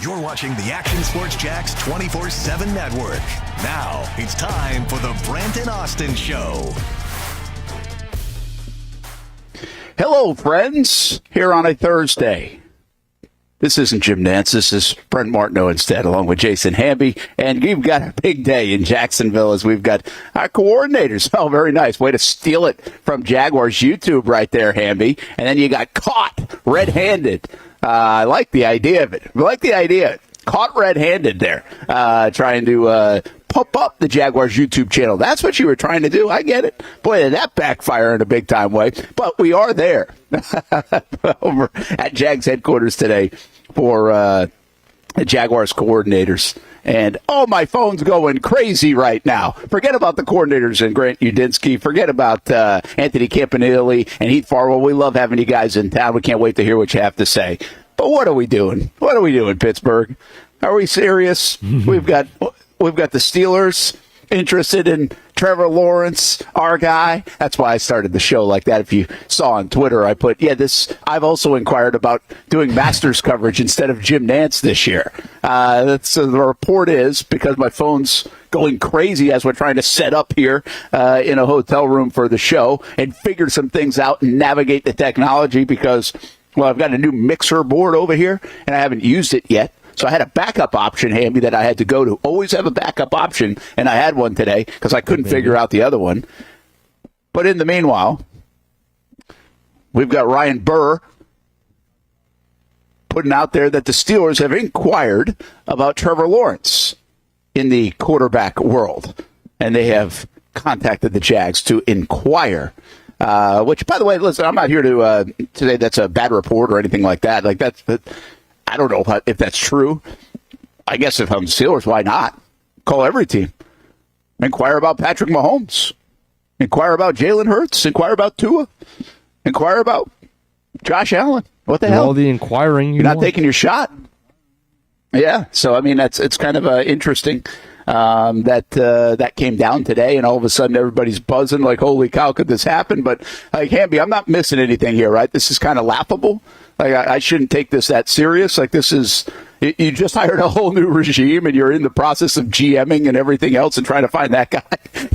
You're watching the Action Sports Jax 24/7 network. Now it's time for the Brent and Austen Show. Hello, friends, here on a Thursday. This isn't Jim Nance. This is Brent Martineau instead, along with Jason Hamby. And we've got a big day in Jacksonville as we've got our coordinators. Oh, very nice. Way to steal it from Jaguars YouTube right there, Hamby. And then you got caught red-handed. I like the idea of it. I like the idea. Caught red-handed there, trying to pump up the Jaguars YouTube channel. That's what you were trying to do. I get it. Boy, did that backfire in a big-time way. But we are there over at Jags headquarters today for the Jaguars coordinators. And, oh, my phone's going crazy right now. Forget about the coordinators and Grant Udinski. Forget about Anthony Campanile and Heath Farwell. We love having you guys in town. We can't wait to hear what you have to say. But what are we doing? What are we doing, Pittsburgh? Are we serious? We've got the Steelers interested in Trevor Lawrence, our guy. That's why I started the show like that. If you saw on Twitter, I put, I've also inquired about doing Masters coverage instead of Jim Nance this year. So the report is, because my phone's going crazy as we're trying to set up here in a hotel room for the show and figure some things out and navigate the technology because, well, I've got a new mixer board over here and I haven't used it yet. So I had a backup option, Hamby, that I had to go to. Always have a backup option, and I had one today because I couldn't figure out the other one. But in the meanwhile, we've got Ryan Burr putting out there that the Steelers have inquired about Trevor Lawrence in the quarterback world, and they have contacted the Jags to inquire. Which, by the way, listen, I'm not here to say that's a bad report or anything like that. I don't know if that's true. I guess if I'm the Steelers, why not? Call every team. Inquire about Patrick Mahomes. Inquire about Jalen Hurts. Inquire about Tua. Inquire about Josh Allen. What the hell? All the inquiring you're not taking your shot. Yeah. So, I mean, it's kind of interesting that came down today, and all of a sudden everybody's buzzing like, holy cow, could this happen? But, Hamby, I'm not missing anything here, right? This is kind of laughable. Like, I shouldn't take this that serious. Like, this is, you just hired a whole new regime and you're in the process of GMing and everything else and trying to find that guy.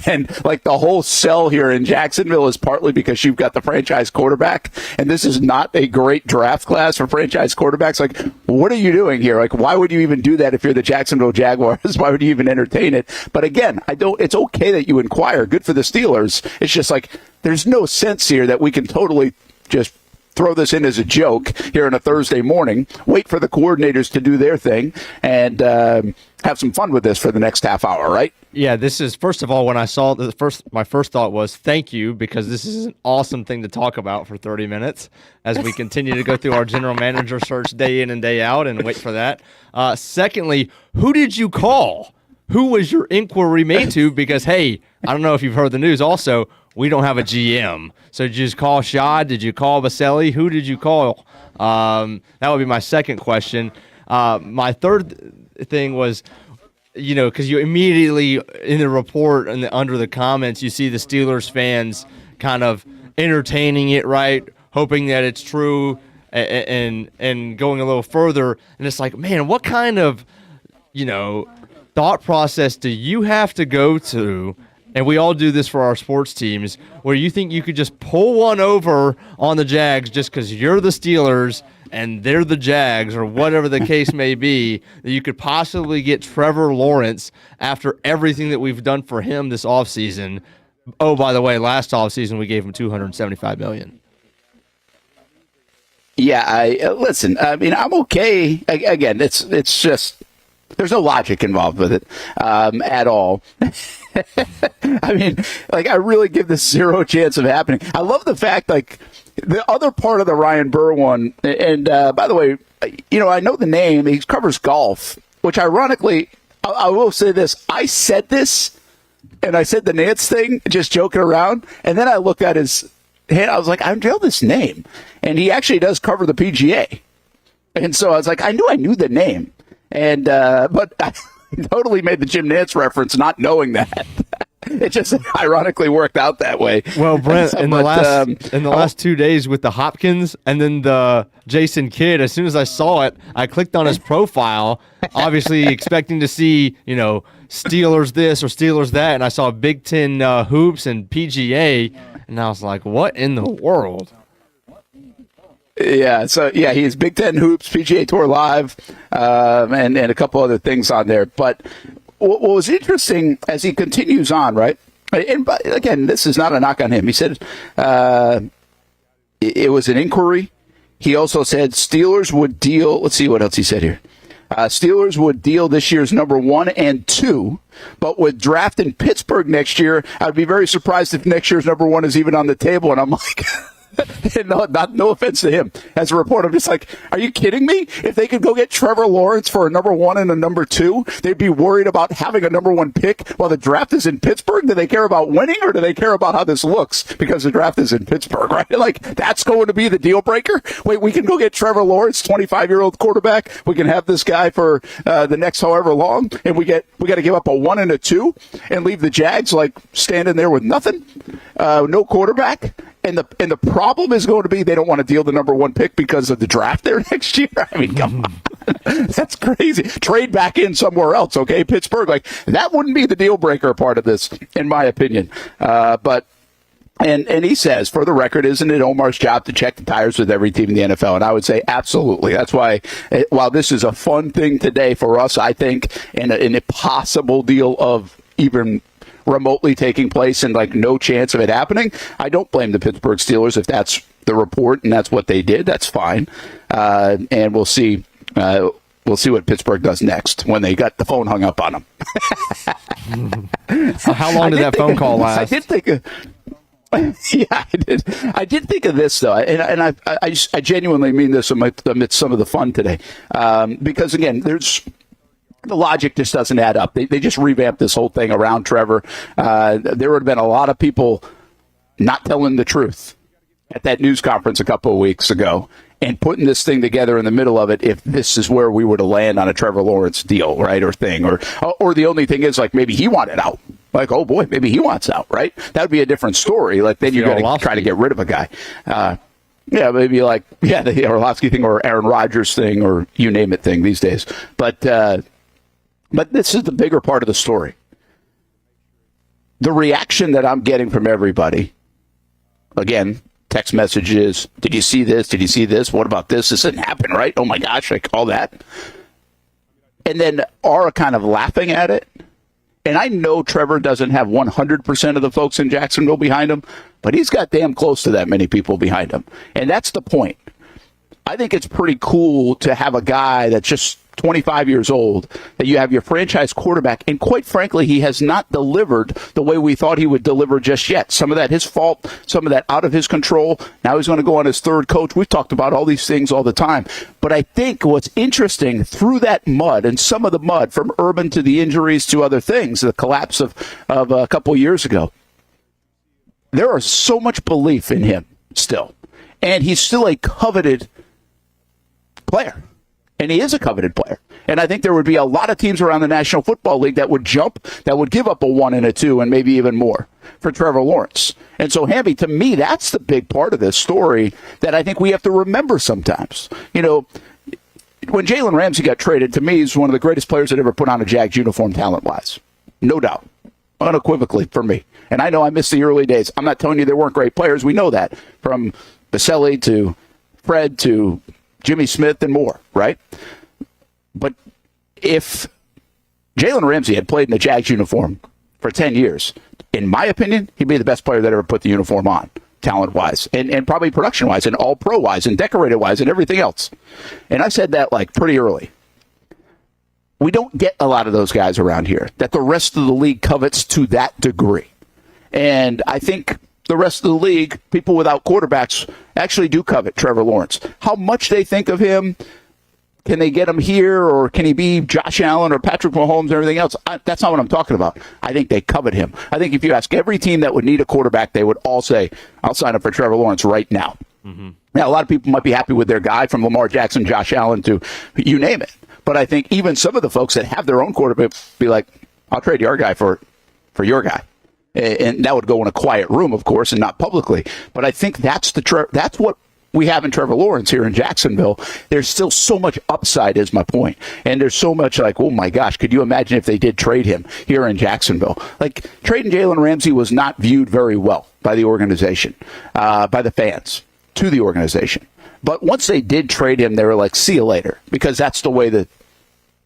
And, like, the whole sell here in Jacksonville is partly because you've got the franchise quarterback. And this is not a great draft class for franchise quarterbacks. Like, what are you doing here? Like, why would you even do that if you're the Jacksonville Jaguars? Why would you even entertain it? But again, it's okay that you inquire. Good for the Steelers. It's just like, there's no sense here that we can totally just throw this in as a joke here on a Thursday morning, wait for the coordinators to do their thing, and have some fun with this for the next half hour, right? Yeah, this is, first of all, when I saw my first thought was thank you, because this is an awesome thing to talk about for 30 minutes as we continue to go through our general manager search day in and day out and wait for that. Secondly, who did you call? Who was your inquiry made to? Because, hey, I don't know if you've heard the news also, we don't have a GM. So did you just call Shad? Did you call Baselli? Who did you call? That would be my second question. My third thing was, because you immediately in the report and under the comments, you see the Steelers fans kind of entertaining it, right? Hoping that it's true and going a little further. And it's like, man, what kind of, thought process do you have to go to? And we all do this for our sports teams, where you think you could just pull one over on the Jags just because you're the Steelers and they're the Jags, or whatever the case may be, that you could possibly get Trevor Lawrence after everything that we've done for him this offseason. Oh, by the way, last offseason we gave him $275 million. Yeah, listen, I mean, I'm okay. Again, it's just, there's no logic involved with it at all. I mean, like, I really give this zero chance of happening. I love the fact, like, the other part of the Ryan Burr one, and by the way, I know the name. He covers golf, which ironically, I will say this. I said this, and I said the Nance thing, just joking around, and then I looked at his hand. I was like, I know this name. And he actually does cover the PGA. And so I was like, I knew the name. And but I totally made the Jim Nance reference not knowing that. It just ironically worked out that way. Well, Brent, in the last 2 days with the Hopkins and then the Jason Kidd, as soon as I saw it, I clicked on his profile, obviously expecting to see, Steelers this or Steelers that, and I saw Big Ten hoops and PGA, and I was like, what in the world? Yeah, so he's Big Ten hoops, PGA Tour Live, and a couple other things on there. But what was interesting as he continues on, right? And again, this is not a knock on him. He said it was an inquiry. He also said Steelers would deal. Let's see what else he said here. Steelers would deal this year's number 1 and 2, but with draft in Pittsburgh next year, I'd be very surprised if next year's number 1 is even on the table. And I'm like, no offense to him. As a reporter, I'm just like, are you kidding me? If they could go get Trevor Lawrence for a number 1 and a number 2, they'd be worried about having a number 1 pick while the draft is in Pittsburgh? Do they care about winning, or do they care about how this looks because the draft is in Pittsburgh, right? Like, that's going to be the deal breaker? Wait, we can go get Trevor Lawrence, 25-year-old quarterback. We can have this guy for the next however long, and we got to give up a 1 and a 2 and leave the Jags like standing there with nothing, no quarterback. And the problem is going to be they don't want to deal the number 1 pick because of the draft there next year. I mean, come on. That's crazy. Trade back in somewhere else, okay? Pittsburgh, like, that wouldn't be the deal breaker part of this, in my opinion. But he says, for the record, isn't it Omar's job to check the tires with every team in the NFL? And I would say absolutely. That's why, while this is a fun thing today for us, I think, and an impossible deal of even remotely taking place and like no chance of it happening, I don't blame the Pittsburgh Steelers if that's the report and that's what they did. That's fine, and we'll see. We'll see what Pittsburgh does next when they got the phone hung up on them. How long did that phone call last? I did think. Yeah, I did. I did think of this though, and I genuinely mean this amidst some of the fun today, because again, the logic just doesn't add up. They just revamped this whole thing around Trevor. There would have been a lot of people not telling the truth at that news conference a couple of weeks ago and putting this thing together in the middle of it if this is where we were to land on a Trevor Lawrence deal, right, or thing. Or the only thing is, like, maybe he wanted out. Like, oh, boy, maybe he wants out, right? That would be a different story. Like, then you're going to try to get rid of a guy. Yeah, maybe like, the Orlovsky thing or Aaron Rodgers thing or you name it thing these days. But this is the bigger part of the story. The reaction that I'm getting from everybody, again, text messages, did you see this? Did you see this? What about this? This didn't happen, right? Oh, my gosh, like all that. And then Aura kind of laughing at it. And I know Trevor doesn't have 100% of the folks in Jacksonville behind him, but he's got damn close to that many people behind him. And that's the point. I think it's pretty cool to have a guy that's just 25 years old, that you have your franchise quarterback, and quite frankly, he has not delivered the way we thought he would deliver just yet. Some of that his fault, some of that out of his control. Now he's going to go on his third coach. We've talked about all these things all the time. But I think what's interesting through that mud, and some of the mud from Urban to the injuries to other things, the collapse of a couple of years ago, there is so much belief in him still. And he's still a coveted player. And he is a coveted player. And I think there would be a lot of teams around the National Football League that would jump, that would give up a 1 and a 2 and maybe even more for Trevor Lawrence. And so, Hamby, to me, that's the big part of this story that I think we have to remember sometimes. You know, when Jalen Ramsey got traded, to me, he's one of the greatest players that ever put on a Jags uniform talent-wise. No doubt. Unequivocally for me. And I know I missed the early days. I'm not telling you there weren't great players. We know that. From Baselli to Fred to Jimmy Smith and more, right? But if Jalen Ramsey had played in the Jags uniform for 10 years, in my opinion, he'd be the best player that ever put the uniform on, talent-wise, and probably production-wise, and all-pro-wise, and decorated-wise, and everything else. And I said that, like, pretty early. We don't get a lot of those guys around here that the rest of the league covets to that degree. And I think the rest of the league, people without quarterbacks, actually do covet Trevor Lawrence. How much they think of him, can they get him here, or can he be Josh Allen or Patrick Mahomes and everything else? That's not what I'm talking about. I think they covet him. I think if you ask every team that would need a quarterback, they would all say, I'll sign up for Trevor Lawrence right now. Mm-hmm. Now, a lot of people might be happy with their guy, from Lamar Jackson, Josh Allen, to you name it. But I think even some of the folks that have their own quarterback be like, I'll trade your guy for your guy. And that would go in a quiet room, of course, and not publicly. But I think that's what we have in Trevor Lawrence here in Jacksonville. There's still so much upside, is my point. And there's so much like, oh my gosh, could you imagine if they did trade him here in Jacksonville? Like, trading Jalen Ramsey was not viewed very well by the organization, by the fans, to the organization. But once they did trade him, they were like, see you later, because that's the way that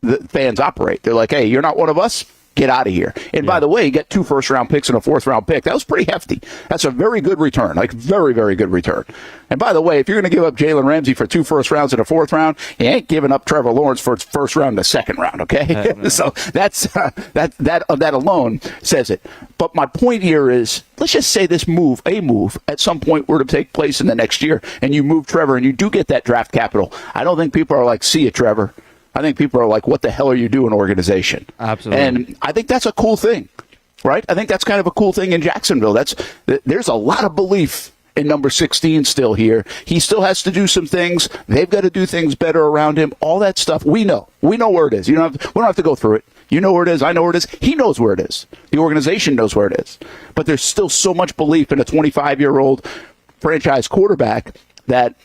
the fans operate. They're like, hey, you're not one of us? Get out of here. And by the way, you get 2 first-round picks and a 4th-round pick. That was pretty hefty. That's a very good return, like very, very good return. And by the way, if you're going to give up Jalen Ramsey for 2 first rounds and a 4th round, you ain't giving up Trevor Lawrence for 1st round and a 2nd round, okay? So that alone says it. But my point here is, let's just say this move, at some point were to take place in the next year, and you move Trevor and you do get that draft capital. I don't think people are like, see you, Trevor. I think people are like, what the hell are you doing, organization? Absolutely. And I think that's a cool thing, right? I think that's kind of a cool thing in Jacksonville. There's a lot of belief in number 16 still here. He still has to do some things. They've got to do things better around him. All that stuff, we know. We know where it is. We don't have to go through it. You know where it is. I know where it is. He knows where it is. The organization knows where it is. But there's still so much belief in a 25-year-old franchise quarterback that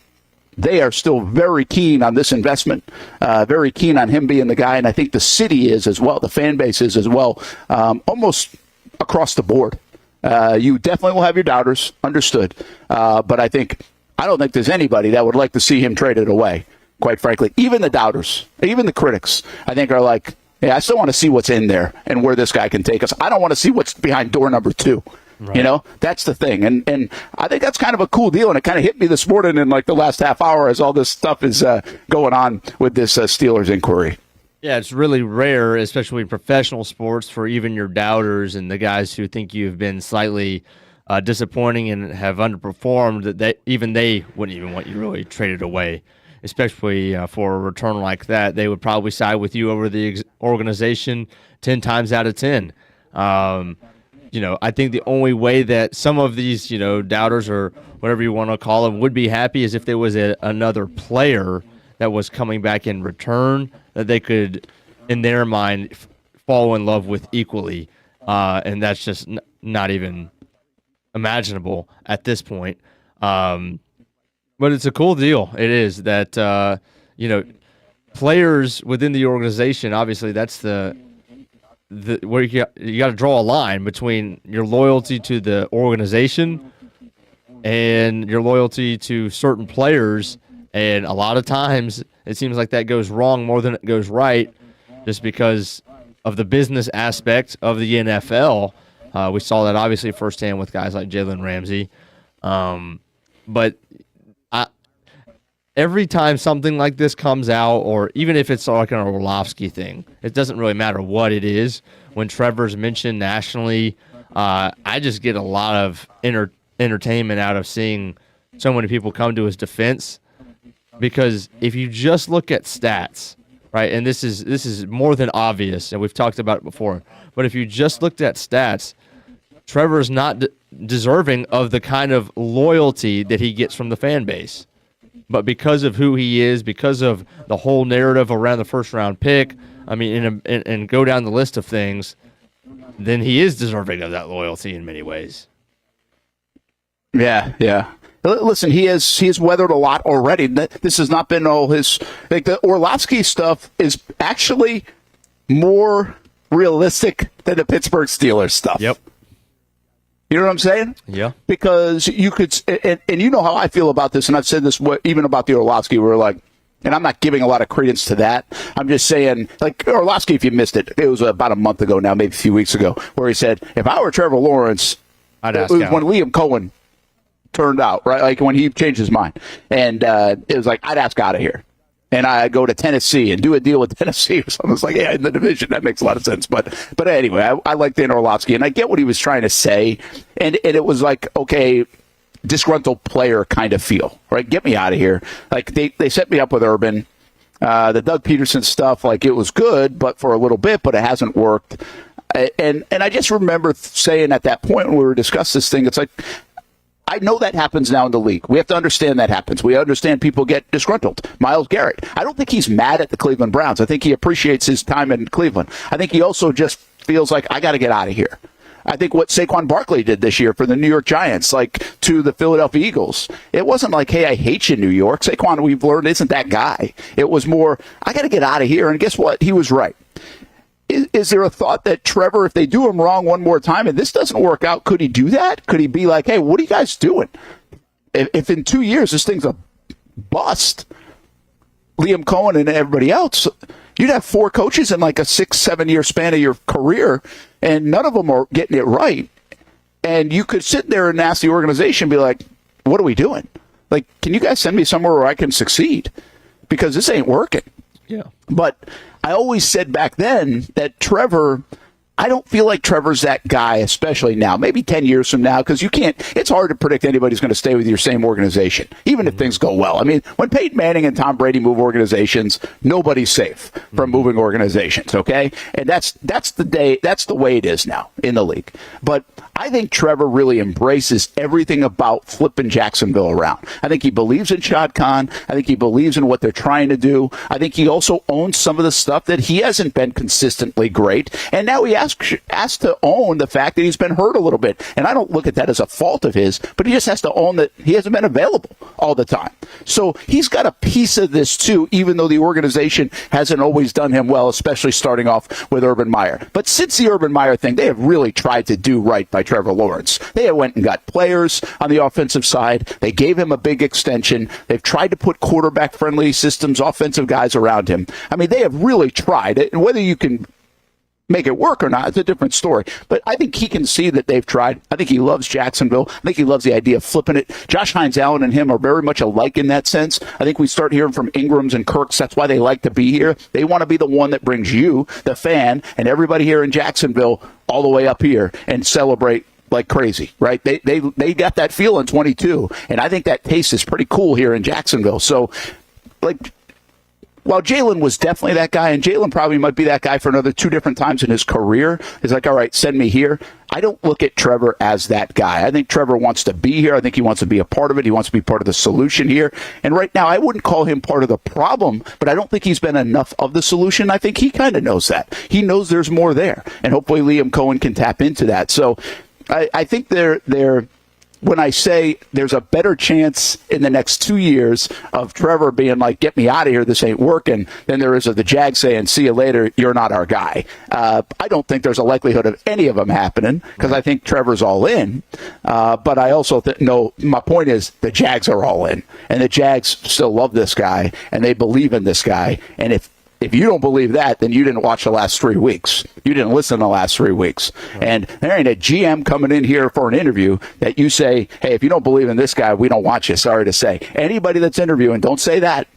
they are still very keen on this investment, very keen on him being the guy, and I think the city is as well, the fan base is as well, almost across the board. You definitely will have your doubters, understood, but I don't think there's anybody that would like to see him traded away, quite frankly. Even the doubters, even the critics, I think are like, yeah, I still want to see what's in there and where this guy can take us. I don't want to see what's behind door number 2. Right. You know, that's the thing. And I think that's kind of a cool deal. And it kind of hit me this morning in like the last half hour as all this stuff is going on with this Steelers inquiry. Yeah, it's really rare, especially in professional sports, for even your doubters and the guys who think you've been slightly disappointing and have underperformed, that even they wouldn't even want you really traded away, especially for a return like that. They would probably side with you over the organization 10 times out of 10. I think the only way that some of these, doubters or whatever you want to call them would be happy is if there was another player that was coming back in return that they could, in their mind, fall in love with equally. And that's just not even imaginable at this point. But it's a cool deal. It is that, players within the organization, obviously that's where you got to draw a line between your loyalty to the organization and your loyalty to certain players. And a lot of times it seems like that goes wrong more than it goes right, just because of the business aspect of the NFL. We saw that obviously firsthand with guys like Jalen Ramsey. But every time something like this comes out, or even if it's like an Orlovsky thing, it doesn't really matter what it is. When Trevor's mentioned nationally, I just get a lot of entertainment out of seeing so many people come to his defense. Because if you just look at stats, right, and this is more than obvious, and we've talked about it before, but if you just looked at stats, Trevor's not deserving of the kind of loyalty that he gets from the fan base. But because of who he is, because of the whole narrative around the 1st-round pick, I mean, and go down the list of things, then he is deserving of that loyalty in many ways. Yeah. Listen, he has weathered a lot already. This has not been all his. Like, the Orlovsky stuff is actually more realistic than the Pittsburgh Steelers stuff. Yep. You know what I'm saying? Yeah. Because you could, and you know how I feel about this, and I've said this even about the Orlovsky, where like, and I'm not giving a lot of credence to that. I'm just saying, like, Orlovsky, if you missed it, it was about a month ago now, maybe a few weeks ago, where he said, if I were Trevor Lawrence, I'd ask when Liam Cohen turned out, right, like when he changed his mind, and it was like, I'd ask out of here. And I go to Tennessee and do a deal with Tennessee or something. It's like, yeah, in the division, that makes a lot of sense. But anyway, I like Dan Orlovsky, and I get what he was trying to say. And it was like, okay, disgruntled player kind of feel, right? Get me out of here. Like, they set me up with Urban. The Doug Peterson stuff, like, it was good, but for a little bit, but it hasn't worked. And I just remember saying at that point when we were discussing this thing, it's like, I know that happens now in the league. We have to understand that happens. We understand people get disgruntled. Myles Garrett, I don't think he's mad at the Cleveland Browns. I think he appreciates his time in Cleveland. I think he also just feels like, I got to get out of here. I think what Saquon Barkley did this year for the New York Giants, like to the Philadelphia Eagles. It wasn't like, hey, I hate you, New York. Saquon, we've learned, isn't that guy. It was more, I got to get out of here. And guess what? He was right. Is there a thought that Trevor, if they do him wrong one more time and this doesn't work out, could he do that? Could he be like, hey, what are you guys doing? If in 2 years this thing's a bust, Liam Cohen and everybody else, you'd have 4 coaches in like a 6-7 year span of your career, and none of them are getting it right. And you could sit there and ask the organization, be like, what are we doing? Like, can you guys send me somewhere where I can succeed? Because this ain't working. Yeah. But I always said back then that Trevor, I don't feel like Trevor's that guy, especially now, maybe 10 years from now, because it's hard to predict anybody's going to stay with your same organization, even if things go well. I mean, when Peyton Manning and Tom Brady move organizations, nobody's safe from moving organizations, okay? And that's the way it is now in the league. But I think Trevor really embraces everything about flipping Jacksonville around. I think he believes in Shad Khan. I think he believes in what they're trying to do. I think he also owns some of the stuff that he hasn't been consistently great. And now he asked to own the fact that he's been hurt a little bit. And I don't look at that as a fault of his, but he just has to own that he hasn't been available all the time. So he's got a piece of this too, even though the organization hasn't always done him well, especially starting off with Urban Meyer. But since the Urban Meyer thing, they have really tried to do right by Trevor Lawrence. They went and got players on the offensive side. They gave him a big extension. They've tried to put quarterback-friendly systems, offensive guys around him. I mean, they have really tried it. And whether you can make it work or not, it's a different story. But I think he can see that they've tried. I think he loves Jacksonville. I think he loves the idea of flipping it. Josh Hines Allen and him are very much alike in that sense. I think we start hearing from Ingrams and Kirks. That's why they like to be here. They want to be the one that brings you, the fan, and everybody here in Jacksonville all the way up here and celebrate like crazy, right? They got that feel in 22, and I think that taste is pretty cool here in Jacksonville. So, like, while Jalen was definitely that guy, and Jalen probably might be that guy for another 2 different times in his career, he's like, all right, send me here. I don't look at Trevor as that guy. I think Trevor wants to be here. I think he wants to be a part of it. He wants to be part of the solution here. And right now, I wouldn't call him part of the problem, but I don't think he's been enough of the solution. I think he kind of knows that. He knows there's more there, and hopefully Liam Cohen can tap into that. So I think they're when I say there's a better chance in the next 2 years of Trevor being like, get me out of here, this ain't working, than there is of the Jags saying, see you later, you're not our guy. I don't think there's a likelihood of any of them happening because I think Trevor's all in. But I also no, my point is the Jags are all in. And the Jags still love this guy, and they believe in this guy. And if you don't believe that, then you didn't watch the last 3 weeks. You didn't listen the last 3 weeks. Right. And there ain't a GM coming in here for an interview that you say, hey, if you don't believe in this guy, we don't want you. Sorry to say. Anybody that's interviewing, don't say that.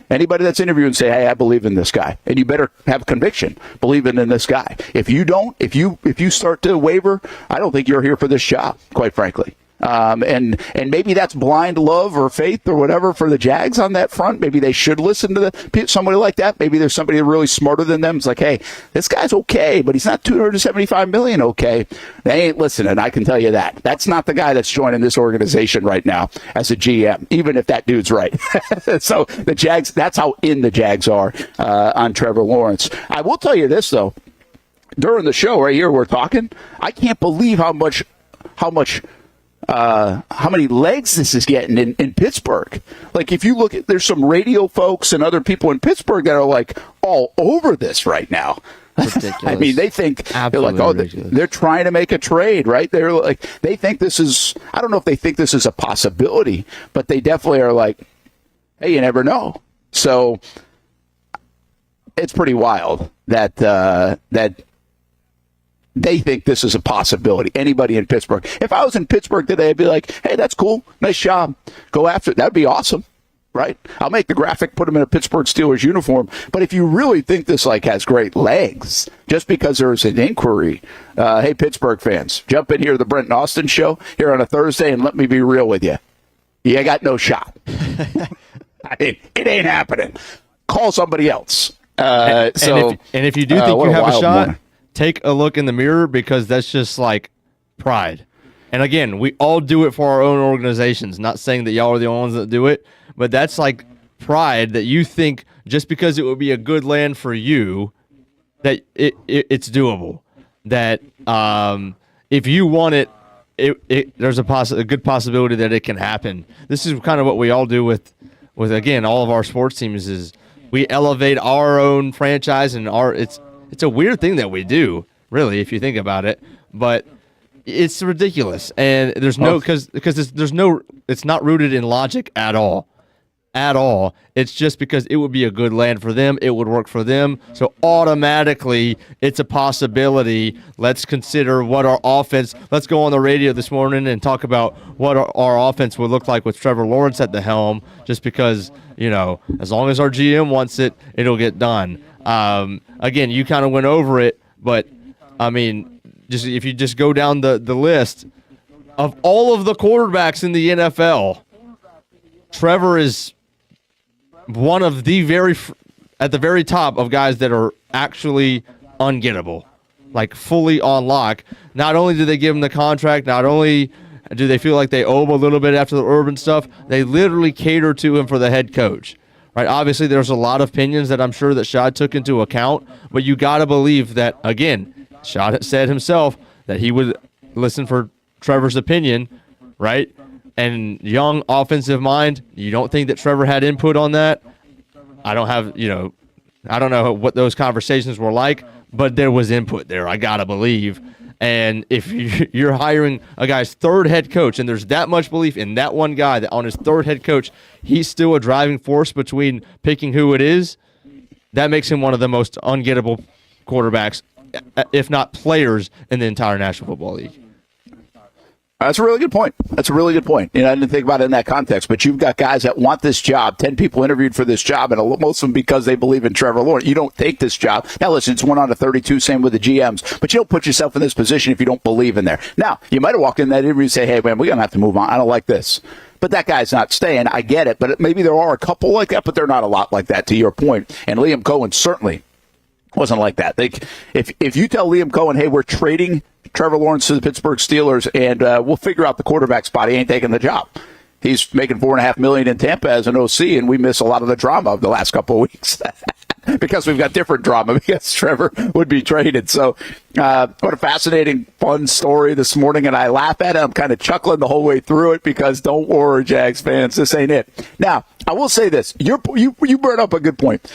Anybody that's interviewing, say, hey, I believe in this guy. And you better have conviction, believing in this guy. If you don't, if you start to waver, I don't think you're here for this job, quite frankly. And maybe that's blind love or faith or whatever for the Jags on that front. Maybe they should listen to somebody like that. Maybe there's somebody really smarter than them. It's like, hey, this guy's okay, but he's not $275 million okay. They ain't listening. I can tell you that. That's not the guy that's joining this organization right now as a GM, even if that dude's right. So the Jags, that's how in the Jags are on Trevor Lawrence. I will tell you this though, during the show right here, we're talking. I can't believe how many legs this is getting in Pittsburgh. Like, if you look at, there's some radio folks and other people in Pittsburgh that are like all over this right now. Ridiculous. I mean, they think they're like, oh, they're trying to make a trade, right? They're like, they think this is, I don't know if they think this is a possibility, but they definitely are like, hey, you never know. So it's pretty wild that they think this is a possibility. Anybody in Pittsburgh. If I was in Pittsburgh today, I'd be like, hey, that's cool. Nice job. Go after it. That'd be awesome, right? I'll make the graphic, put him in a Pittsburgh Steelers uniform. But if you really think this like has great legs, just because there's an inquiry, hey, Pittsburgh fans, jump in here to the Brent and Austen show here on a Thursday and let me be real with you. You got no shot. I mean, it ain't happening. Call somebody else. If you do think you have a shot, take a look in the mirror, because that's just like pride. And again, we all do it for our own organizations. Not saying that y'all are the only ones that do it, but that's like pride that you think just because it would be a good land for you, that it's doable. That if you want it, there's a good possibility that it can happen. This is kind of what we all do with again, all of our sports teams is we elevate our own franchise and it's a weird thing that we do, really, if you think about it, but it's ridiculous. And there's it's not rooted in logic at all. At all. It's just because it would be a good land for them. It would work for them. So automatically, it's a possibility. Let's consider what our offense. Let's go on the radio this morning and talk about what our offense would look like with Trevor Lawrence at the helm. Just because, as long as our GM wants it, it'll get done. Again, you kind of went over it, but I mean, if you just go down the list of all of the quarterbacks in the NFL, Trevor is one of the at the very top of guys that are actually ungettable, like fully on lock. Not only do they give him the contract, not only do they feel like they owe him a little bit after the Urban stuff, they literally cater to him for the head coach. Right? Obviously, there's a lot of opinions that I'm sure that Shad took into account, but you got to believe that, again, Shad said himself that he would listen for Trevor's opinion, right? And young offensive mind, you don't think that Trevor had input on that? I don't know what those conversations were like, but there was input there, I got to believe. And if you're hiring a guy's third head coach, and there's that much belief in that one guy that on his third head coach, he's still a driving force between picking who it is, that makes him one of the most ungettable quarterbacks, if not players, in the entire National Football League. That's a really good point. I didn't think about it in that context, but you've got guys that want this job. 10 people interviewed for this job, and most of them because they believe in Trevor Lawrence. You don't take this job. Now, listen, it's 1 out of 32, same with the GMs, but you don't put yourself in this position if you don't believe in there. Now, you might have walked in that interview and say, hey, man, we're going to have to move on. I don't like this. But that guy's not staying. I get it, but maybe there are a couple like that, but they're not a lot like that, to your point. And Liam Cohen certainly wasn't like that. If you tell Liam Cohen, hey, we're trading Trevor Lawrence to the Pittsburgh Steelers, and we'll figure out the quarterback spot, he ain't taking the job. He's making $4.5 million in Tampa as an OC, and we miss a lot of the drama of the last couple of weeks because we've got different drama because Trevor would be traded. So, what a fascinating, fun story this morning, and I laugh at it. I'm kind of chuckling the whole way through it because don't worry, Jags fans, this ain't it. Now, I will say this: you brought up a good point.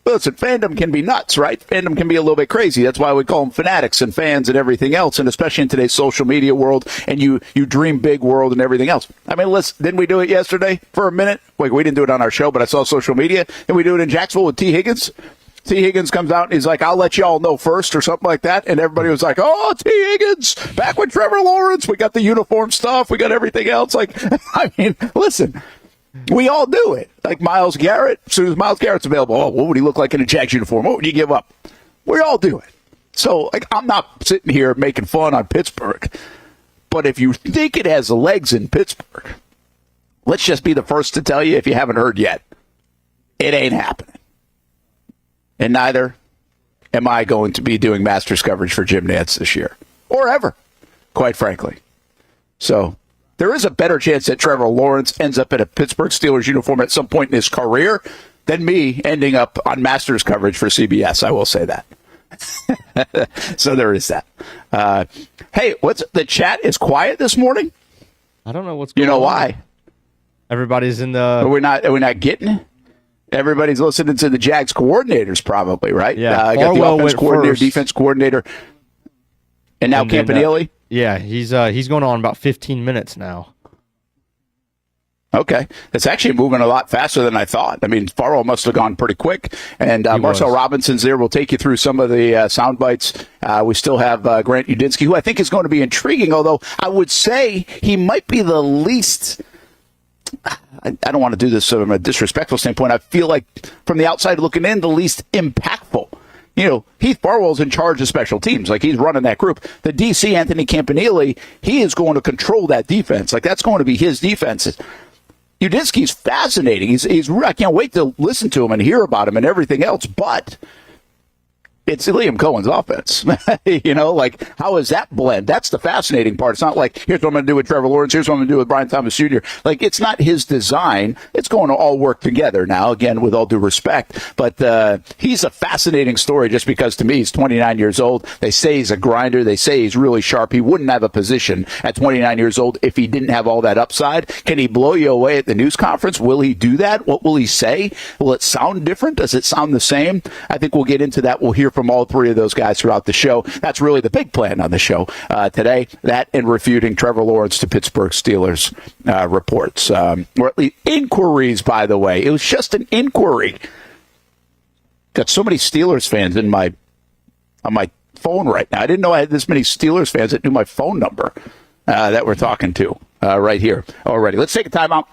Listen, fandom can be nuts, right? Fandom can be a little bit crazy. That's why we call them fanatics and fans and everything else, and especially in today's social media world and you dream big world and everything else. I mean, didn't we do it yesterday for a minute? Wait, we didn't do it on our show, but I saw social media. Didn't we do it in Jacksonville with T. Higgins? T. Higgins comes out and he's like, I'll let y'all know first or something like that. And everybody was like, oh, T. Higgins, back with Trevor Lawrence. We got the uniform stuff. We got everything else. Like, I mean, listen. We all do it. Like Myles Garrett, as soon as Myles Garrett's available, oh, what would he look like in a Jags uniform? What would you give up? We all do it. So, I'm not sitting here making fun on Pittsburgh. But if you think it has legs in Pittsburgh, let's just be the first to tell you, if you haven't heard yet, it ain't happening. And neither am I going to be doing Masters coverage for Jim Nantz this year. Or ever, quite frankly. So, there is a better chance that Trevor Lawrence ends up in a Pittsburgh Steelers uniform at some point in his career than me ending up on Masters coverage for CBS. I will say that. So there is that. Hey, the chat is quiet this morning? I don't know what's going on. You know why? Everybody's in the... Are we not getting it? Everybody's listening to the Jags coordinators probably, right? Yeah. I got the offense coordinator, first. Defense coordinator, and now Campanile. Yeah, he's going on about 15 minutes now. Okay. It's actually moving a lot faster than I thought. I mean, Farrell must have gone pretty quick. And Marcel Robinson's there. We'll take you through some of the sound bites. We still have Grant Udinski, who I think is going to be intriguing, although I would say he might be the least... I don't want to do this from a disrespectful standpoint. I feel like from the outside looking in, the least impactful. Heath Barwell's in charge of special teams. Like, he's running that group. The DC, Anthony Campanile, he is going to control that defense. Like, that's going to be his defense. Udinski's fascinating. I can't wait to listen to him and hear about him and everything else. But it's Liam Cohen's offense. Like, how is that blend? That's the fascinating part. It's not like, here's what I'm going to do with Trevor Lawrence, here's what I'm going to do with Brian Thomas Jr. Like, it's not his design. It's going to all work together now, again, with all due respect. But he's a fascinating story just because, to me, he's 29 years old. They say he's a grinder. They say he's really sharp. He wouldn't have a position at 29 years old if he didn't have all that upside. Can he blow you away at the news conference? Will he do that? What will he say? Will it sound different? Does it sound the same? I think we'll get into that. We'll hear from all three of those guys throughout the show. That's really the big plan on the show today. That and refuting Trevor Lawrence to Pittsburgh Steelers reports, or at least inquiries, by the way. It was just an inquiry. Got so many Steelers fans on my phone right now. I didn't know I had this many Steelers fans that knew my phone number that we're talking to right here already. Let's take a time out.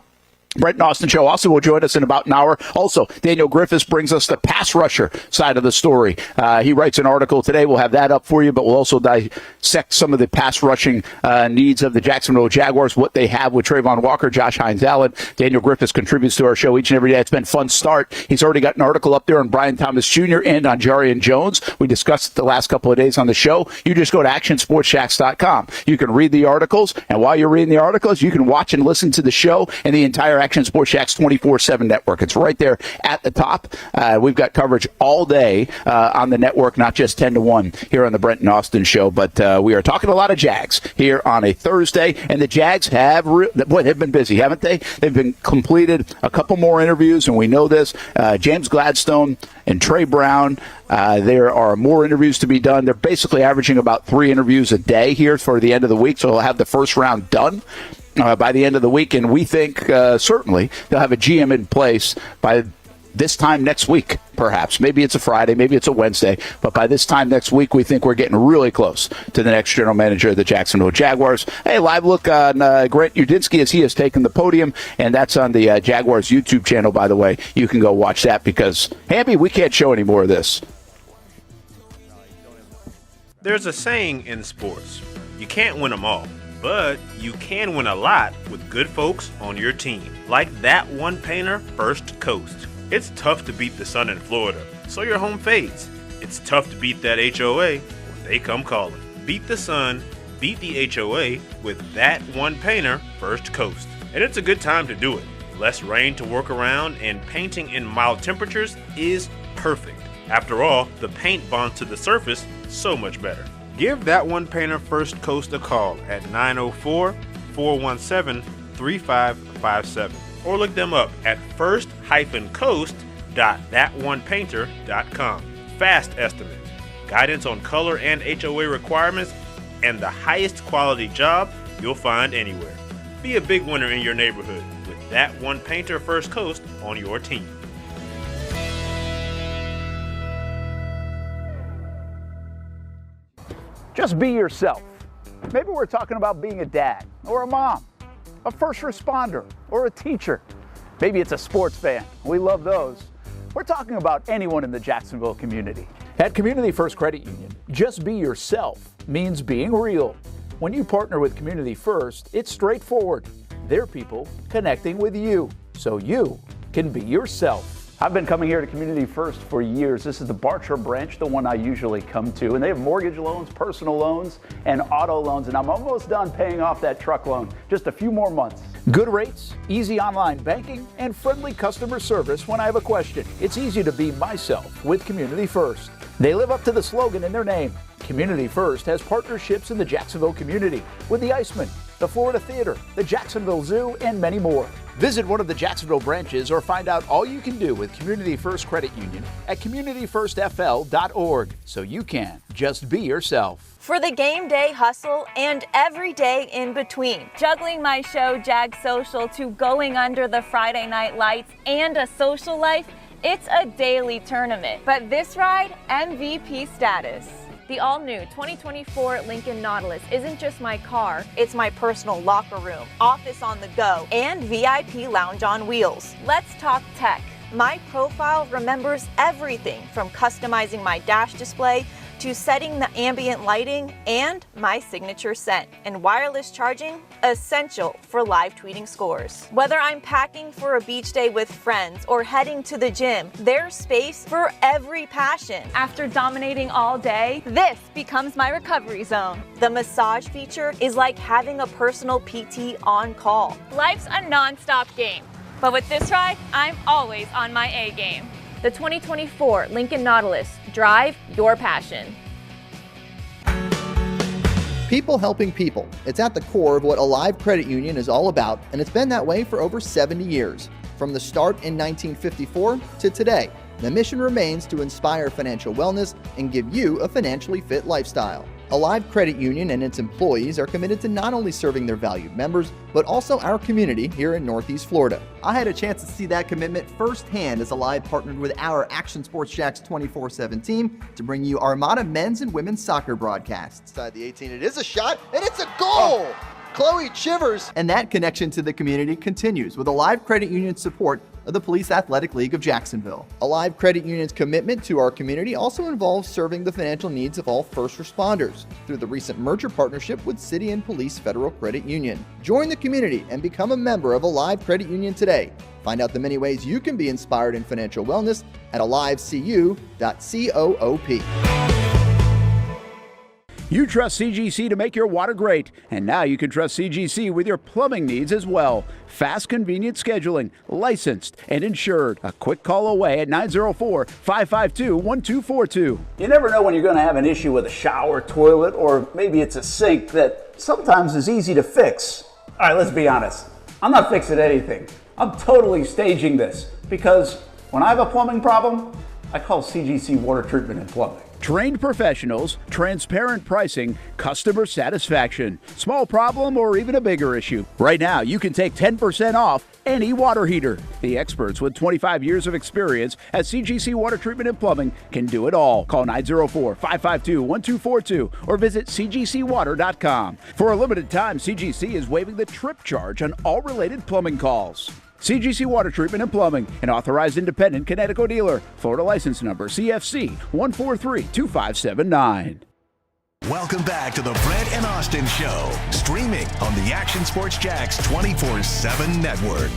Brent and Austen show also will join us in about an hour. Also, Daniel Griffiths brings us the pass rusher side of the story. He writes an article today. We'll have that up for you, but we'll also dissect some of the pass rushing needs of the Jacksonville Jaguars, what they have with Trayvon Walker, Josh Hines-Allen. Daniel Griffiths contributes to our show each and every day. It's been a fun start. He's already got an article up there on Brian Thomas Jr. and on Jarian Jones. We discussed it the last couple of days on the show. You just go to actionsportsjacks.com. You can read the articles, and while you're reading the articles, you can watch and listen to the show and the entire Action Sports Jacks 24/7 network. It's right there at the top. We've got coverage all day on the network, not just 10 to 1 here on the Brent and Austen show, but we are talking a lot of Jags here on a Thursday, and the Jags have, they've been busy, haven't they? They've been completed a couple more interviews, and we know this. James Gladstone and Trey Brown, there are more interviews to be done. They're basically averaging about 3 interviews a day here for the end of the week, so they'll have the first round done by the end of the week, and we think certainly they'll have a GM in place by this time next week, perhaps. Maybe it's a Friday, maybe it's a Wednesday, but by this time next week, we think we're getting really close to the next general manager of the Jacksonville Jaguars. Hey, live look on Grant Udinski as he has taken the podium, and that's on the Jaguars YouTube channel, by the way. You can go watch that because, Hamby, we can't show any more of this. There's a saying in sports, you can't win them all. But you can win a lot with good folks on your team, like that one painter, First Coast. It's tough to beat the sun in Florida, so your home fades. It's tough to beat that HOA when they come calling. Beat the sun, beat the HOA with that one painter, First Coast. And it's a good time to do it. Less rain to work around, and painting in mild temperatures is perfect. After all, the paint bonds to the surface so much better. Give that one painter First Coast a call at 904-417-3557 or look them up at first-coast.thatonepainter.com. Fast estimate, guidance on color and HOA requirements, and the highest quality job you'll find anywhere. Be a big winner in your neighborhood with that one painter First Coast on your team. Just be yourself. Maybe we're talking about being a dad or a mom, a first responder or a teacher. Maybe it's a sports fan. We love those. We're talking about anyone in the Jacksonville community. At Community First Credit Union, just be yourself means being real. When you partner with Community First, it's straightforward. They're people connecting with you so you can be yourself. I've been coming here to Community First for years. This is the Bartram branch, the one I usually come to. And they have mortgage loans, personal loans, and auto loans. And I'm almost done paying off that truck loan. Just a few more months. Good rates, easy online banking, and friendly customer service when I have a question. It's easy to be myself with Community First. They live up to the slogan in their name. Community First has partnerships in the Jacksonville community with the Iceman, the Florida Theater, the Jacksonville Zoo, and many more. Visit one of the Jacksonville branches or find out all you can do with Community First Credit Union at communityfirstfl.org so you can just be yourself. For the game day hustle and every day in between, juggling my show Jags Social to going under the Friday night lights and a social life, it's a daily tournament. But this ride, MVP status. The all-new 2024 Lincoln Nautilus isn't just my car, it's my personal locker room, office on the go, and VIP lounge on wheels. Let's talk tech. My profile remembers everything from customizing my dash display to setting the ambient lighting and my signature scent. And wireless charging, essential for live tweeting scores. Whether I'm packing for a beach day with friends or heading to the gym, there's space for every passion. After dominating all day, this becomes my recovery zone. The massage feature is like having a personal PT on call. Life's a non-stop game, but with this ride, I'm always on my A game. The 2024 Lincoln Nautilus. Drive your passion. People helping people. It's at the core of what Alive Credit Union is all about, and it's been that way for over 70 years. From the start in 1954 to today, the mission remains to inspire financial wellness and give you a financially fit lifestyle. Alive Credit Union and its employees are committed to not only serving their valued members, but also our community here in Northeast Florida. I had a chance to see that commitment firsthand as Alive partnered with our Action Sports Jags 24/7 team to bring you Armada men's and women's soccer broadcasts. Inside the 18, it is a shot, and it's a goal! Chloe Chivers! And that connection to the community continues with Alive Credit Union's support of the Police Athletic League of Jacksonville. Alive Credit Union's commitment to our community also involves serving the financial needs of all first responders through the recent merger partnership with City and Police Federal Credit Union. Join the community and become a member of Alive Credit Union today. Find out the many ways you can be inspired in financial wellness at alivecu.coop. You trust CGC to make your water great, and now you can trust CGC with your plumbing needs as well. Fast, convenient scheduling, licensed and insured. A quick call away at 904-552-1242. You never know when you're going to have an issue with a shower, toilet, or maybe it's a sink that sometimes is easy to fix. All right, let's be honest. I'm not fixing anything. I'm totally staging this because when I have a plumbing problem, I call CGC Water Treatment and Plumbing. Trained professionals, transparent pricing, customer satisfaction. Small problem or even a bigger issue. Right now, you can take 10% off any water heater. The experts with 25 years of experience at CGC Water Treatment and Plumbing can do it all. Call 904-552-1242 or visit cgcwater.com. For a limited time, CGC is waiving the trip charge on all related plumbing calls. CGC Water Treatment and Plumbing, an authorized independent Connecticut dealer. Florida license number CFC 1432579. Welcome back to the Brent and Austen Show, streaming on the Action Sports Jags 24/7 network.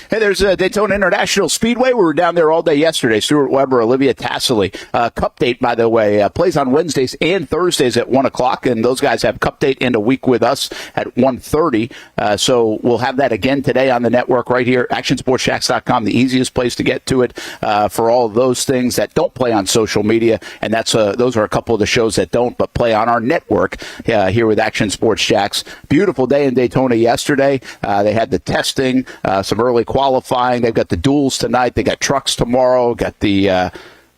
Hey, there's Daytona International Speedway. We were down there all day yesterday. Stuart Weber, Olivia Tassiley. Cup date, by the way, plays on Wednesdays and Thursdays at 1 o'clock, and those guys have Cup date and a week with us at 1:30. So we'll have that again today on the network right here, actionsportsjacks.com, the easiest place to get to it for all of those things that don't play on social media, and that's those are a couple of the shows that don't, but play on our network here with Action Sports Jacks. Beautiful day in Daytona yesterday. They had the testing, some early qualifying. They've got the duels tonight. They got trucks tomorrow. Got the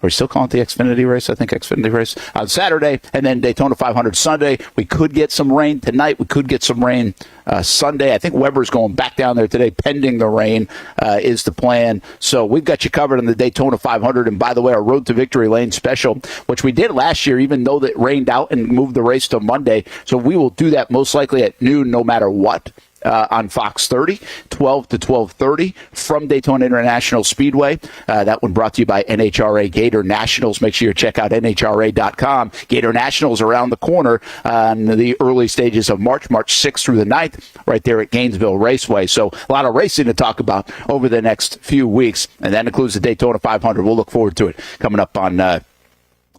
we're still calling it the Xfinity race. I think Xfinity race on Saturday, and then Daytona 500 Sunday. We could get some rain tonight. We could get some rain Sunday. I think Weber's going back down there today, pending the rain is the plan. So we've got you covered on the Daytona 500. And by the way, our Road to Victory Lane special, which we did last year, even though it rained out and moved the race to Monday. So we will do that most likely at noon, no matter what. On Fox 30, 12 to 12:30 from Daytona International Speedway. That one brought to you by NHRA Gator Nationals. Make sure you check out NHRA.com. Gator Nationals around the corner in the early stages of March 6th through the 9th, right there at Gainesville Raceway. So a lot of racing to talk about over the next few weeks, and that includes the Daytona 500. We'll look forward to it coming up on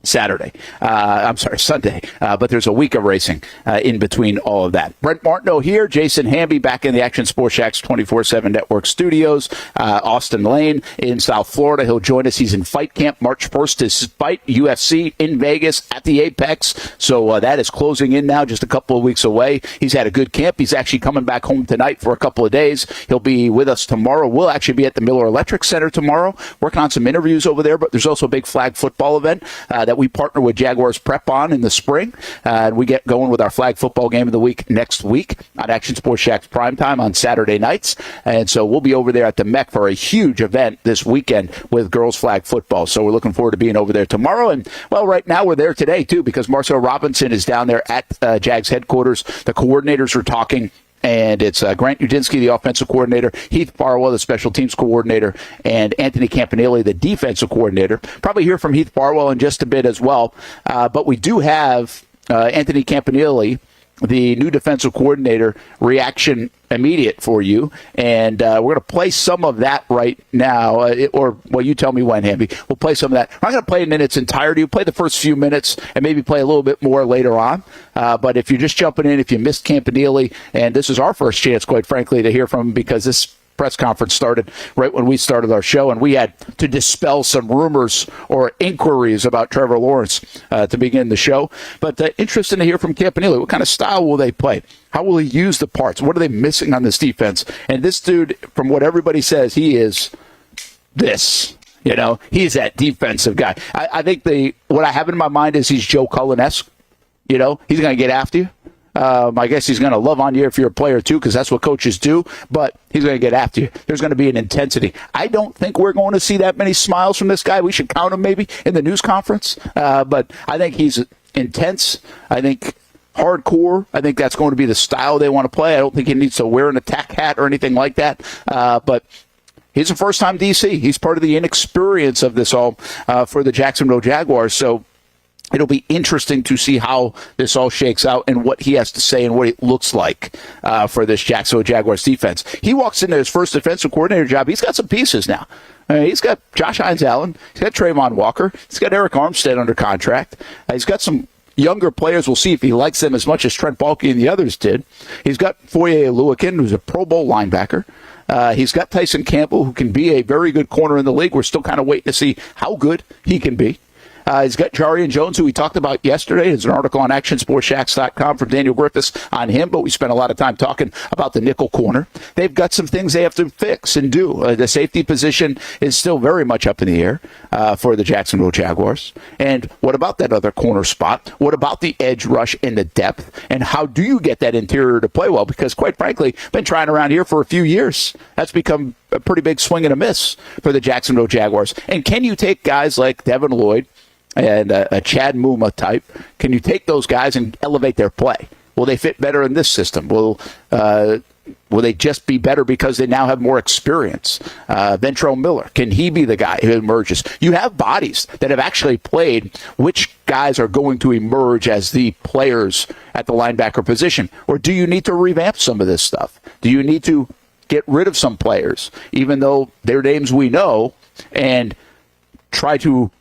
Sunday. But there's a week of racing in between all of that. Brent Martineau here, Jason Hamby back in the Action Sports Jacks 24/7 Network studios. Austen Lane in South Florida. He'll join us. He's in fight camp March 1st to fight UFC in Vegas at the Apex. So that is closing in now, just a couple of weeks away. He's had a good camp. He's actually coming back home tonight for a couple of days. He'll be with us tomorrow. We'll actually be at the Miller Electric Center tomorrow, working on some interviews over there. But there's also a big flag football event that we partner with Jaguars Prep on in the spring. And we get going with our flag football game of the week next week on Action Sports Jacks Primetime on Saturday nights. And so we'll be over there at the MEC for a huge event this weekend with girls flag football. So we're looking forward to being over there tomorrow. And, well, right now we're there today, too, because Marcel Robinson is down there at Jags headquarters. The coordinators are talking. And it's Grant Udinski, the offensive coordinator, Heath Farwell, the special teams coordinator, and Anthony Campanile, the defensive coordinator. Probably hear from Heath Farwell in just a bit as well. But we do have Anthony Campanile, the new defensive coordinator, reaction immediate for you. And we're going to play some of that right now. You tell me when, Hamby. We'll play some of that. I'm not going to play it in its entirety. We'll play the first few minutes and maybe play a little bit more later on. But if you're just jumping in, if you missed Campanile, and this is our first chance, quite frankly, to hear from him because this press conference started right when we started our show, and we had to dispel some rumors or inquiries about Trevor Lawrence to begin the show. But interesting to hear from Campanile. What kind of style will they play? How will he use the parts? What are they missing on this defense? And this dude, from what everybody says, he is this. He's that defensive guy. I think what I have in my mind is he's Joe Cullen-esque. He's going to get after you. I guess he's going to love on you if you're a player, too, because that's what coaches do. But he's going to get after you. There's going to be an intensity. I don't think we're going to see that many smiles from this guy. We should count him maybe in the news conference. But I think he's intense. I think hardcore. I think that's going to be the style they want to play. I don't think he needs to wear an attack hat or anything like that. But he's a first-time DC. He's part of the inexperience of this all for the Jacksonville Jaguars. So it'll be interesting to see how this all shakes out and what he has to say and what it looks like for this Jacksonville Jaguars defense. He walks into his first defensive coordinator job. He's got some pieces now. He's got Josh Hines-Allen. He's got Trayvon Walker. He's got Eric Armstead under contract. He's got some younger players. We'll see if he likes them as much as Trent Baalke and the others did. He's got Foye Oluokun, who's a Pro Bowl linebacker. He's got Tyson Campbell, who can be a very good corner in the league. We're still kind of waiting to see how good he can be. He's got Jarian Jones, who we talked about yesterday. There's an article on actionsportsshacks.com from Daniel Griffiths on him, but we spent a lot of time talking about the nickel corner. They've got some things they have to fix and do. The safety position is still very much up in the air for the Jacksonville Jaguars. And what about that other corner spot? What about the edge rush and the depth? And how do you get that interior to play well? Because, quite frankly, been trying around here for a few years. That's become a pretty big swing and a miss for the Jacksonville Jaguars. And can you take guys like Devin Lloyd and a Chad Muma type, can you take those guys and elevate their play? Will they fit better in this system? Will they just be better because they now have more experience? Ventrell Miller, can he be the guy who emerges? You have bodies that have actually played. Which guys are going to emerge as the players at the linebacker position? Or do you need to revamp some of this stuff? Do you need to get rid of some players, even though their names we know, and try to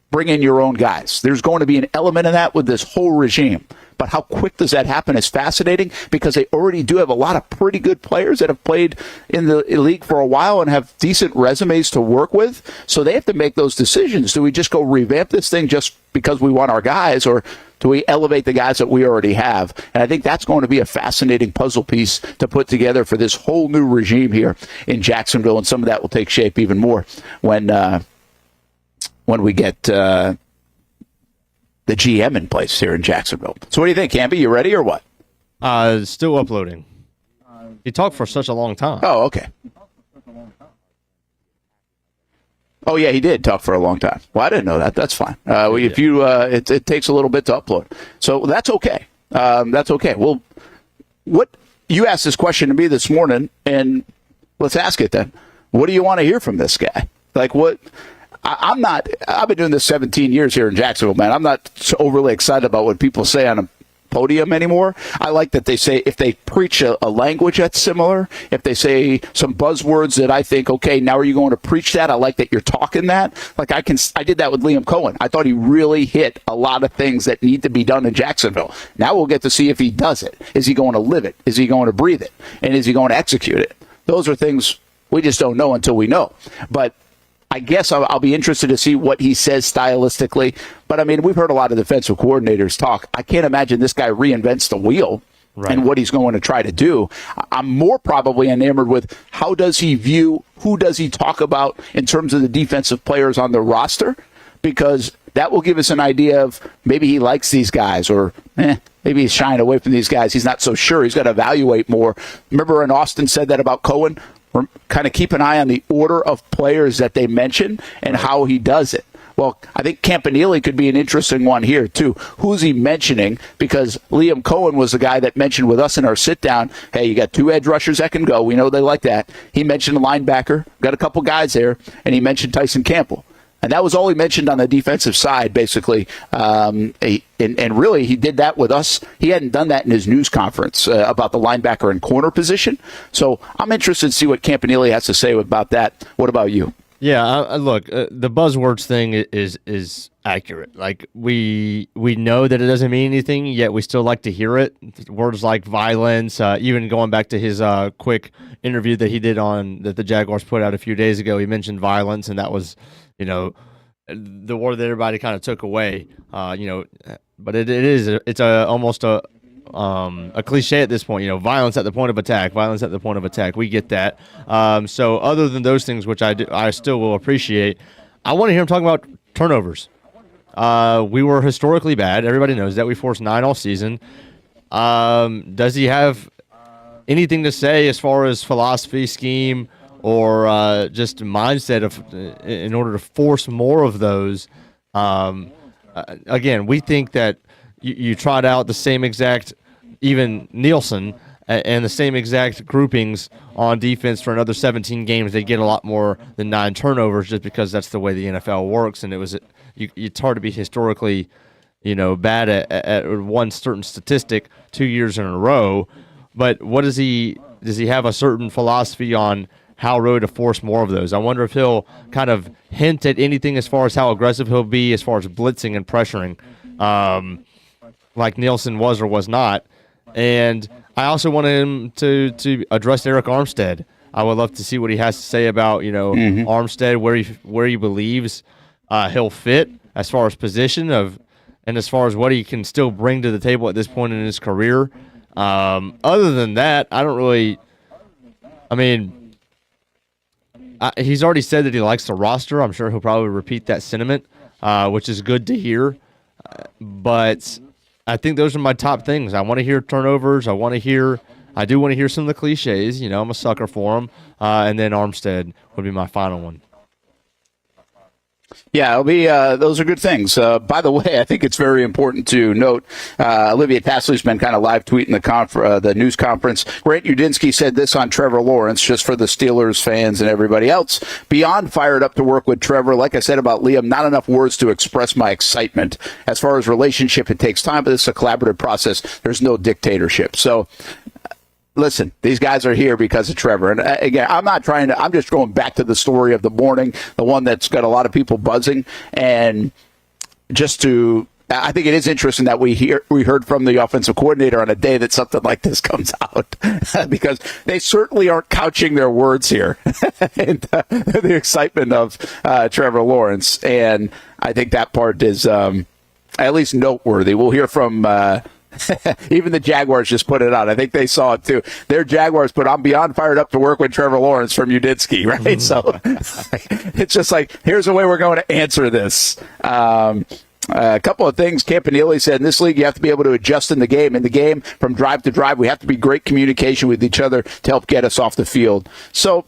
bring in your own guys? There's going to be an element of that with this whole regime. But how quick does that happen is fascinating, because they already do have a lot of pretty good players that have played in the league for a while and have decent resumes to work with. So they have to make those decisions. Do we just go revamp this thing just because we want our guys, or do we elevate the guys that we already have? And I think that's going to be a fascinating puzzle piece to put together for this whole new regime here in Jacksonville. And some of that will take shape even more when we get the GM in place here in Jacksonville. So what do you think, Campy? You ready or what? Still uploading. He talked for such a long time. Oh, okay. Oh, yeah, he did talk for a long time. Well, I didn't know that. That's fine. If you, it takes a little bit to upload. So that's okay. That's okay. Well, what you asked this question to me this morning, and let's ask it then. What do you want to hear from this guy? Like, what? I've been doing this 17 years here in Jacksonville, man. I'm not so overly excited about what people say on a podium anymore. I like that they say, if they preach a language that's similar, if they say some buzzwords that I think, okay, now are you going to preach that? I like that you're talking that. Like I did that with Liam Cohen. I thought he really hit a lot of things that need to be done in Jacksonville. Now we'll get to see if he does it. Is he going to live it? Is he going to breathe it? And is he going to execute it? Those are things we just don't know until we know. But I guess I'll be interested to see what he says stylistically. But, I mean, we've heard a lot of defensive coordinators talk. I can't imagine this guy reinvents the wheel and what he's going to try to do. I'm more probably enamored with how does he view, who does he talk about in terms of the defensive players on the roster, because that will give us an idea of maybe he likes these guys, or maybe he's shying away from these guys. He's not so sure. He's got to evaluate more. Remember when Austen said that about Cohen? Kind of keep an eye on the order of players that they mention and how he does it. Well, I think Campanile could be an interesting one here, too. Who's he mentioning? Because Liam Cohen was the guy that mentioned with us in our sit-down, hey, you got 2 edge rushers that can go. We know they like that. He mentioned a linebacker, got a couple guys there, and he mentioned Tyson Campbell. And that was all he mentioned on the defensive side, basically. And really, he did that with us. He hadn't done that in his news conference about the linebacker and corner position. So I'm interested to see what Campanile has to say about that. What about you? Yeah, look, the buzzwords thing is accurate. Like we know that it doesn't mean anything, yet we still like to hear it. Words like violence, even going back to his quick interview that he did that the Jaguars put out a few days ago, he mentioned violence, and that was, the word that everybody kind of took away. But it's almost a cliche at this point, violence at the point of attack, violence at the point of attack. We get that. So other than those things, which I still will appreciate, I want to hear him talking about turnovers. We were historically bad. Everybody knows that. We forced 9 all season. Does he have anything to say as far as philosophy, scheme, or just mindset in order to force more of those? Again, we think that you tried out the same exact, even Nielsen, and the same exact groupings on defense for another 17 games, they get a lot more than 9 turnovers just because that's the way the NFL works. And it's hard to be historically, bad at one certain statistic 2 years in a row. But does he have a certain philosophy on how really to force more of those? I wonder if he'll kind of hint at anything as far as how aggressive he'll be as far as blitzing and pressuring, like Nielsen was or was not. And I also want him to address Eric Armstead. I would love to see what he has to say about Armstead, where he believes he'll fit as far as position and as far as what he can still bring to the table at this point in his career. Other than that, I don't really. I mean, he's already said that he likes the roster. I'm sure he'll probably repeat that sentiment, which is good to hear. But I think those are my top things. I want to hear turnovers. I do want to hear some of the cliches. I'm a sucker for them. And then Armstead would be my final one. Yeah, it'll be, those are good things. By the way, I think it's very important to note, Olivia Tasley's been kind of live tweeting the news conference. Grant Udinski said this on Trevor Lawrence, just for the Steelers fans and everybody else. Beyond fired up to work with Trevor. Like I said about Liam, not enough words to express my excitement. As far as relationship, it takes time, but it's a collaborative process. There's no dictatorship. So, listen, these guys are here because of Trevor. And again, I'm just going back to the story of the morning, the one that's got a lot of people buzzing. And I think it is interesting that we heard from the offensive coordinator on a day that something like this comes out, because they certainly aren't couching their words here. And the excitement of Trevor Lawrence. And I think that part is at least noteworthy. We'll hear from even the Jaguars just put it out. I think they saw it too. Their Jaguars put, I'm beyond fired up to work with Trevor Lawrence from Udinski, right? Mm-hmm. So it's just like, here's the way we're going to answer this. A couple of things Campanile said, in this league, you have to be able to adjust in the game. In the game, from drive to drive, we have to be great communication with each other to help get us off the field. So,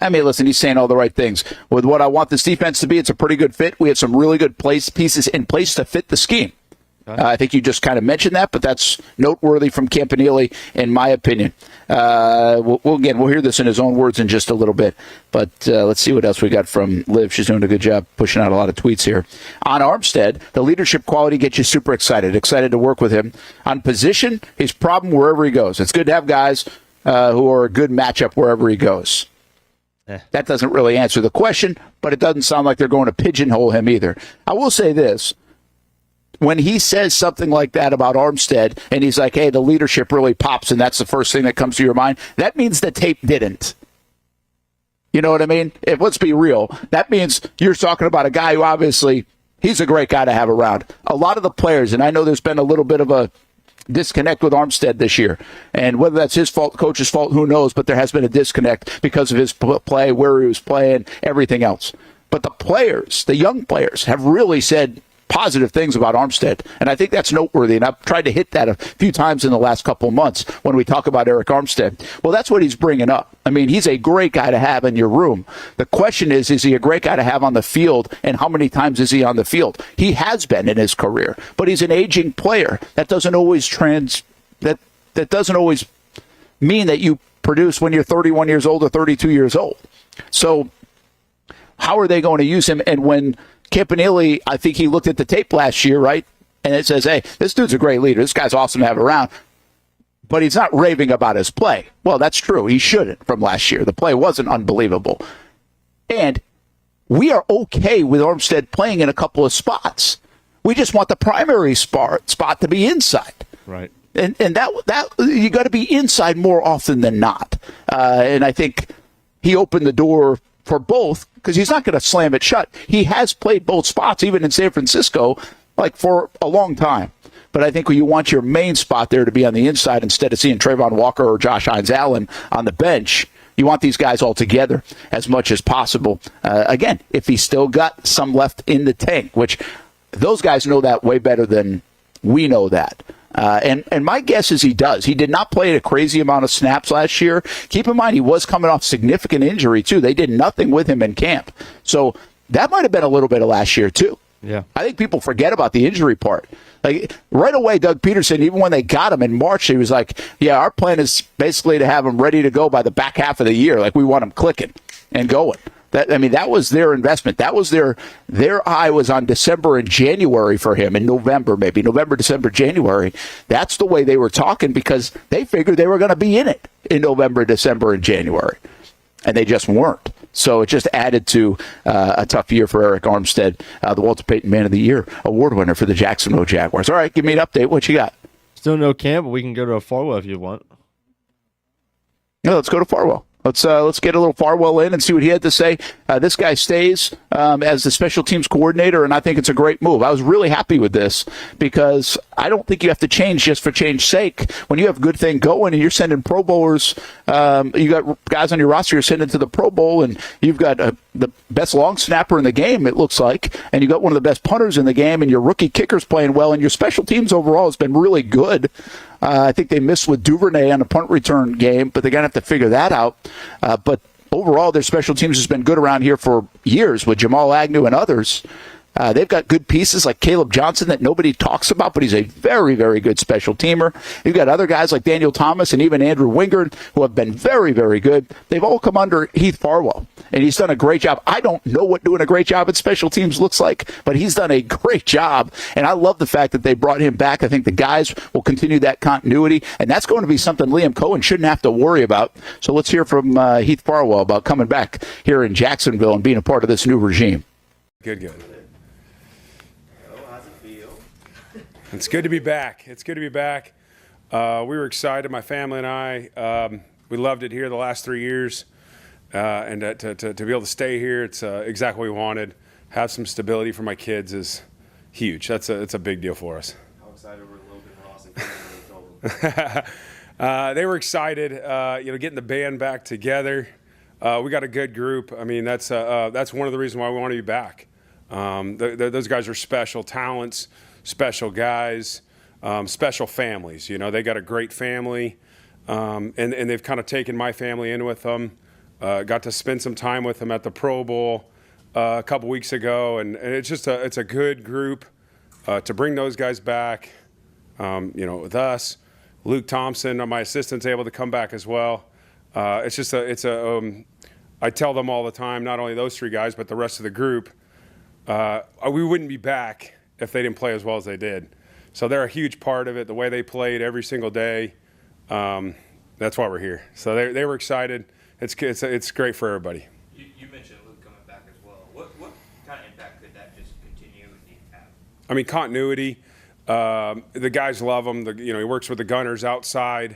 I mean, listen, he's saying all the right things. With what I want this defense to be, it's a pretty good fit. We have some really good pieces in place to fit the scheme. I think you just kind of mentioned that, but that's noteworthy from Campanile, in my opinion. We'll hear this in his own words in just a little bit. But let's see what else we got from Liv. She's doing a good job pushing out a lot of tweets here. On Armstead, the leadership quality gets you super excited to work with him. On position, his problem wherever he goes. It's good to have guys who are a good matchup wherever he goes. That doesn't really answer the question, but it doesn't sound like they're going to pigeonhole him either. I will say this. When he says something like that about Armstead, and he's like, hey, the leadership really pops, and that's the first thing that comes to your mind, that means the tape didn't. You know what I mean? Let's be real. That means you're talking about a guy who obviously, he's a great guy to have around. A lot of the players, and I know there's been a little bit of a disconnect with Armstead this year, and whether that's his fault, coach's fault, who knows, but there has been a disconnect because of his play, where he was playing, everything else. But the players, the young players, have really said positive things about Armstead, and I think that's noteworthy, and I've tried to hit that a few times in the last couple of months when we talk about Eric Armstead. Well, that's what he's bringing up. I mean, he's a great guy to have in your room. The question is he a great guy to have on the field, and how many times is he on the field? He has been in his career, but he's an aging player. That doesn't always that doesn't always mean that you produce when you're 31 years old or 32 years old. So how are they going to use him? And when Campanile, I think he looked at the tape last year, right? And it says, hey, this dude's a great leader. This guy's awesome to have around. But he's not raving about his play. Well, that's true. He shouldn't from last year. The play wasn't unbelievable. And we are okay with Armstead playing in a couple of spots. We just want the primary spot to be inside. Right. And that you got to be inside more often than not. And I think he opened the door for both because he's not going to slam it shut. He has played both spots, even in San Francisco, like for a long time. But I think when you want your main spot there to be on the inside instead of seeing Trayvon Walker or Josh Hines-Allen on the bench, you want these guys all together as much as possible. Again, if he's still got some left in the tank, which those guys know that way better than we know that. And my guess is he does. He did not play a crazy amount of snaps last year. Keep in mind, he was coming off significant injury, too. They did nothing with him in camp. So that might have been a little bit of last year, too. Yeah. I think people forget about the injury part. Like right away, Doug Peterson, even when they got him in March, he was like, yeah, our plan is basically to have him ready to go by the back half of the year. Like we want him clicking and going. That was their investment. That was their eye was on December and January for him, in November, maybe November, December, January. That's the way they were talking because they figured they were going to be in it in November, December, and January. And they just weren't. So it just added to a tough year for Eric Armstead, the Walter Payton Man of the Year award winner for the Jacksonville Jaguars. All right, give me an update. What you got? Still no camp, but we can go to a Farwell if you want. No, let's go to Farwell. Let's get a little Farwell in and see what he had to say. This guy stays as the special teams coordinator, and I think it's a great move. I was really happy with this because I don't think you have to change just for change's sake. When you have a good thing going and you're sending Pro Bowlers, you got guys on your roster you're sending to the Pro Bowl, and you've got the best long snapper in the game, it looks like, and you got one of the best punters in the game, and your rookie kicker's playing well, and your special teams overall has been really good. I think they missed with Duvernay on the punt return game, but they're going to have to figure that out. But overall, their special teams has been good around here for years with Jamal Agnew and others. They've got good pieces like Caleb Johnson that nobody talks about, but he's a very, very good special teamer. You've got other guys like Daniel Thomas and even Andrew Wingard who have been very, very good. They've all come under Heath Farwell, and he's done a great job. I don't know what doing a great job at special teams looks like, but he's done a great job, and I love the fact that they brought him back. I think the guys will continue that continuity, and that's going to be something Liam Cohen shouldn't have to worry about. So let's hear from Heath Farwell about coming back here in Jacksonville and being a part of this new regime. Good. It's good to be back. We were excited, my family and I. We loved it here the last 3 years. And to be able to stay here, it's exactly what we wanted. Have some stability for my kids is huge. It's a big deal for us. How excited were Logan Ross and Trevor when you told them? They were excited, getting the band back together. We got a good group. I mean, that's one of the reasons why we want to be back. Those guys are special talents, special guys, special families. They got a great family, and they've kind of taken my family in with them. Got to spend some time with them at the Pro Bowl a couple weeks ago, and it's just it's a good group to bring those guys back. With us, Luke Thompson, my assistant's able to come back as well. I tell them all the time, not only those three guys, but the rest of the group, we wouldn't be back if they didn't play as well as they did. So they're a huge part of it, the way they played every single day. That's why we're here. So they were excited. It's great for everybody. You mentioned Luke coming back as well. What kind of impact could that just continue to have? I mean, continuity. The guys love him. He works with the gunners outside.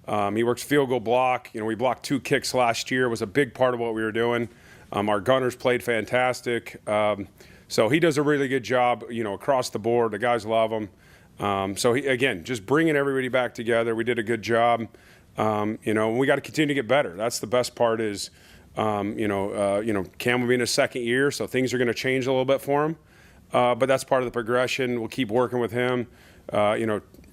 He works field goal block. We blocked 2 kicks last year. It was a big part of what we were doing. Our gunners played fantastic. So he does a really good job, across the board. The guys love him. So he, again, just bringing everybody back together. We did a good job. And we got to continue to get better. That's the best part is, Cam will be in his second year, so things are going to change a little bit for him. but that's part of the progression. We'll keep working with him.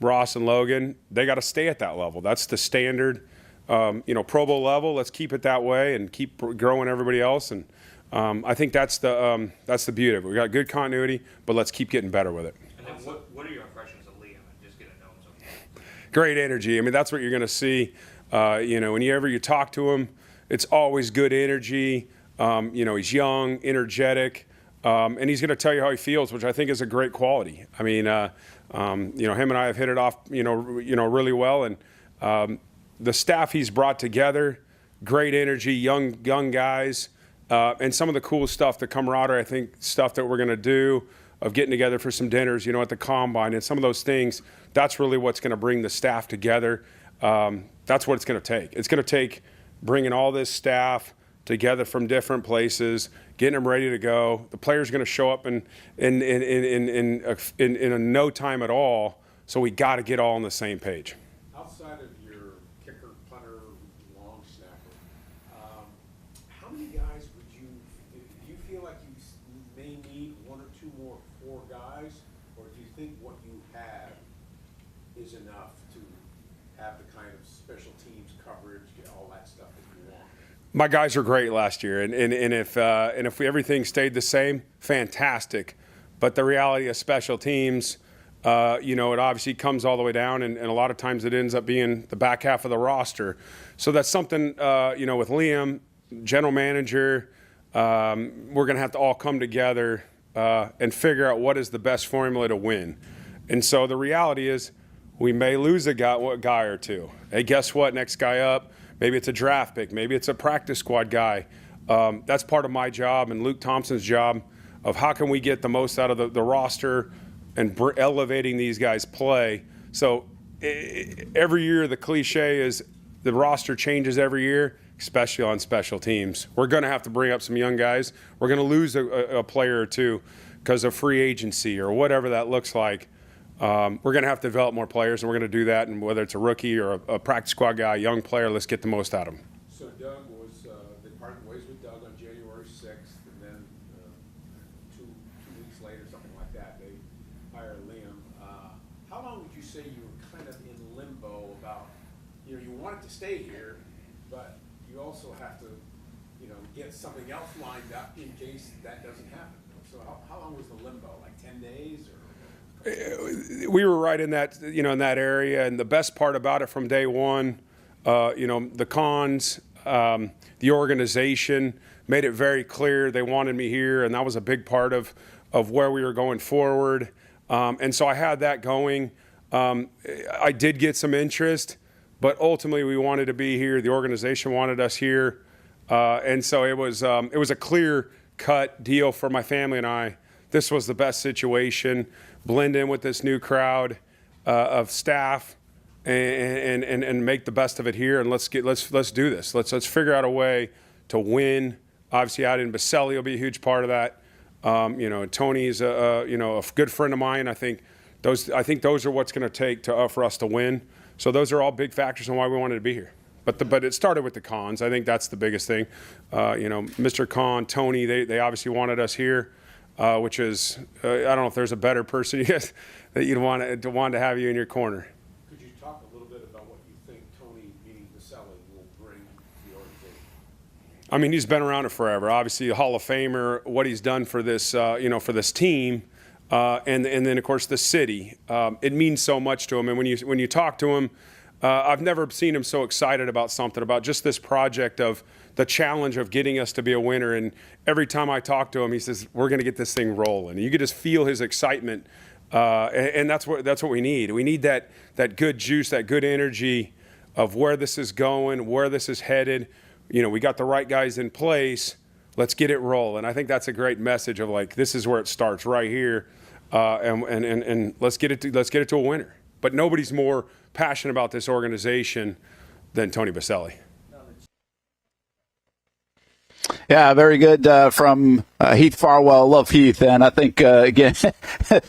Ross and Logan, they got to stay at that level. That's the standard, Pro Bowl level. Let's keep it that way and keep growing everybody else. And I think that's the beauty of it. We got good continuity, but let's keep getting better with it. And then what are your impressions of Liam and just getting to know him so far? Great energy. I mean, that's what you're going to see. Whenever you talk to him, it's always good energy. He's young, energetic, and he's going to tell you how he feels, which I think is a great quality. I mean, him and I have hit it off, really well. And the staff he's brought together, great energy, young guys, and some of the cool stuff, the camaraderie, I think, stuff that we're going to do of getting together for some dinners, at the combine and some of those things. That's really what's going to bring the staff together. That's what it's going to take. It's going to take bringing all this staff together from different places, getting them ready to go. The player's going to show up in no time at all. So we got to get all on the same page. Outside of your kicker, punter, long snapper, how many guys do you feel like you may need one or two more core guys, or do you think what you have is enough to have the kind of special teams coverage, all that stuff that you want? My guys are great last year, and if everything stayed the same, fantastic. But the reality of special teams, it obviously comes all the way down, and a lot of times it ends up being the back half of the roster. So that's something, with Liam, general manager, we're going to have to all come together and figure out what is the best formula to win. And so the reality is we may lose a guy or two. Hey, guess what? Next guy up. Maybe it's a draft pick. Maybe it's a practice squad guy. That's part of my job and Luke Thompson's job of how can we get the most out of the roster and elevating these guys' play. So every year the cliche is the roster changes every year, especially on special teams. We're going to have to bring up some young guys. We're going to lose a player or two because of free agency or whatever that looks like. We're going to have to develop more players, and we're going to do that. And whether it's a rookie or a practice squad guy, a young player, let's get the most out of him. So Doug they parted ways with Doug on January 6th, and then two weeks later, something like that, they hired Liam. How long would you say you were kind of in limbo about, you wanted to stay here, but you also have to, get something else lined up in case that doesn't happen. So how long was the limbo? Like 10 days or? We were right in that, in that area, and the best part about it from day one, the cons, the organization made it very clear they wanted me here, and that was a big part of where we were going forward. And so I had that going. I did get some interest, but ultimately we wanted to be here. The organization wanted us here, and so it was a clear-cut deal for my family and I. This was the best situation. Blend in with this new crowd of staff and make the best of it here. And let's do this. Let's figure out a way to win. Obviously, adding Baselli will be a huge part of that. Tony's a good friend of mine. I think those are what's going to take for us to win. So those are all big factors on why we wanted to be here. But it started with the cons. I think that's the biggest thing. Mr. Khan, Tony, they obviously wanted us here. Which is, I don't know if there's a better person that you'd want to have you in your corner. Could you talk a little bit about what you think Tony, meaning Baselli, will bring to the organization? I mean, he's been around it forever. Obviously, a Hall of Famer. What he's done for this, for this team, and then of course the city. It means so much to him. And when you talk to him, I've never seen him so excited about something, about just this project of the challenge of getting us to be a winner. And every time I talk to him, he says, we're going to get this thing rolling. And you could just feel his excitement. And that's what we need. We need that good juice, that good energy of where this is going, where this is headed. We got the right guys in place. Let's get it rolling. I think that's a great message of like, this is where it starts right here. And let's get it to a winner. But nobody's more passionate about this organization than Tony Baselli. Yeah, very good from Heath Farwell. Love Heath. And I think, again,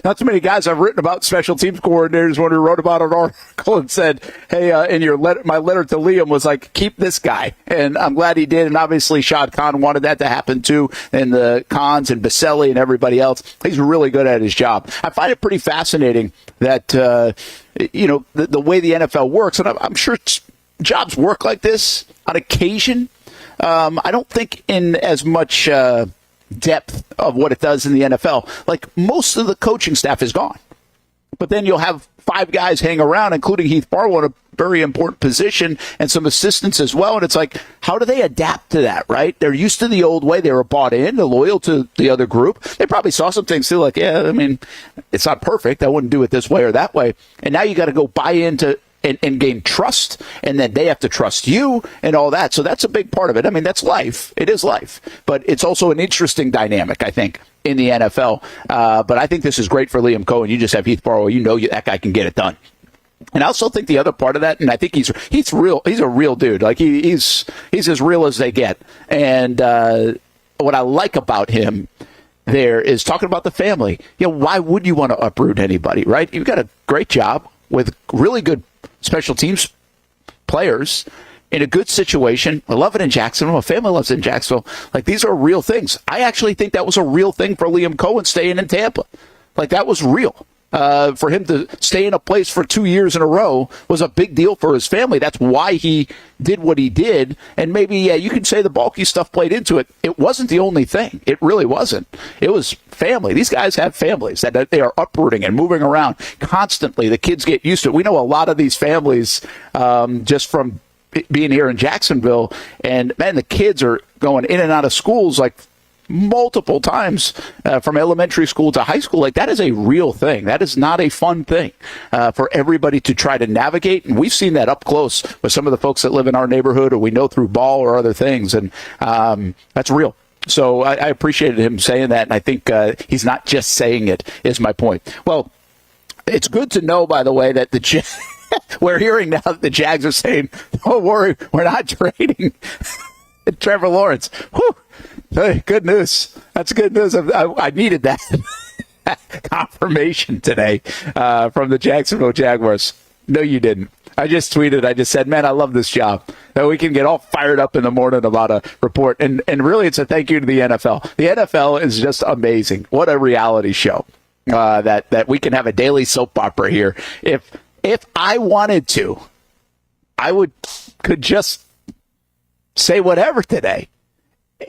not too many guys I've written about special teams coordinators when we wrote about an article and said, hey, in your letter, my letter to Liam was like, keep this guy. And I'm glad he did. And obviously, Shad Khan wanted that to happen too. And the Khans and Baselli and everybody else. He's really good at his job. I find it pretty fascinating that, the way the NFL works. And I'm sure jobs work like this on occasion. I don't think in as much depth of what it does in the NFL. Like, most of the coaching staff is gone. But then you'll have 5 guys hang around, including Heath Farwell, in a very important position, and some assistants as well. And it's like, how do they adapt to that, right? They're used to the old way. They were bought in. They're loyal to the other group. They probably saw some things too, like, yeah, I mean, it's not perfect. I wouldn't do it this way or that way. And now you got to go buy into and gain trust, and then they have to trust you and all that. So that's a big part of it. I mean, that's life. It is life. But it's also an interesting dynamic, I think, in the NFL. But I think this is great for Liam Cohen. You just have Heath Farwell. That guy can get it done. And I also think the other part of that, and I think he's real. He's a real dude. Like, he's as real as they get. And what I like about him there is talking about the family. Why would you want to uproot anybody, right? You've got a great job with really good special teams players in a good situation. I love it in Jacksonville. My family loves it in Jacksonville. Like, these are real things. I actually think that was a real thing for Liam Cohen staying in Tampa. Like, that was real. For him to stay in a place for 2 years in a row was a big deal for his family. That's why he did what he did. And maybe, you could say the bulky stuff played into it. It wasn't the only thing. It really wasn't. It was family. These guys have families that they are uprooting and moving around constantly. The kids get used to it. We know a lot of these families just from being here in Jacksonville. And, man, the kids are going in and out of schools like multiple times from elementary school to high school. Like, that is a real thing. That is not a fun thing for everybody to try to navigate. And we've seen that up close with some of the folks that live in our neighborhood, or we know through ball or other things. And that's real. So I appreciated him saying that. And I think he's not just saying it, is my point. Well, it's good to know, by the way, that we're hearing now that the Jags are saying, don't worry, we're not trading Trevor Lawrence. Whew. Hey, good news. That's good news. I needed that confirmation today from the Jacksonville Jaguars. No, you didn't. I just tweeted. I just said, man, I love this job. That we can get all fired up in the morning about a report. And really, it's a thank you to the NFL. The NFL is just amazing. What a reality show that we can have a daily soap opera here. If I wanted to, I could just say whatever today.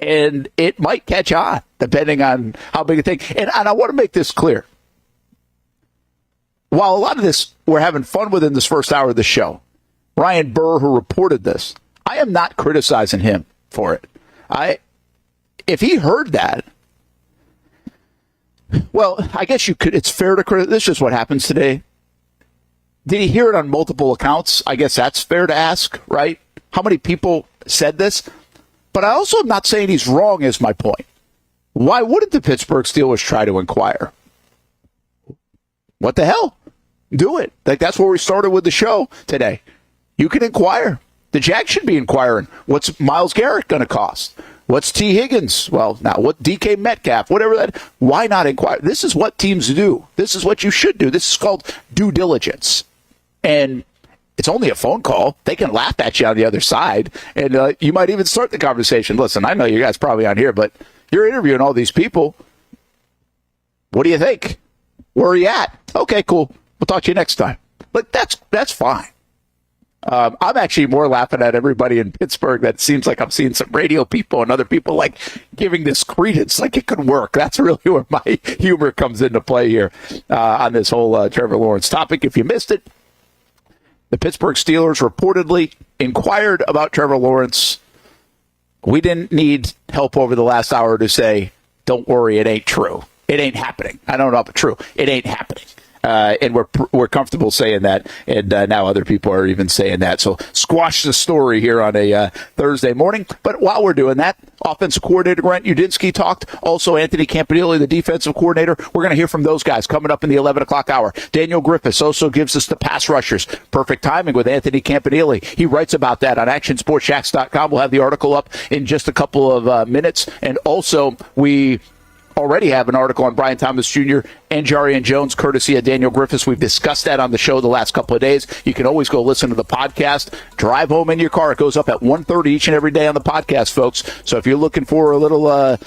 And it might catch on, depending on how big a thing. And I want to make this clear. While a lot of this we're having fun with in this first hour of the show, Ryan Burr, who reported this, I am not criticizing him for it. If he heard that, well, I guess you could. It's fair to criticize. This is just what happens today. Did he hear it on multiple accounts? I guess that's fair to ask, right? How many people said this? But I also am not saying he's wrong, is my point. Why wouldn't the Pittsburgh Steelers try to inquire? What the hell? Do it. Like, that's where we started with the show today. You can inquire. The Jags should be inquiring. What's Myles Garrett going to cost? What's T. Higgins? Well, now, what DK Metcalf? Whatever that. Why not inquire? This is what teams do. This is what you should do. This is called due diligence. And it's only a phone call. They can laugh at you on the other side, and you might even start the conversation. Listen, I know you guys probably aren't here, but you're interviewing all these people. What do you think? Where are you at? Okay, cool. We'll talk to you next time. But that's fine. I'm actually more laughing at everybody in Pittsburgh that seems like I'm seeing some radio people and other people like giving this credence like it could work. That's really where my humor comes into play here on this whole Trevor Lawrence topic. If you missed it, the Pittsburgh Steelers reportedly inquired about Trevor Lawrence. We didn't need help over the last hour to say, don't worry, it ain't true. It ain't happening. I don't know if it's true. It ain't happening. and we're comfortable saying that, and now other people are even saying that. So squash the story here on a Thursday morning. But while we're doing that, offensive coordinator Brent Udinski talked. Also, Anthony Campanile, the defensive coordinator. We're going to hear from those guys coming up in the 11 o'clock hour. Daniel Griffiths also gives us the pass rushers. Perfect timing with Anthony Campanile. He writes about that on actionsportsjacks.com. We'll have the article up in just a couple of minutes. And also, we already have an article on Brian Thomas Jr. and Jarian Jones, courtesy of Daniel Griffiths. We've discussed that on the show the last couple of days. You can always go listen to the podcast. Drive home in your car. It goes up at 1:30 each and every day on the podcast, folks. So if you're looking for a little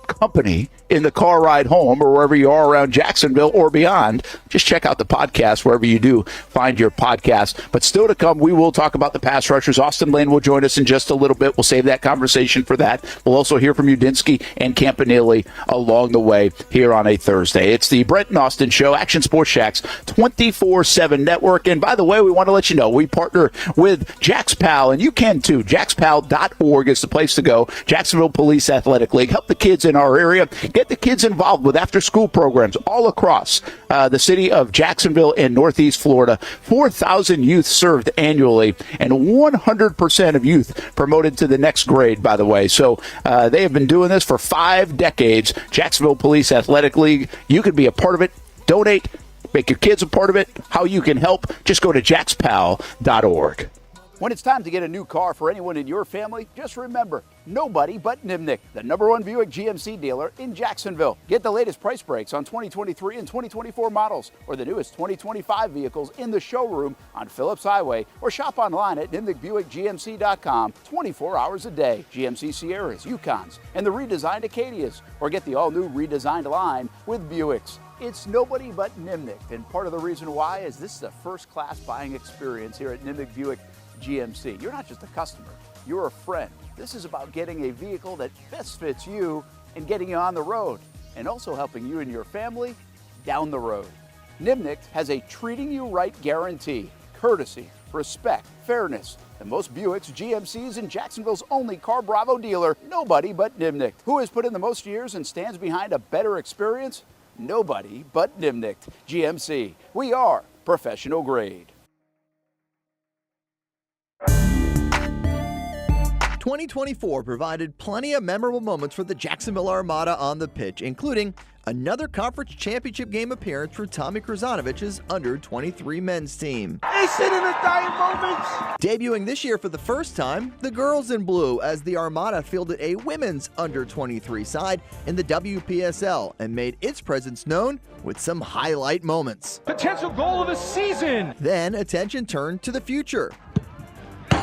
company in the car ride home or wherever you are around Jacksonville or beyond, just check out the podcast wherever you do find your podcast. But still to come, we will talk about the pass rushers. Austin Lane will join us in just a little bit. We'll save that conversation for that. We'll also hear from Udinski and Campanile along the way here on a Thursday. It's the Brent and Austin Show, Action Sports Jax 24/7 network. And by the way, we want to let you know we partner with JaxPal, and you can too. JaxPal.org is the place to go. Jacksonville Police Athletic League. Help the kids in our area. Get the kids involved with after-school programs all across the city of Jacksonville and Northeast Florida. 4,000 youth served annually, and 100% of youth promoted to the next grade, by the way. So they have been doing this for 5 decades. Jacksonville Police Athletic League. You can be a part of it. Donate. Make your kids a part of it. How you can help, just go to jaxpal.org. When it's time to get a new car for anyone in your family, just remember, nobody but Nimnick, the #1 Buick GMC dealer in Jacksonville. Get the latest price breaks on 2023 and 2024 models or the newest 2025 vehicles in the showroom on Phillips Highway, or shop online at nimnickbuickgmc.com 24 hours a day. GMC Sierras, Yukons, and the redesigned Acadias, or get the all-new redesigned line with Buicks. It's nobody but Nimnick, and part of the reason why is this is a first-class buying experience here at Nimnick Buick GMC. You're not just a customer, you're a friend. This is about getting a vehicle that best fits you and getting you on the road, and also helping you and your family down the road. Nimnick has a treating you right guarantee, courtesy, respect, fairness. The most Buicks, GMCs, and Jacksonville's only Car Bravo dealer, nobody but Nimnick. Who has put in the most years and stands behind a better experience? Nobody but Nimnick. GMC. We are professional grade. 2024 provided plenty of memorable moments for the Jacksonville Armada on the pitch, including another conference championship game appearance for Tommy Krasanovich's under-23 men's team. Debuting this year for the first time, the girls in blue, as the Armada fielded a women's under-23 side in the WPSL and made its presence known with some highlight moments. Potential goal of the season! Then attention turned to the future,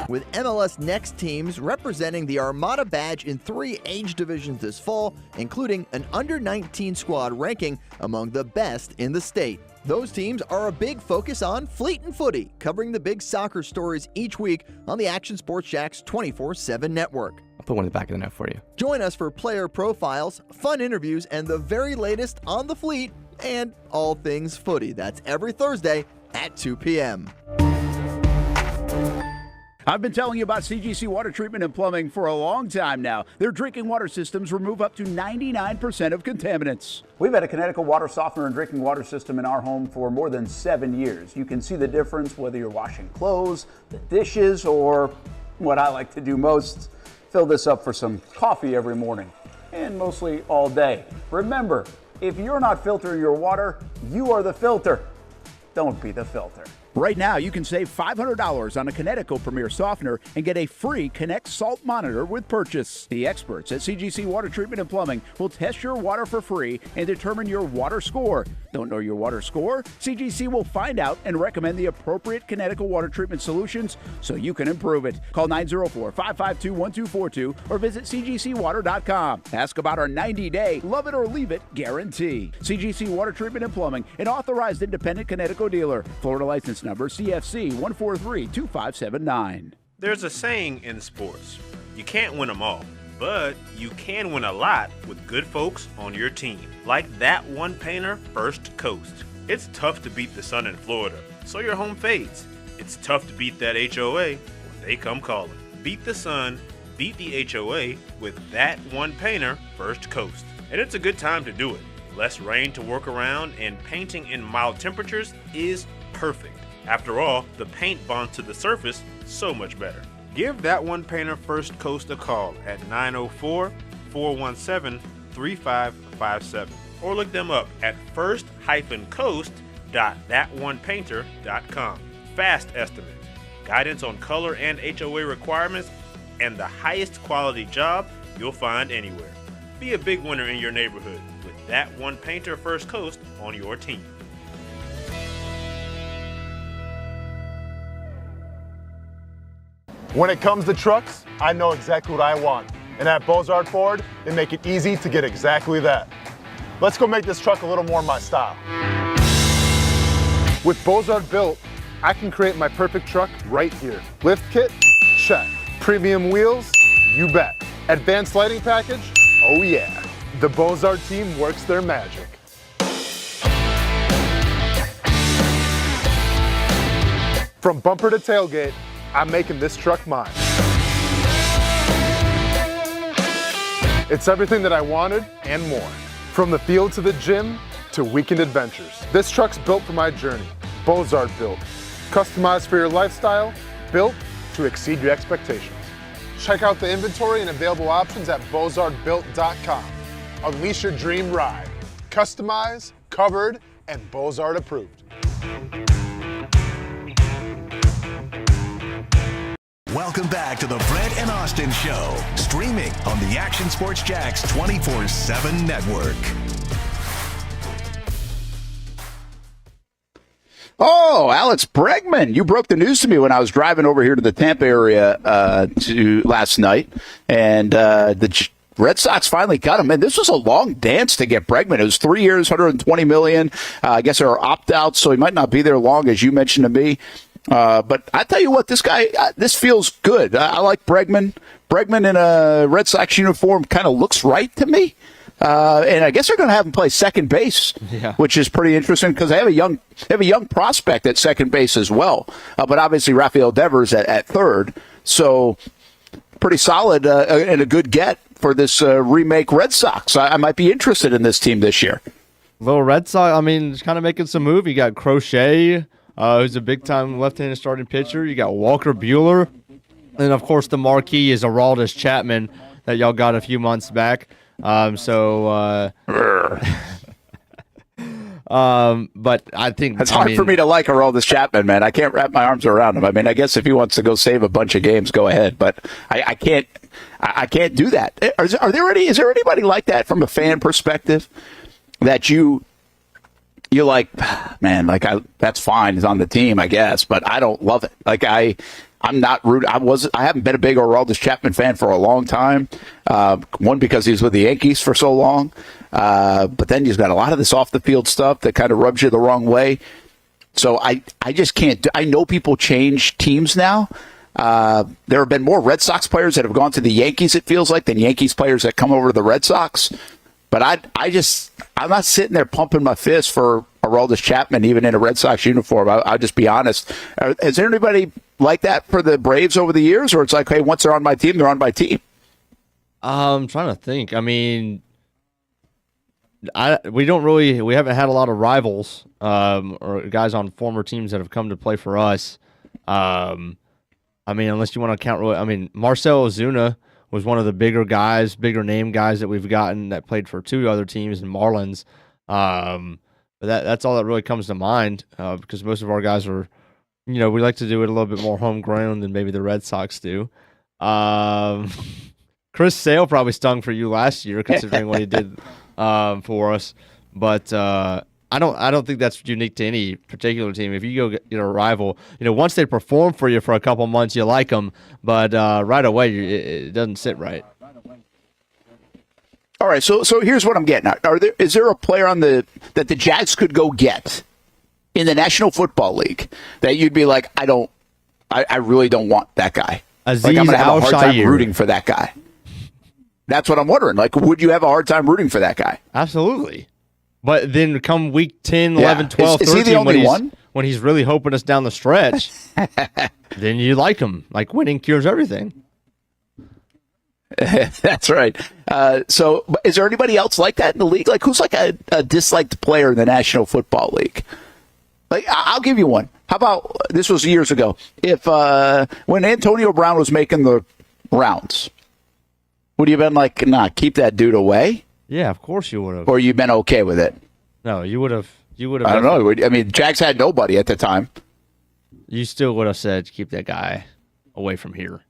with MLS Next teams representing the Armada badge in 3 age divisions this fall, including an under-19 squad ranking among the best in the state. Those teams are a big focus on Fleet and Footy, covering the big soccer stories each week on the Action Sports Jax 24/7 network. I'll put one in the back of the note for you. Join us for player profiles, fun interviews, and the very latest on the Fleet and all things footy. That's every Thursday at 2 p.m. I've been telling you about CGC Water Treatment and Plumbing for a long time now. Their drinking water systems remove up to 99% of contaminants. We've had a Connecticut water softener and drinking water system in our home for more than 7 years. You can see the difference whether you're washing clothes, the dishes, or what I like to do most, fill this up for some coffee every morning, and mostly all day. Remember, if you're not filtering your water, you are the filter. Don't be the filter. Right now, you can save $500 on a Connecticut Premier Softener and get a free Connect Salt Monitor with purchase. The experts at CGC Water Treatment and Plumbing will test your water for free and determine your water score. Don't know your water score? CGC will find out and recommend the appropriate Connecticut water treatment solutions so you can improve it. Call 904-552-1242 or visit cgcwater.com. Ask about our 90-day love it or leave it guarantee. CGC Water Treatment and Plumbing, an authorized independent Connecticut dealer. Florida license number CFC 1432579. There's a saying in sports, you can't win them all, but you can win a lot with good folks on your team. Like that one painter, First Coast. It's tough to beat the sun in Florida, so your home fades. It's tough to beat that HOA when they come calling. Beat the sun, beat the HOA with that one painter, First Coast. And it's a good time to do it. less rain to work around, and painting in mild temperatures is perfect. After all, the paint bonds to the surface so much better. Give That One Painter First Coast a call at 904-417-3557 or look them up at first-coast.thatonepainter.com. Fast estimate, guidance on color and HOA requirements, and the highest quality job you'll find anywhere. Be a big winner in your neighborhood with That One Painter First Coast on your team. When it comes to trucks, I know exactly what I want. And at Bozard Ford, they make it easy to get exactly that. Let's go make this truck a little more my style. With Bozard Built, I can create my perfect truck right here. Lift kit? Check. Premium wheels? You bet. Advanced lighting package? Oh yeah. The Bozard team works their magic. From bumper to tailgate, I'm making this truck mine. It's everything that I wanted and more. From the field to the gym to weekend adventures. This truck's built for my journey. Bozard Built. Customized for your lifestyle, built to exceed your expectations. Check out the inventory and available options at bozardbuilt.com. Unleash your dream ride. Customized, covered, and Bozard approved. Welcome back to the Brent and Austen Show, streaming on the Action Sports Jax 24/7 network. Oh, Alex Bregman, you broke the news to me when I was driving over here to the Tampa area last night, and the Red Sox finally got him. And this was a long dance to get Bregman. It was 3 years, $120 million. I guess there are opt-outs, so he might not be there long, as you mentioned to me. But I tell you what, this guy, this feels good. I like Bregman. Bregman in a Red Sox uniform kind of looks right to me. And I guess they're going to have him play second base, which is pretty interesting because they have a young prospect at second base as well. But obviously Rafael Devers at third. So pretty solid and a good get for this remake Red Sox. I might be interested in this team this year. Little Red Sox, I mean, it's kind of making some move. You got Crochet, who's a big-time left-handed starting pitcher. You got Walker Buehler. And, of course, the marquee is Aroldis Chapman that y'all got a few months back. But I think it's hard for me to like Aroldis Chapman, man. I can't wrap my arms around him. I mean, I guess if he wants to go save a bunch of games, go ahead. But I can't do that. Is there anybody like that from a fan perspective that you like, man, like that's fine. He's on the team, I guess, but I don't love it. Like I'm not rude. I haven't been a big Aroldis Chapman fan for a long time. One, because he's with the Yankees for so long. But then he's got a lot of this off the field stuff that kind of rubs you the wrong way. So I just can't. I know people change teams now. There have been more Red Sox players that have gone to the Yankees, it feels like, than Yankees players that come over to the Red Sox. But I'm not sitting there pumping my fist for Aroldis Chapman, even in a Red Sox uniform. I'll just be honest. Is there anybody like that for the Braves over the years? Or it's like, hey, once they're on my team, they're on my team? I'm trying to think. I mean, we haven't had a lot of rivals or guys on former teams that have come to play for us. I mean, unless you want to count, Marcell Ozuna was one of the bigger name guys that we've gotten that played for two other teams in Marlins. But that's all that really comes to mind because most of our guys are, we like to do it a little bit more homegrown than maybe the Red Sox do. Chris Sale probably stung for you last year considering what he did for us. But I don't think that's unique to any particular team. If you go get a rival, once they perform for you for a couple months, you like them, but right away it doesn't sit right. All right, so here's what I'm getting at. Is there a player that the Jags could go get in the National Football League that you'd be like, I really don't want that guy. Azeez I'm gonna have a hard time Al-Shaair. rooting for that guy. That's what I'm wondering. Like, would you have a hard time rooting for that guy? Absolutely. But then come week 10, 11, 12, is 13, he the only one? When he's really hoping us down the stretch, then you like him. Like winning cures everything. That's right. So is there anybody else like that in the league? Like, who's like a disliked player in the National Football League? Like, I'll give you one. How about, this was years ago, if when Antonio Brown was making the rounds, would you have been like, nah, keep that dude away? Yeah, of course you would have. Or you been okay with it? No, you would have. I don't know. I mean, Jags had nobody at the time. You still would have said, keep that guy away from here.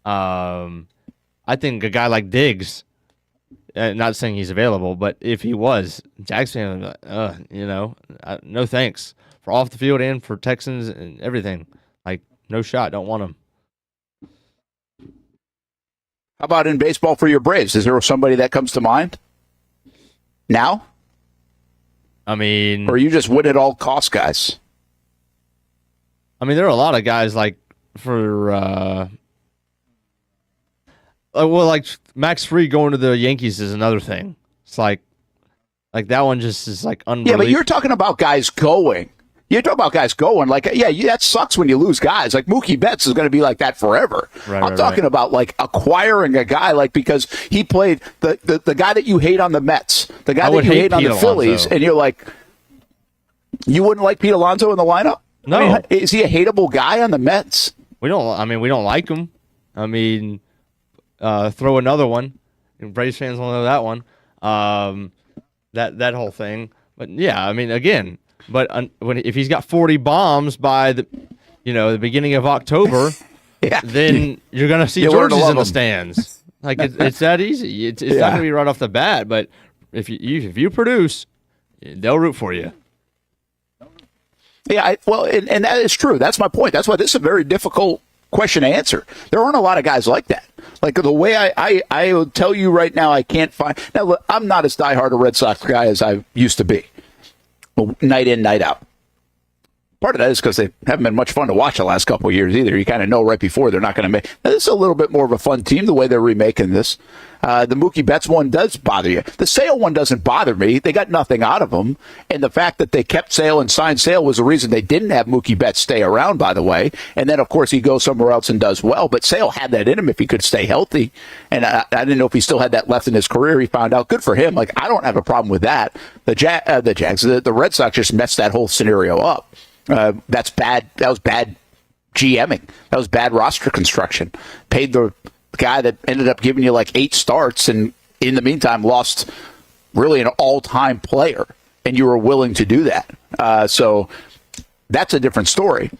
I think a guy like Diggs, not saying he's available, but if he was, Jags fan would be like, no thanks. For off the field and for Texans and everything. Like, no shot. Don't want him. How about in baseball for your Braves? Is there somebody that comes to mind now? I mean... Or are you just win at all cost guys? I mean, there are a lot of guys like for... like Max Fried going to the Yankees is another thing. It's like that one just is like unbelievable. Yeah, but you're talking about guys going. You're talking about guys going. Like, yeah, that sucks when you lose guys. Like Mookie Betts is going to be like that forever. I'm talking about like acquiring a guy, like, because he played the guy that you hate on the Mets, the guy that you hate on the Phillies, and you're like, you wouldn't like Pete Alonso in the lineup? No. I mean, is he a hateable guy on the Mets? We don't like him. I mean, throw another one. Braves fans will know that one. That whole thing. But yeah, I mean, again. But if he's got 40 bombs by the beginning of October, then you're going to see jerseys in the stands. Like it's that easy. It's not going to be right off the bat. But if you produce, they'll root for you. Yeah, and that is true. That's my point. That's why this is a very difficult question to answer. There aren't a lot of guys like that. Like the way I will tell you right now, I can't find. Now, look, I'm not as diehard a Red Sox guy as I used to be. Night in, night out. Part of that is because they haven't been much fun to watch the last couple of years either. You kind of know right before they're not going to make. Now, this is a little bit more of a fun team the way they're remaking this. The Mookie Betts one does bother you. The Sale one doesn't bother me. They got nothing out of him. And the fact that they kept Sale and signed Sale was the reason they didn't have Mookie Betts stay around, by the way. And then, of course, he goes somewhere else and does well. But Sale had that in him if he could stay healthy. And I didn't know if he still had that left in his career. He found out. Good for him. Like, I don't have a problem with that. The Jags, the Red Sox just messed that whole scenario up. That's bad. That was bad GMing. That was bad roster construction. Paid the guy that ended up giving you like 8 starts and in the meantime lost really an all-time player, and you were willing to do that. So that's a different story.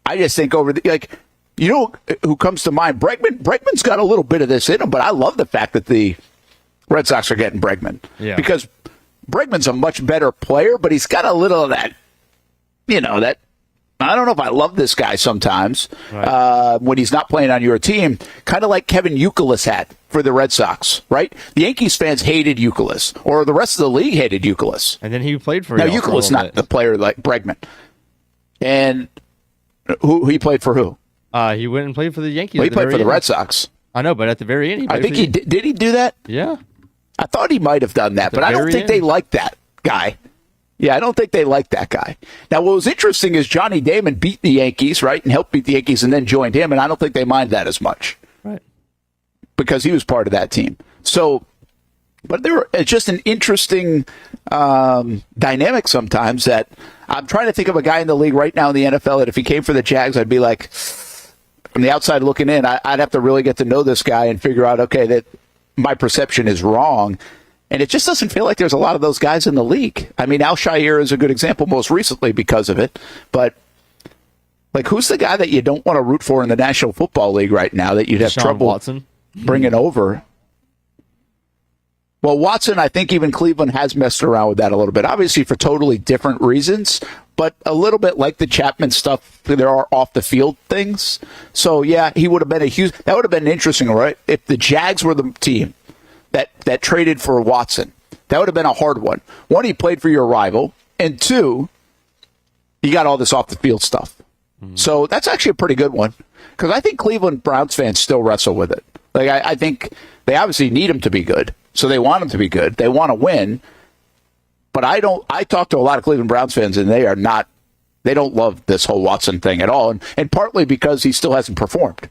I just think who comes to mind? Bregman's got a little bit of this in him, but I love the fact that the Red Sox are getting Bregman. Yeah. Because Bregman's a much better player, but he's got a little of that, that I don't know if I love this guy sometimes when he's not playing on your team, kind of like Kevin Youkilis had for the Red Sox, right? The Yankees fans hated Youkilis, or the rest of the league hated Youkilis. And then he played for Youkilis not the player like Bregman. And who he played for who? He went and played for the Yankees. Well, he played for the Red Sox. I know, but at the very end, I think he did. Did he do that? Yeah. I thought he might have done that, but I don't think they like that guy. Yeah, I don't think they like that guy. Now, what was interesting is Johnny Damon beat the Yankees, right, and helped beat the Yankees and then joined him, and I don't think they mind that as much. Right. Because he was part of that team. So, but it's just an interesting dynamic sometimes that I'm trying to think of a guy in the league right now in the NFL that if he came for the Jags, I'd be like, from the outside looking in, I'd have to really get to know this guy and figure out, okay, that my perception is wrong. And it just doesn't feel like there's a lot of those guys in the league. I mean, Al Shire is a good example most recently because of it. But, like, who's the guy that you don't want to root for in the National Football League right now that you'd have trouble Watson bringing over? Well, Watson, I think even Cleveland has messed around with that a little bit. Obviously for totally different reasons, but a little bit like the Chapman stuff, there are off-the-field things. So, yeah, he would have been that would have been interesting, right? If the Jags were the team that traded for Watson. That would have been a hard one. One, he played for your rival, and two, you got all this off-the-field stuff. Mm-hmm. So that's actually a pretty good one, because I think Cleveland Browns fans still wrestle with it. Like I think they obviously need him to be good, so they want him to be good. They want to win, but I talk to a lot of Cleveland Browns fans, and they don't love this whole Watson thing at all, and partly because he still hasn't performed.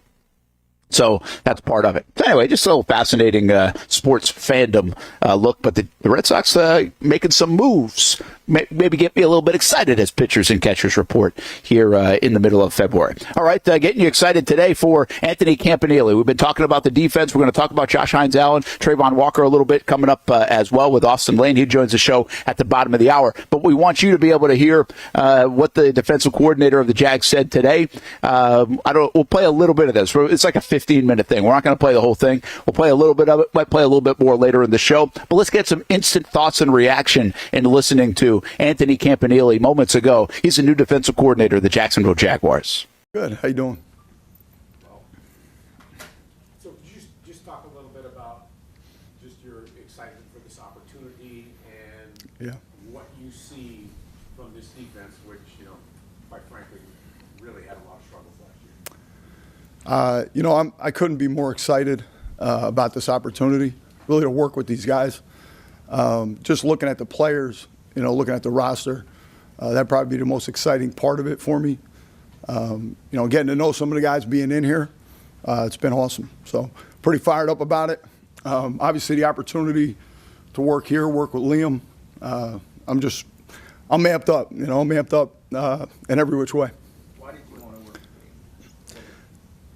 So that's part of it. So anyway, just a little fascinating sports fandom look. But the Red Sox making some moves. Maybe get me a little bit excited as pitchers and catchers report here in the middle of February. All right, getting you excited today for Anthony Campanile. We've been talking about the defense. We're going to talk about Josh Hines-Allen, Trayvon Walker a little bit coming up as well with Austen Lane. He joins the show at the bottom of the hour. But we want you to be able to hear what the defensive coordinator of the Jags said today. We'll play a little bit of this. It's like a 15-minute thing. We're not going to play the whole thing. We'll play a little bit of it. Might play a little bit more later in the show. But let's get some instant thoughts and reaction in listening to Anthony Campanile moments ago. He's the new defensive coordinator of the Jacksonville Jaguars. Good. How you doing? So could you just talk a little bit about just your excitement for this opportunity and what you see from this defense, which, quite frankly, really had a lot of struggles last year? I couldn't be more excited about this opportunity, really to work with these guys. Just looking at the players, looking at the roster, that'd probably be the most exciting part of it for me. Getting to know some of the guys being in here, it's been awesome. So pretty fired up about it. Obviously the opportunity to work here, work with Liam, I'm amped up, I'm amped up in every which way. Why did you want to work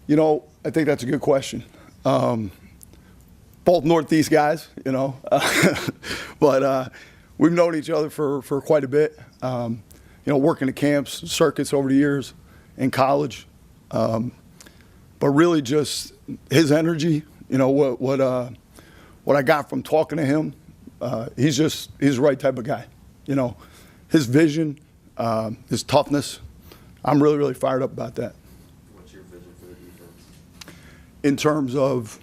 with Liam? I think that's a good question. Both Northeast guys, but we've known each other for quite a bit. Working the camps, circuits over the years in college, but really just his energy. What I got from talking to him. He's the right type of guy. His vision, his toughness. I'm really, really fired up about that. What's your vision for the defense? In terms of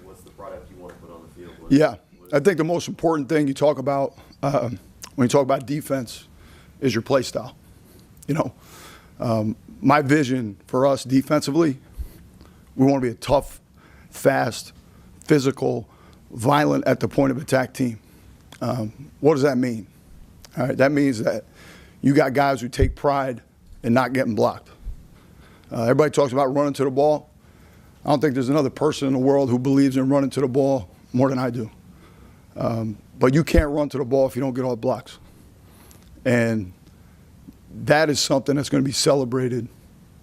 what's the product you want to put on the field? I think the most important thing you talk about when you talk about defense is your play style. My vision for us defensively, we want to be a tough, fast, physical, violent at the point of attack team. What does that mean? All right, that means that you got guys who take pride in not getting blocked. Everybody talks about running to the ball. I don't think there's another person in the world who believes in running to the ball more than I do. But you can't run to the ball if you don't get all blocks. And that is something that's going to be celebrated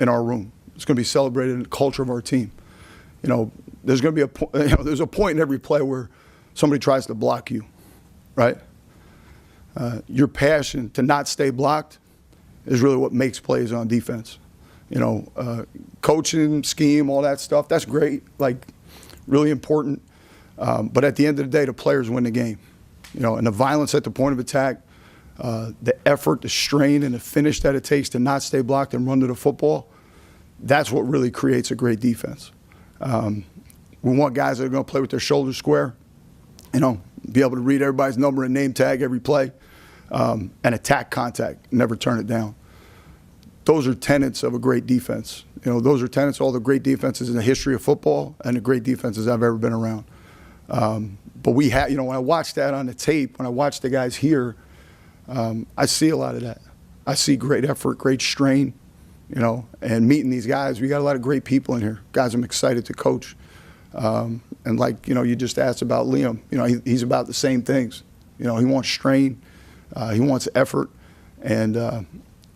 in our room. It's going to be celebrated in the culture of our team. There's going to be there's a point in every play where somebody tries to block you, right? Your passion to not stay blocked is really what makes plays on defense. Coaching, scheme, all that stuff, that's great, really important. But at the end of the day, the players win the game. And the violence at the point of attack, the effort, the strain, and the finish that it takes to not stay blocked and run to the football, that's what really creates a great defense. We want guys that are going to play with their shoulders square, be able to read everybody's number and name tag every play, and attack contact, never turn it down. Those are tenets of a great defense. Those are tenets of all the great defenses in the history of football and the great defenses I've ever been around. But we have, when I watch that on the tape, when I watch the guys here, I see a lot of that. I see great effort, great strain, and meeting these guys. We got a lot of great people in here, guys I'm excited to coach. And you just asked about Liam, he's about the same things. He wants strain, he wants effort, and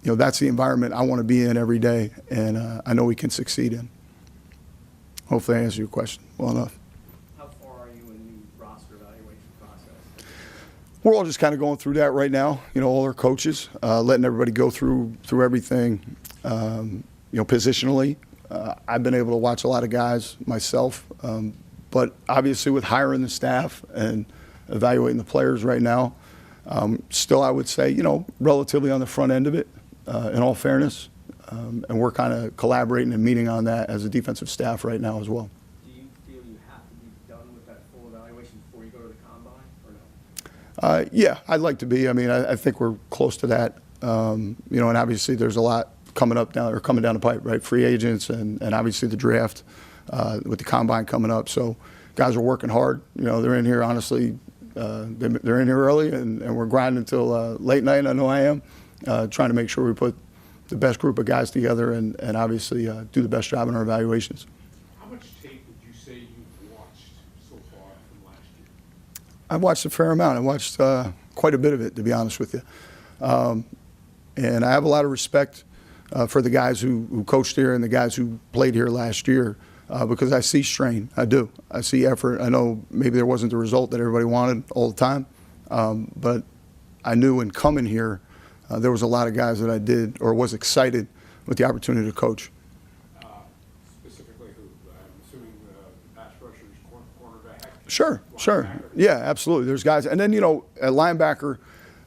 that's the environment I want to be in every day, and I know we can succeed in. Hopefully I answered your question well enough. How far are you in the roster evaluation process? We're all just kind of going through that right now, all our coaches, letting everybody go through everything, positionally. I've been able to watch a lot of guys myself, but obviously with hiring the staff and evaluating the players right now, still I would say, relatively on the front end of it, in all fairness, and we're kind of collaborating and meeting on that as a defensive staff right now as well. Do you feel you have to be done with that full evaluation before you go to the combine, or no? Yeah, I'd like to be. I think we're close to that. And obviously there's a lot coming down the pipe, right? Free agents and obviously the draft with the combine coming up. So guys are working hard. They're in here, honestly, they're in here early and we're grinding until late night. I know I am, trying to make sure we put the best group of guys together and obviously do the best job in our evaluations. How much tape would you say you've watched so far from last year? I've watched a fair amount. I watched quite a bit of it, to be honest with you. And I have a lot of respect for the guys who coached here and the guys who played here last year because I see strain. I do. I see effort. I know maybe there wasn't the result that everybody wanted all the time, but I knew in coming here there was a lot of guys that I did or was excited with the opportunity to coach. Specifically who? I'm assuming pass rushers, cornerback? Sure. Yeah, absolutely. There's guys. And then, at linebacker,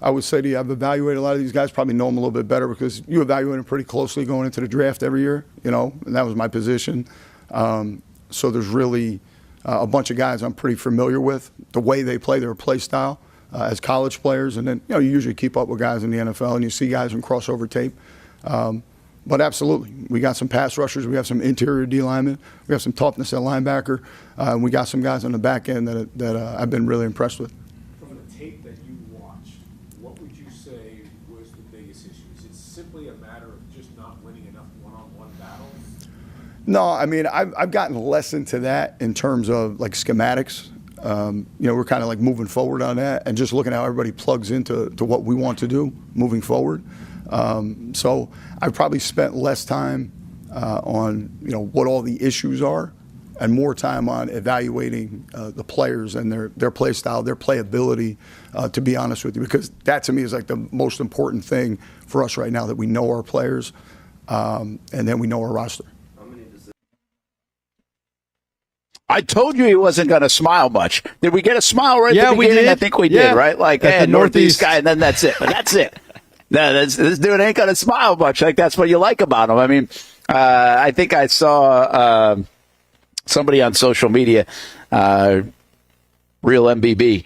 I would say to you, I've evaluated a lot of these guys, probably know them a little bit better because you evaluate them pretty closely going into the draft every year, and that was my position. So there's really a bunch of guys I'm pretty familiar with, the way they play, their play style as college players. And then, you usually keep up with guys in the NFL and you see guys in crossover tape. But absolutely, we got some pass rushers. We have some interior D linemen. We have some toughness at linebacker. And we got some guys on the back end that I've been really impressed with. From the tape that you watched, what would you say was the biggest issue? Is it simply a matter of just not winning enough one-on-one battles? No, I mean, I've gotten less into that in terms of like schematics. We're kind of like moving forward on that and just looking at how everybody plugs into what we want to do moving forward. So I've probably spent less time on what all the issues are and more time on evaluating the players and their play style, their playability, to be honest with you, because that to me is like the most important thing for us right now, that we know our players and then we know our roster. I told you he wasn't going to smile much. Did we get a smile right at the beginning? We did. I think we did, right? Like, at hey, the Northeast guy, and then that's it. But that's it. No, this dude ain't going to smile much. Like, that's what you like about him. I mean, I think I saw somebody on social media, Real MBB,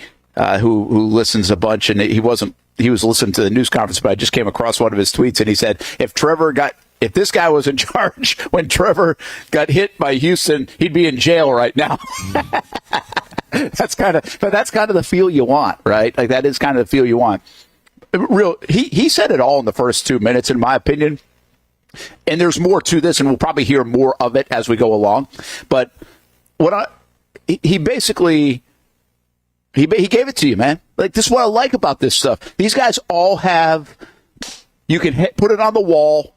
who listens a bunch, and he was listening to the news conference, but I just came across one of his tweets, and he said, if this guy was in charge when Trevor got hit by Houston, he'd be in jail right now. That's kind of the feel you want, right? Like, that is kind of the feel you want. He said it all in the first 2 minutes, in my opinion. And there's more to this, and we'll probably hear more of it as we go along. But he basically he gave it to you, man. Like, this is what I like about this stuff. These guys all have, you can put it on the wall,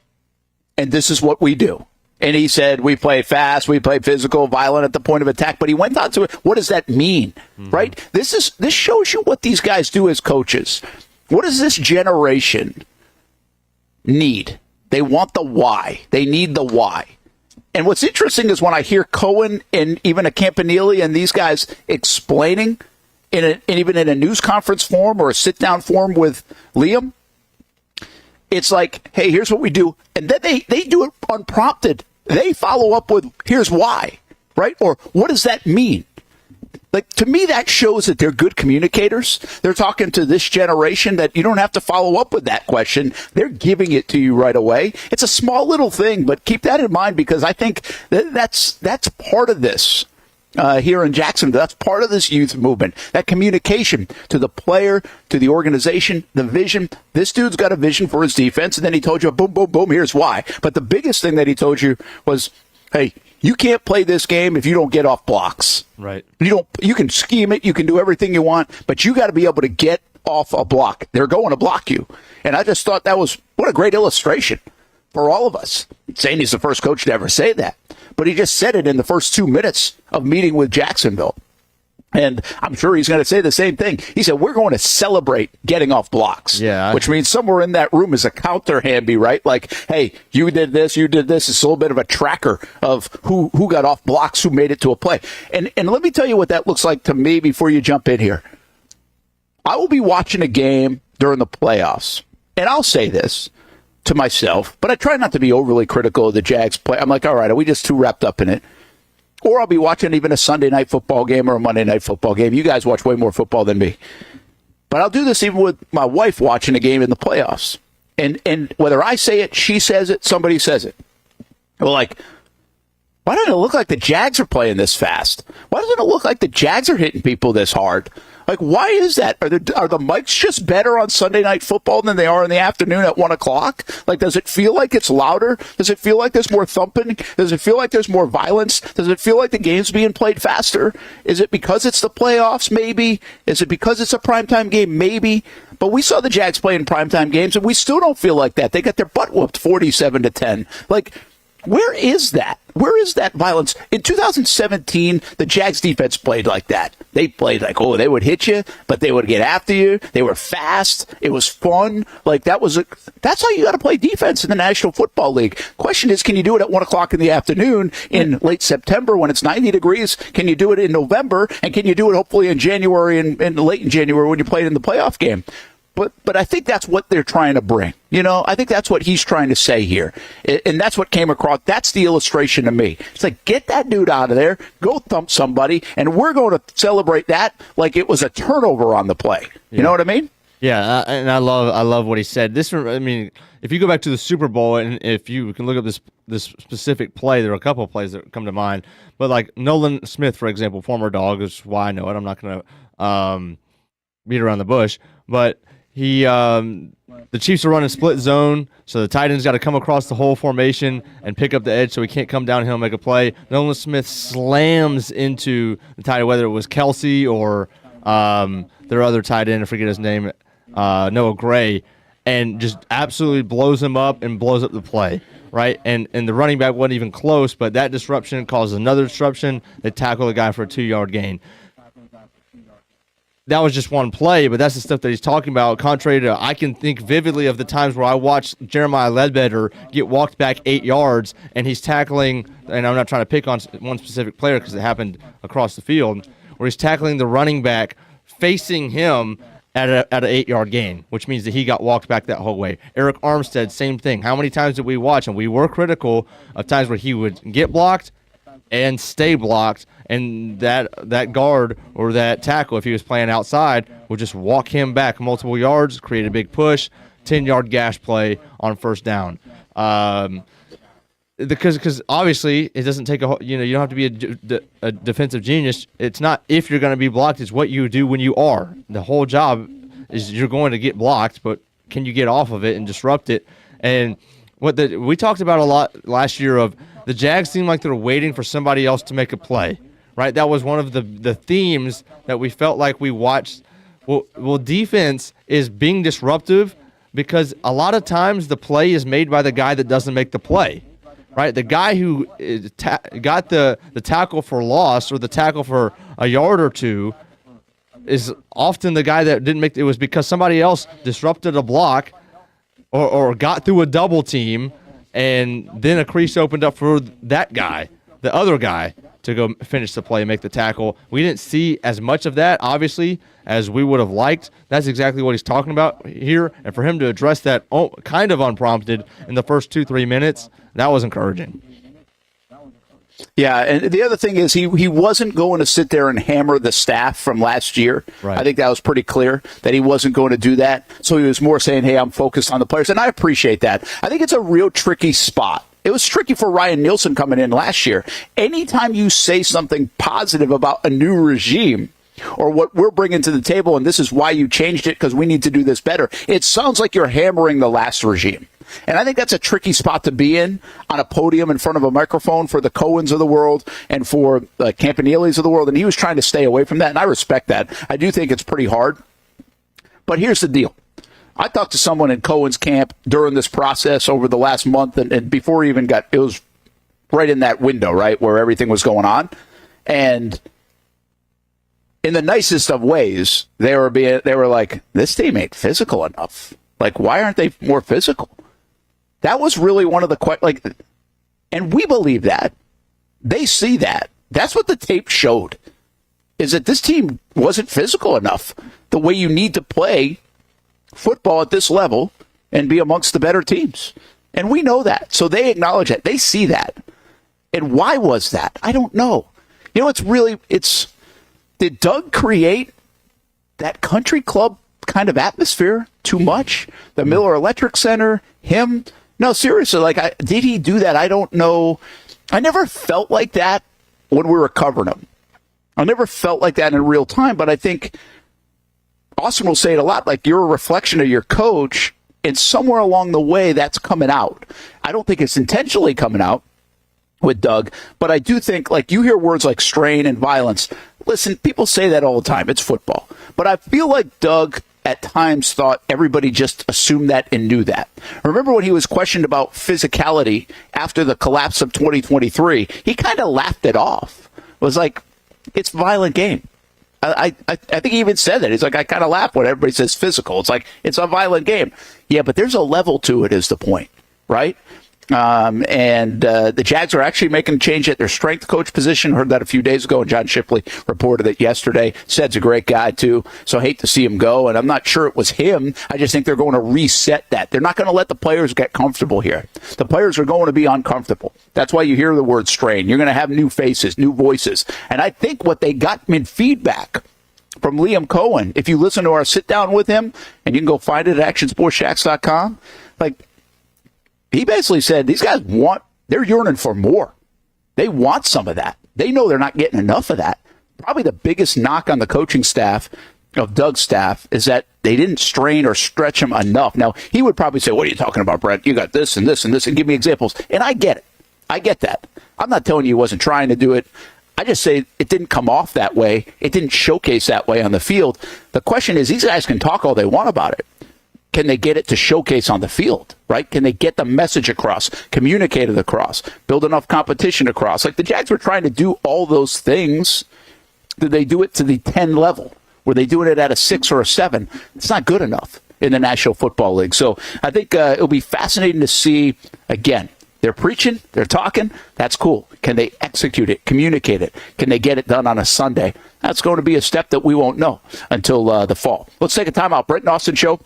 and this is what we do. And he said, we play fast, we play physical, violent at the point of attack. But he went on to it. What does that mean, right? This shows you what these guys do as coaches. What does this generation need? They want the why. They need the why. And what's interesting is when I hear Cohen and even a Campanile and these guys explaining even in a news conference form or a sit-down form with Liam, it's like, hey, here's what we do. And then they do it unprompted. They follow up with, here's why, right? Or what does that mean? Like, to me, that shows that they're good communicators. They're talking to this generation that you don't have to follow up with that question. They're giving it to you right away. It's a small little thing, but keep that in mind because I think that's part of this. Here in Jacksonville, that's part of this youth movement. That communication to the player, to the organization, the vision. This dude's got a vision for his defense, and then he told you, boom, boom, boom, here's why. But the biggest thing that he told you was, hey, you can't play this game if you don't get off blocks. Right. You can scheme it, you can do everything you want, but you got to be able to get off a block. They're going to block you. And I just thought that was, what a great illustration for all of us. Saying he's the first coach to ever say that. But he just said it in the first 2 minutes of meeting with Jacksonville. And I'm sure he's going to say the same thing. He said, we're going to celebrate getting off blocks. Yeah. Which means somewhere in that room is a counter, Hamby, right? Like, hey, you did this, you did this. It's a little bit of a tracker of who got off blocks, who made it to a play. And let me tell you what that looks like to me before you jump in here. I will be watching a game during the playoffs. And I'll say this to myself, but I try not to be overly critical of the Jags play. I'm like, all right, are we just too wrapped up in it? Or I'll be watching even a Sunday night football game or a Monday night football game. You guys watch way more football than me. But I'll do this even with my wife watching a game in the playoffs. And whether I say it, she says it, somebody says it. Well, like, Why doesn't it look like the Jags are playing this fast? Why doesn't it look like the Jags are hitting people this hard? Like, why is that? Are the mics just better on Sunday Night Football than they are in the afternoon at 1 o'clock? Like, does it feel like it's louder? Does it feel like there's more thumping? Does it feel like there's more violence? Does it feel like the game's being played faster? Is it because it's the playoffs? Maybe. Is it because it's a primetime game? Maybe. But we saw the Jags play in primetime games, and we still don't feel like that. They got their butt whooped 47-10. Like, where is that? Where is that violence? In 2017, the Jags defense played like that. They played like, they would hit you, but they would get after you. They were fast. It was fun. Like, that's how you got to play defense in the National Football League. Question is, can you do it at 1 o'clock in the afternoon in late September when it's 90 degrees? Can you do it in November? And can you do it hopefully in January and late in January when you play it in the playoff game? But I think that's what they're trying to bring. I think that's what he's trying to say here. And that's what came across. That's the illustration to me. It's like, get that dude out of there, go thump somebody, and we're going to celebrate that like it was a turnover on the play. You know what I mean? Yeah, and I love what he said. If you go back to the Super Bowl, and if you can look up this specific play, there are a couple of plays that come to mind. But like Nolan Smith, for example, former Dog, is why I know it. I'm not going to beat around the bush. But the Chiefs are running split zone, so the tight end's got to come across the whole formation and pick up the edge so he can't come downhill and make a play. Nolan Smith slams into the tight end, whether it was Kelsey or their other tight end, I forget his name, Noah Gray, and just absolutely blows him up and blows up the play, right? And the running back wasn't even close, but that disruption caused another disruption. They tackle the guy for a 2-yard gain. That was just one play, but that's the stuff that he's talking about. Contrary to, I can think vividly of the times where I watched Jeremiah Ledbetter get walked back 8 yards, and he's tackling, and I'm not trying to pick on one specific player because it happened across the field, where he's tackling the running back facing him at an 8-yard gain, which means that he got walked back that whole way. Eric Armstead, same thing. How many times did we watch, and we were critical of times where he would get blocked and stay blocked, and that guard or that tackle, if he was playing outside, would just walk him back multiple yards, create a big push, 10-yard gash play on first down. Because obviously it doesn't take you don't have to be a defensive genius. It's not if you're going to be blocked, it's what you do when you are. The whole job is you're going to get blocked, but can you get off of it and disrupt it? And we talked about a lot last year of the Jags seem like they're waiting for somebody else to make a play, right? That was one of the themes that we felt like we watched. Well, defense is being disruptive because a lot of times the play is made by the guy that doesn't make the play, right? The guy who got the tackle for loss or the tackle for a yard or two is often the guy that didn't make it. Was because somebody else disrupted a block or got through a double team, and then a crease opened up for that guy, the other guy, to go finish the play and make the tackle. We didn't see as much of that, obviously, as we would have liked. That's exactly what he's talking about here. And for him to address that kind of unprompted in the first 2-3 minutes, that was encouraging. Yeah, and the other thing is he wasn't going to sit there and hammer the staff from last year. Right. I think that was pretty clear that he wasn't going to do that. So he was more saying, hey, I'm focused on the players. And I appreciate that. I think it's a real tricky spot. It was tricky for Ryan Nielsen coming in last year. Anytime you say something positive about a new regime or what we're bringing to the table, and this is why you changed it because we need to do this better, it sounds like you're hammering the last regime. And I think that's a tricky spot to be in on a podium in front of a microphone for the Cohens of the world and for the Campanelis of the world. And he was trying to stay away from that, and I respect that. I do think it's pretty hard. But here's the deal. I talked to someone in Cohen's camp during this process over the last month, and before he even it was right in that window, right, where everything was going on. And in the nicest of ways, they were like, this team ain't physical enough. Like, why aren't they more physical? That was really one of the and we believe that. They see that. That's what the tape showed, is that this team wasn't physical enough the way you need to play football at this level and be amongst the better teams. And we know that. So they acknowledge that. They see that. And why was that? I don't know. You know, did Doug create that country club kind of atmosphere too much? The Miller Electric Center, him? No, seriously, did he do that? I don't know. I never felt like that when we were covering them. I never felt like that in real time, but I think Austen will say it a lot, like you're a reflection of your coach, and somewhere along the way that's coming out. I don't think it's intentionally coming out with Doug, but I do think, like, you hear words like strain and violence. Listen, people say that all the time. It's football. But I feel like Doug at times thought everybody just assumed that and knew that. Remember when he was questioned about physicality after the collapse of 2023? He kind of laughed it off. It was like, it's a violent game. I think he even said that. He's like, I kind of laugh when everybody says physical. It's like, it's a violent game. Yeah, but there's a level to it is the point, right? The Jags are actually making a change at their strength coach position. Heard that a few days ago, and John Shipley reported it yesterday. Said's a great guy, too, so I hate to see him go, and I'm not sure it was him. I just think they're going to reset that. They're not going to let the players get comfortable here. The players are going to be uncomfortable. That's why you hear the word strain. You're going to have new faces, new voices, and I think what they got in feedback from Liam Cohen, if you listen to our sit-down with him, and you can go find it at actionsportsshacks.com, like, he basically said these guys they're yearning for more. They want some of that. They know they're not getting enough of that. Probably the biggest knock on the coaching staff of Doug's staff is that they didn't strain or stretch him enough. Now, he would probably say, what are you talking about, Brent? You got this and this and this, and give me examples. And I get it. I get that. I'm not telling you he wasn't trying to do it. I just say it didn't come off that way. It didn't showcase that way on the field. The question is, these guys can talk all they want about it. Can they get it to showcase on the field, right? Can they get the message across, communicate it across, build enough competition across? Like the Jags were trying to do all those things. Did they do it to the 10 level? Were they doing it at a 6 or a 7? It's not good enough in the National Football League. So I think it'll be fascinating to see, again, they're preaching, they're talking, that's cool. Can they execute it, communicate it? Can they get it done on a Sunday? That's going to be a step that we won't know until the fall. Let's take a time out. Brent and Austen Show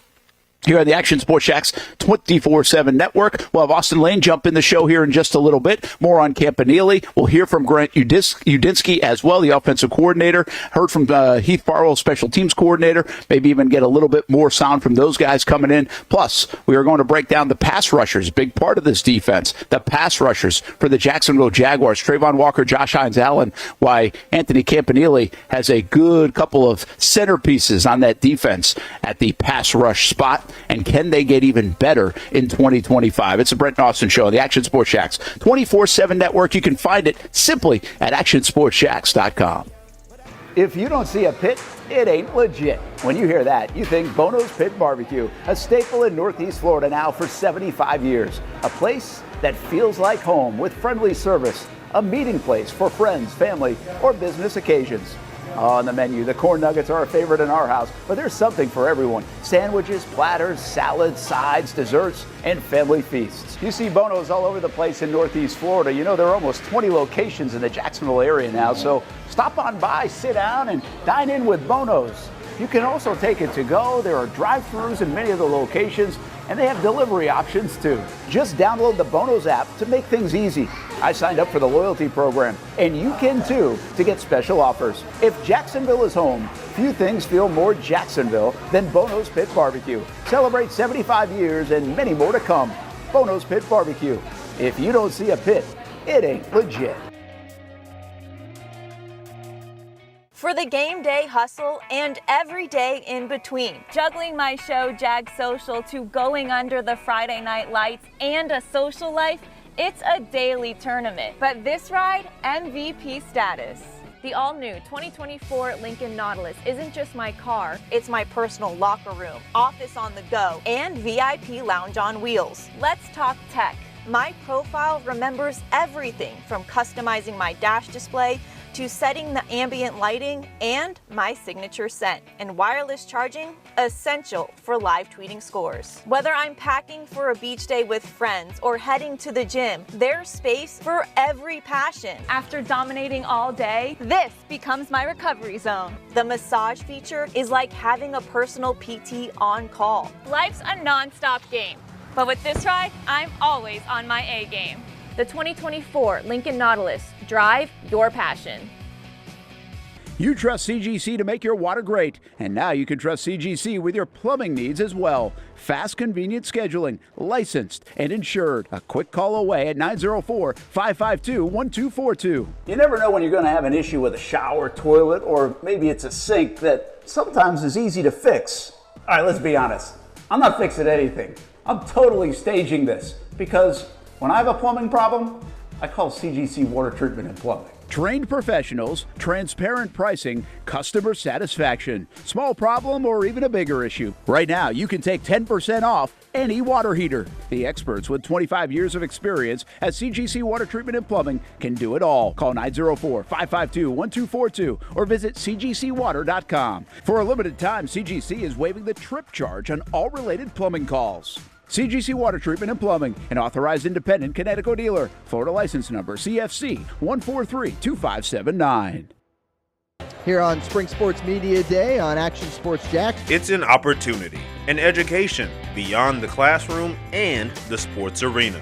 here on the Action Sports Shacks 24/7 network. We'll have Austin Lane jump in the show here in just a little bit. More on Campanile. We'll hear from Grant Udinsky as well, the offensive coordinator. Heard from Heath Farwell, special teams coordinator. Maybe even get a little bit more sound from those guys coming in. Plus, we are going to break down the pass rushers, big part of this defense. The pass rushers for the Jacksonville Jaguars. Trayvon Walker, Josh Hines Allen. Why Anthony Campanile has a good couple of centerpieces on that defense at the pass rush spot. And can they get even better in 2025? It's the Brent and Austen Show on the Action Sports Shacks 24/7 network. You can find it simply at actionsportshacks.com. If you don't see a pit, it ain't legit. When you hear that, you think Bono's Pit Barbecue, a staple in Northeast Florida now for 75 years. A place that feels like home with friendly service. A meeting place for friends, family, or business occasions. On the menu, the corn nuggets are a favorite in our house, but there's something for everyone. Sandwiches, platters, salads, sides, desserts, and family feasts. You see Bono's all over the place in Northeast Florida. You know, there are almost 20 locations in the Jacksonville area now, so stop on by, sit down, and dine in with Bono's. You can also take it to go. There are drive-thrus in many of the locations, and they have delivery options too. Just download the Bono's app to make things easy. I signed up for the loyalty program, and you can too, to get special offers. If Jacksonville is home, few things feel more Jacksonville than Bono's Pit Barbecue. Celebrate 75 years and many more to come. Bono's Pit Barbecue. If you don't see a pit, it ain't legit. For the game day hustle and every day in between. Juggling my show, Jags Social, to going under the Friday night lights and a social life, it's a daily tournament. But this ride, MVP status. The all-new 2024 Lincoln Nautilus isn't just my car, it's my personal locker room, office on the go, and VIP lounge on wheels. Let's talk tech. My profile remembers everything from customizing my dash display to setting the ambient lighting and my signature scent. And wireless charging, essential for live tweeting scores. Whether I'm packing for a beach day with friends or heading to the gym, there's space for every passion. After dominating all day, this becomes my recovery zone. The massage feature is like having a personal PT on call. Life's a non-stop game, but with this ride, I'm always on my A game. The 2024 Lincoln Nautilus. Drive your passion. You trust CGC to make your water great, and now you can trust CGC with your plumbing needs as well. Fast, convenient scheduling, licensed and insured. A quick call away at 904-552-1242. You never know when you're going to have an issue with a shower, toilet, or maybe it's a sink that sometimes is easy to fix. All right, let's be honest. I'm not fixing anything. I'm totally staging this because when I have a plumbing problem, I call CGC Water Treatment and Plumbing. Trained professionals, transparent pricing, customer satisfaction. Small problem or even a bigger issue. Right now, you can take 10% off any water heater. The experts with 25 years of experience at CGC Water Treatment and Plumbing can do it all. Call 904-552-1242 or visit cgcwater.com. For a limited time, CGC is waiving the trip charge on all related plumbing calls. CGC Water Treatment and Plumbing, an authorized independent Connecticut dealer. Florida license number CFC 1432579. Here on Spring Sports Media Day on Action Sports Jax. It's an opportunity, an education beyond the classroom and the sports arena.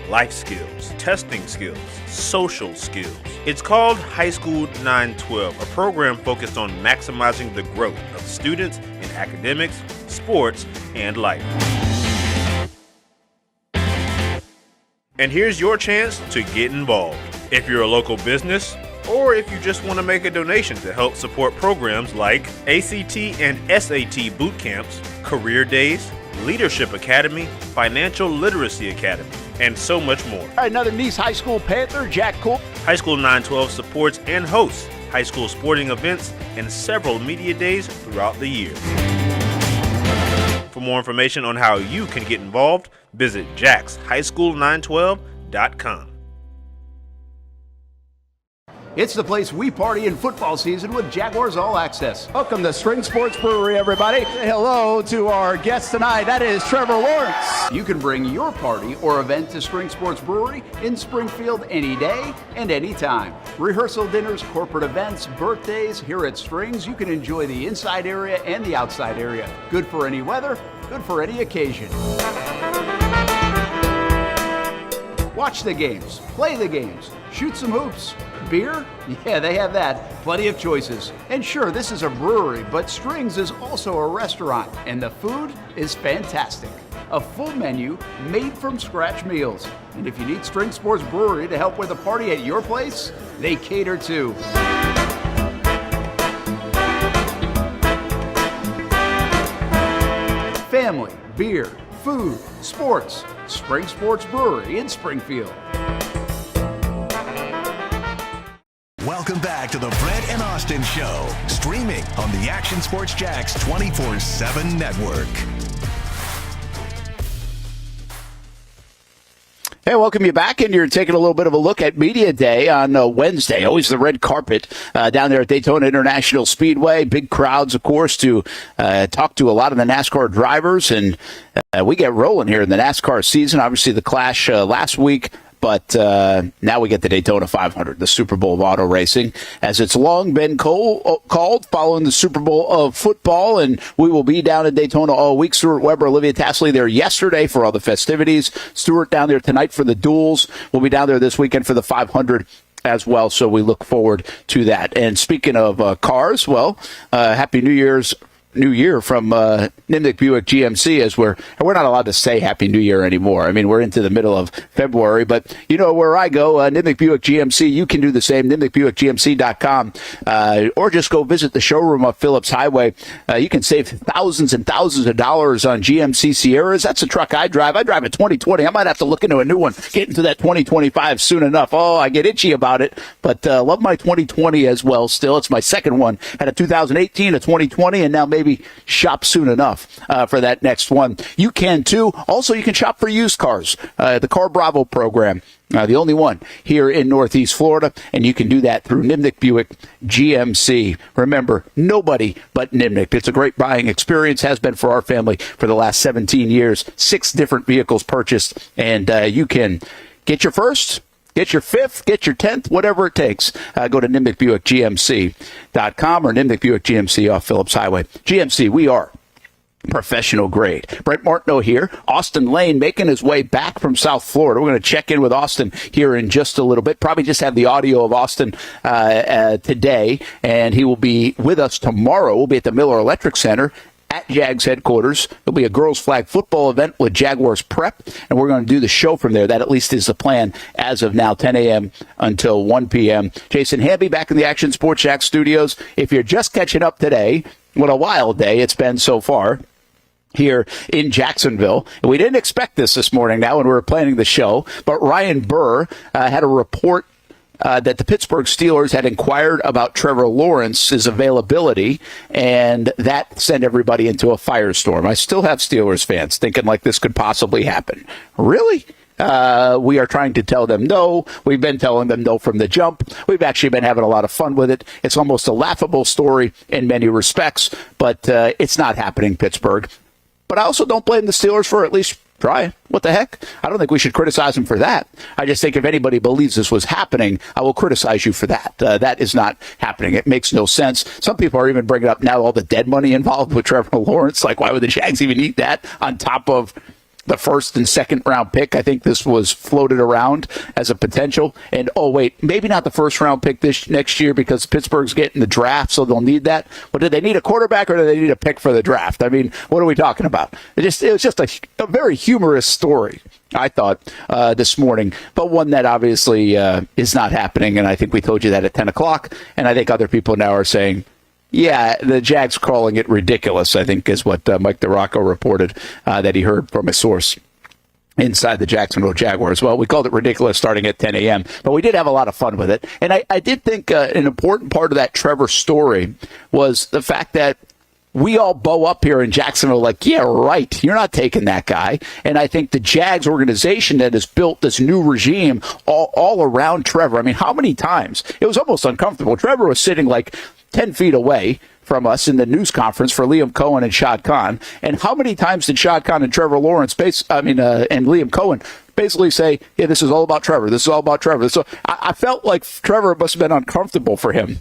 Life skills, testing skills, social skills. It's called High School 912, a program focused on maximizing the growth of students in academics, sports, and life. And here's your chance to get involved. If you're a local business, or if you just want to make a donation to help support programs like ACT and SAT boot camps, career days, Leadership Academy, Financial Literacy Academy, and so much more. All right, another Nice High School Panther, Jack Cole. High School 912 supports and hosts high school sporting events and several media days throughout the year. For more information on how you can get involved, visit jaxhighschool912.com. It's the place we party in football season with Jaguars All Access. Welcome to Spring Sports Brewery, everybody. Say hello to our guest tonight. That is Trevor Lawrence. You can bring your party or event to Spring Sports Brewery in Springfield any day and any time. Rehearsal dinners, corporate events, birthdays. Here at Strings, you can enjoy the inside area and the outside area. Good for any weather, good for any occasion. Watch the games, play the games, shoot some hoops. Beer? Yeah, they have that. Plenty of choices. And sure, this is a brewery, but Strings is also a restaurant, and the food is fantastic. A full menu made from scratch meals. And if you need String Sports Brewery to help with a party at your place, they cater too. Family, beer, food, sports. Spring Sports Brewery in Springfield. Welcome back to the Brent and Austen Show, streaming on the Action Sports Jax 24/7 network. Hey, welcome you back, and you're taking a little bit of a look at Media Day on Wednesday. Always the red carpet down there at Daytona International Speedway. Big crowds, of course, to talk to a lot of the NASCAR drivers, and we get rolling here in the NASCAR season. Obviously, the Clash last week. But now we get the Daytona 500, the Super Bowl of auto racing, as it's long been called following the Super Bowl of football. And we will be down in Daytona all week. Stuart Weber, Olivia Tassley there yesterday for all the festivities. Stuart down there tonight for the duels. We'll be down there this weekend for the 500 as well. So we look forward to that. And speaking of cars, well, Happy New Year from Nimnick Buick GMC, as we're not allowed to say Happy New Year anymore. I mean, we're into the middle of February, but you know where I go, Nimnick Buick GMC, you can do the same, NimnickBuickGMC.com, or just go visit the showroom up Phillips Highway. You can save thousands and thousands of dollars on GMC Sierras. That's a truck I drive. I drive a 2020. I might have to look into a new one, get into that 2025 soon enough. Oh, I get itchy about it, but love my 2020 as well still. It's my second one. Had a 2018, a 2020, and now maybe shop soon enough for that next one. You can too. Also, you can shop for used cars. The Car Bravo program, the only one here in Northeast Florida, and you can do that through Nimnick Buick GMC. Remember, nobody but Nimnick. It's a great buying experience, has been for our family for the last 17 years. 6 different vehicles purchased, and you can get your first, get your 5th, get your 10th, whatever it takes. Go to NimnickBuickGMC.com or Nimnick Buick GMC off Phillips Highway. GMC, we are professional grade. Brent Martineau here. Austen Lane making his way back from South Florida. We're going to check in with Austen here in just a little bit. Probably just have the audio of Austen today, and he will be with us tomorrow. We'll be at the Miller Electric Center at Jags headquarters. There'll be a girls flag football event with Jaguars Prep, and we're going to do the show from there. That at least is the plan as of now, 10 a.m. until 1 p.m. Jason Hamby back in the Action Sports Jack studios. If you're just catching up today, what a wild day it's been so far here in Jacksonville. And we didn't expect this morning now when we were planning the show, but Ryan Burr had a report that the Pittsburgh Steelers had inquired about Trevor Lawrence's availability, and that sent everybody into a firestorm. I still have Steelers fans thinking like this could possibly happen. Really? We are trying to tell them no. We've been telling them no from the jump. We've actually been having a lot of fun with it. It's almost a laughable story in many respects, but it's not happening, Pittsburgh. But I also don't blame the Steelers for at least trying. What the heck? I don't think we should criticize them for that. I just think if anybody believes this was happening, I will criticize you for that. That is not happening. It makes no sense. Some people are even bringing up now all the dead money involved with Trevor Lawrence. Like, why would the Jags even eat that on top of the first and second round pick? I think this was floated around as a potential. And, oh, wait, maybe not the first round pick this next year because Pittsburgh's getting the draft, so they'll need that. But do they need a quarterback or do they need a pick for the draft? I mean, what are we talking about? It was just a very humorous story, I thought, this morning, but one that obviously is not happening. And I think we told you that at 10 o'clock. And I think other people now are saying, yeah, the Jags calling it ridiculous, I think, is what Mike DeRocco reported that he heard from a source inside the Jacksonville Jaguars. Well, we called it ridiculous starting at 10 a.m., but we did have a lot of fun with it. And I did think an important part of that Trevor story was the fact that we all bow up here in Jacksonville like, yeah, right, you're not taking that guy. And I think the Jags organization that has built this new regime all around Trevor. I mean, how many times? It was almost uncomfortable. Trevor was sitting like 10 feet away from us in the news conference for Liam Cohen and Shad Khan. And how many times did Shad Khan and Trevor Lawrence, and Liam Cohen basically say, yeah, this is all about Trevor. This is all about Trevor. So I felt like Trevor must have been uncomfortable for him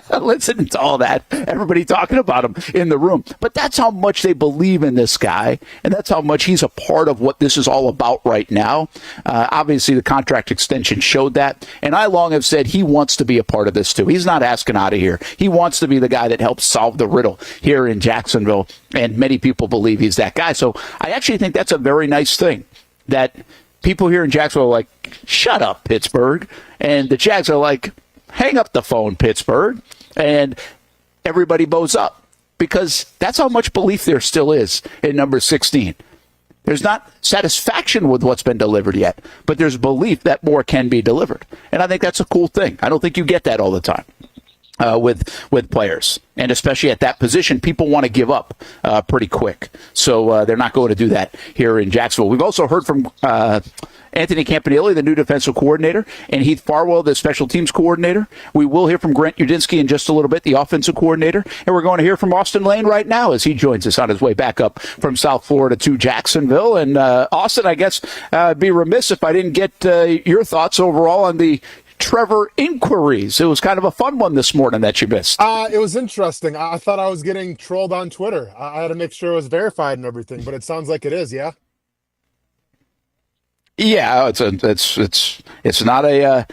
listening to all that, everybody talking about him in the room. But that's how much they believe in this guy, and that's how much he's a part of what this is all about right now. Obviously, the contract extension showed that, and I long have said he wants to be a part of this too. He's not asking out of here. He wants to be the guy that helps solve the riddle here in Jacksonville, and many people believe he's that guy. So I actually think that's a very nice thing that people here in Jacksonville are like, shut up, Pittsburgh. And the Jags are like, hang up the phone, Pittsburgh. And everybody bows up because that's how much belief there still is in number 16. There's not satisfaction with what's been delivered yet, but there's belief that more can be delivered. And I think that's a cool thing. I don't think you get that all the time. With players, and especially at that position, people want to give up pretty quick. So they're not going to do that here in Jacksonville. We've also heard from Anthony Campanile, the new defensive coordinator, and Heath Farwell, the special teams coordinator. We will hear from Grant Udinski in just a little bit, the offensive coordinator, and we're going to hear from Austen Lane right now as he joins us on his way back up from South Florida to Jacksonville. And Austen, I guess I'd be remiss if I didn't get your thoughts overall on the Trevor inquiries. It was kind of a fun one this morning that you missed. It was interesting. I thought I was getting trolled on Twitter. I had to make sure it was verified and everything, but it sounds like it is, yeah? Yeah, it's not a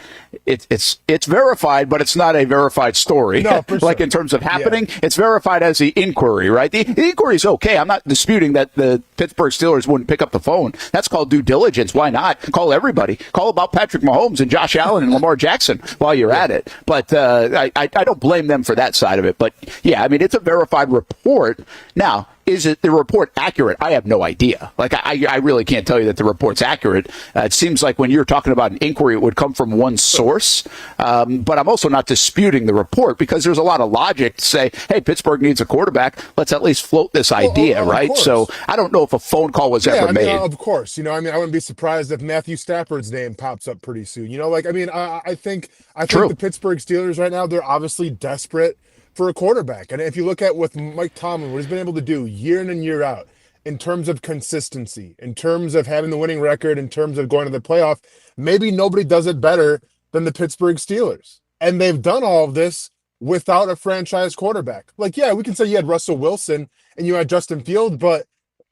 it's verified, but it's not a verified story. No, for sure. Like in terms of happening, it's verified as the inquiry, right? The inquiry is okay. I'm not disputing that the Pittsburgh Steelers wouldn't pick up the phone. That's called due diligence. Why not? Call everybody. Call about Patrick Mahomes and Josh Allen and Lamar Jackson while you're at it. But I don't blame them for that side of it. But yeah, I mean, it's a verified report. Now, is it the report accurate? I have no idea. Like, I really can't tell you that the report's accurate. It seems like when you're talking about an inquiry, it would come from one source. But I'm also not disputing the report because there's a lot of logic to say, hey, Pittsburgh needs a quarterback. Let's at least float this idea, right? Course. So I don't know if a phone call was ever made. Of course. You know, I mean, I wouldn't be surprised if Matthew Stafford's name pops up pretty soon. You know, like, I mean, I think the Pittsburgh Steelers right now, they're obviously desperate for a quarterback. And if you look at with Mike Tomlin, what he's been able to do year in and year out in terms of consistency, in terms of having the winning record, in terms of going to the playoff, maybe nobody does it better than the Pittsburgh Steelers. And they've done all of this without a franchise quarterback. Like, yeah, we can say you had Russell Wilson and you had Justin Fields, but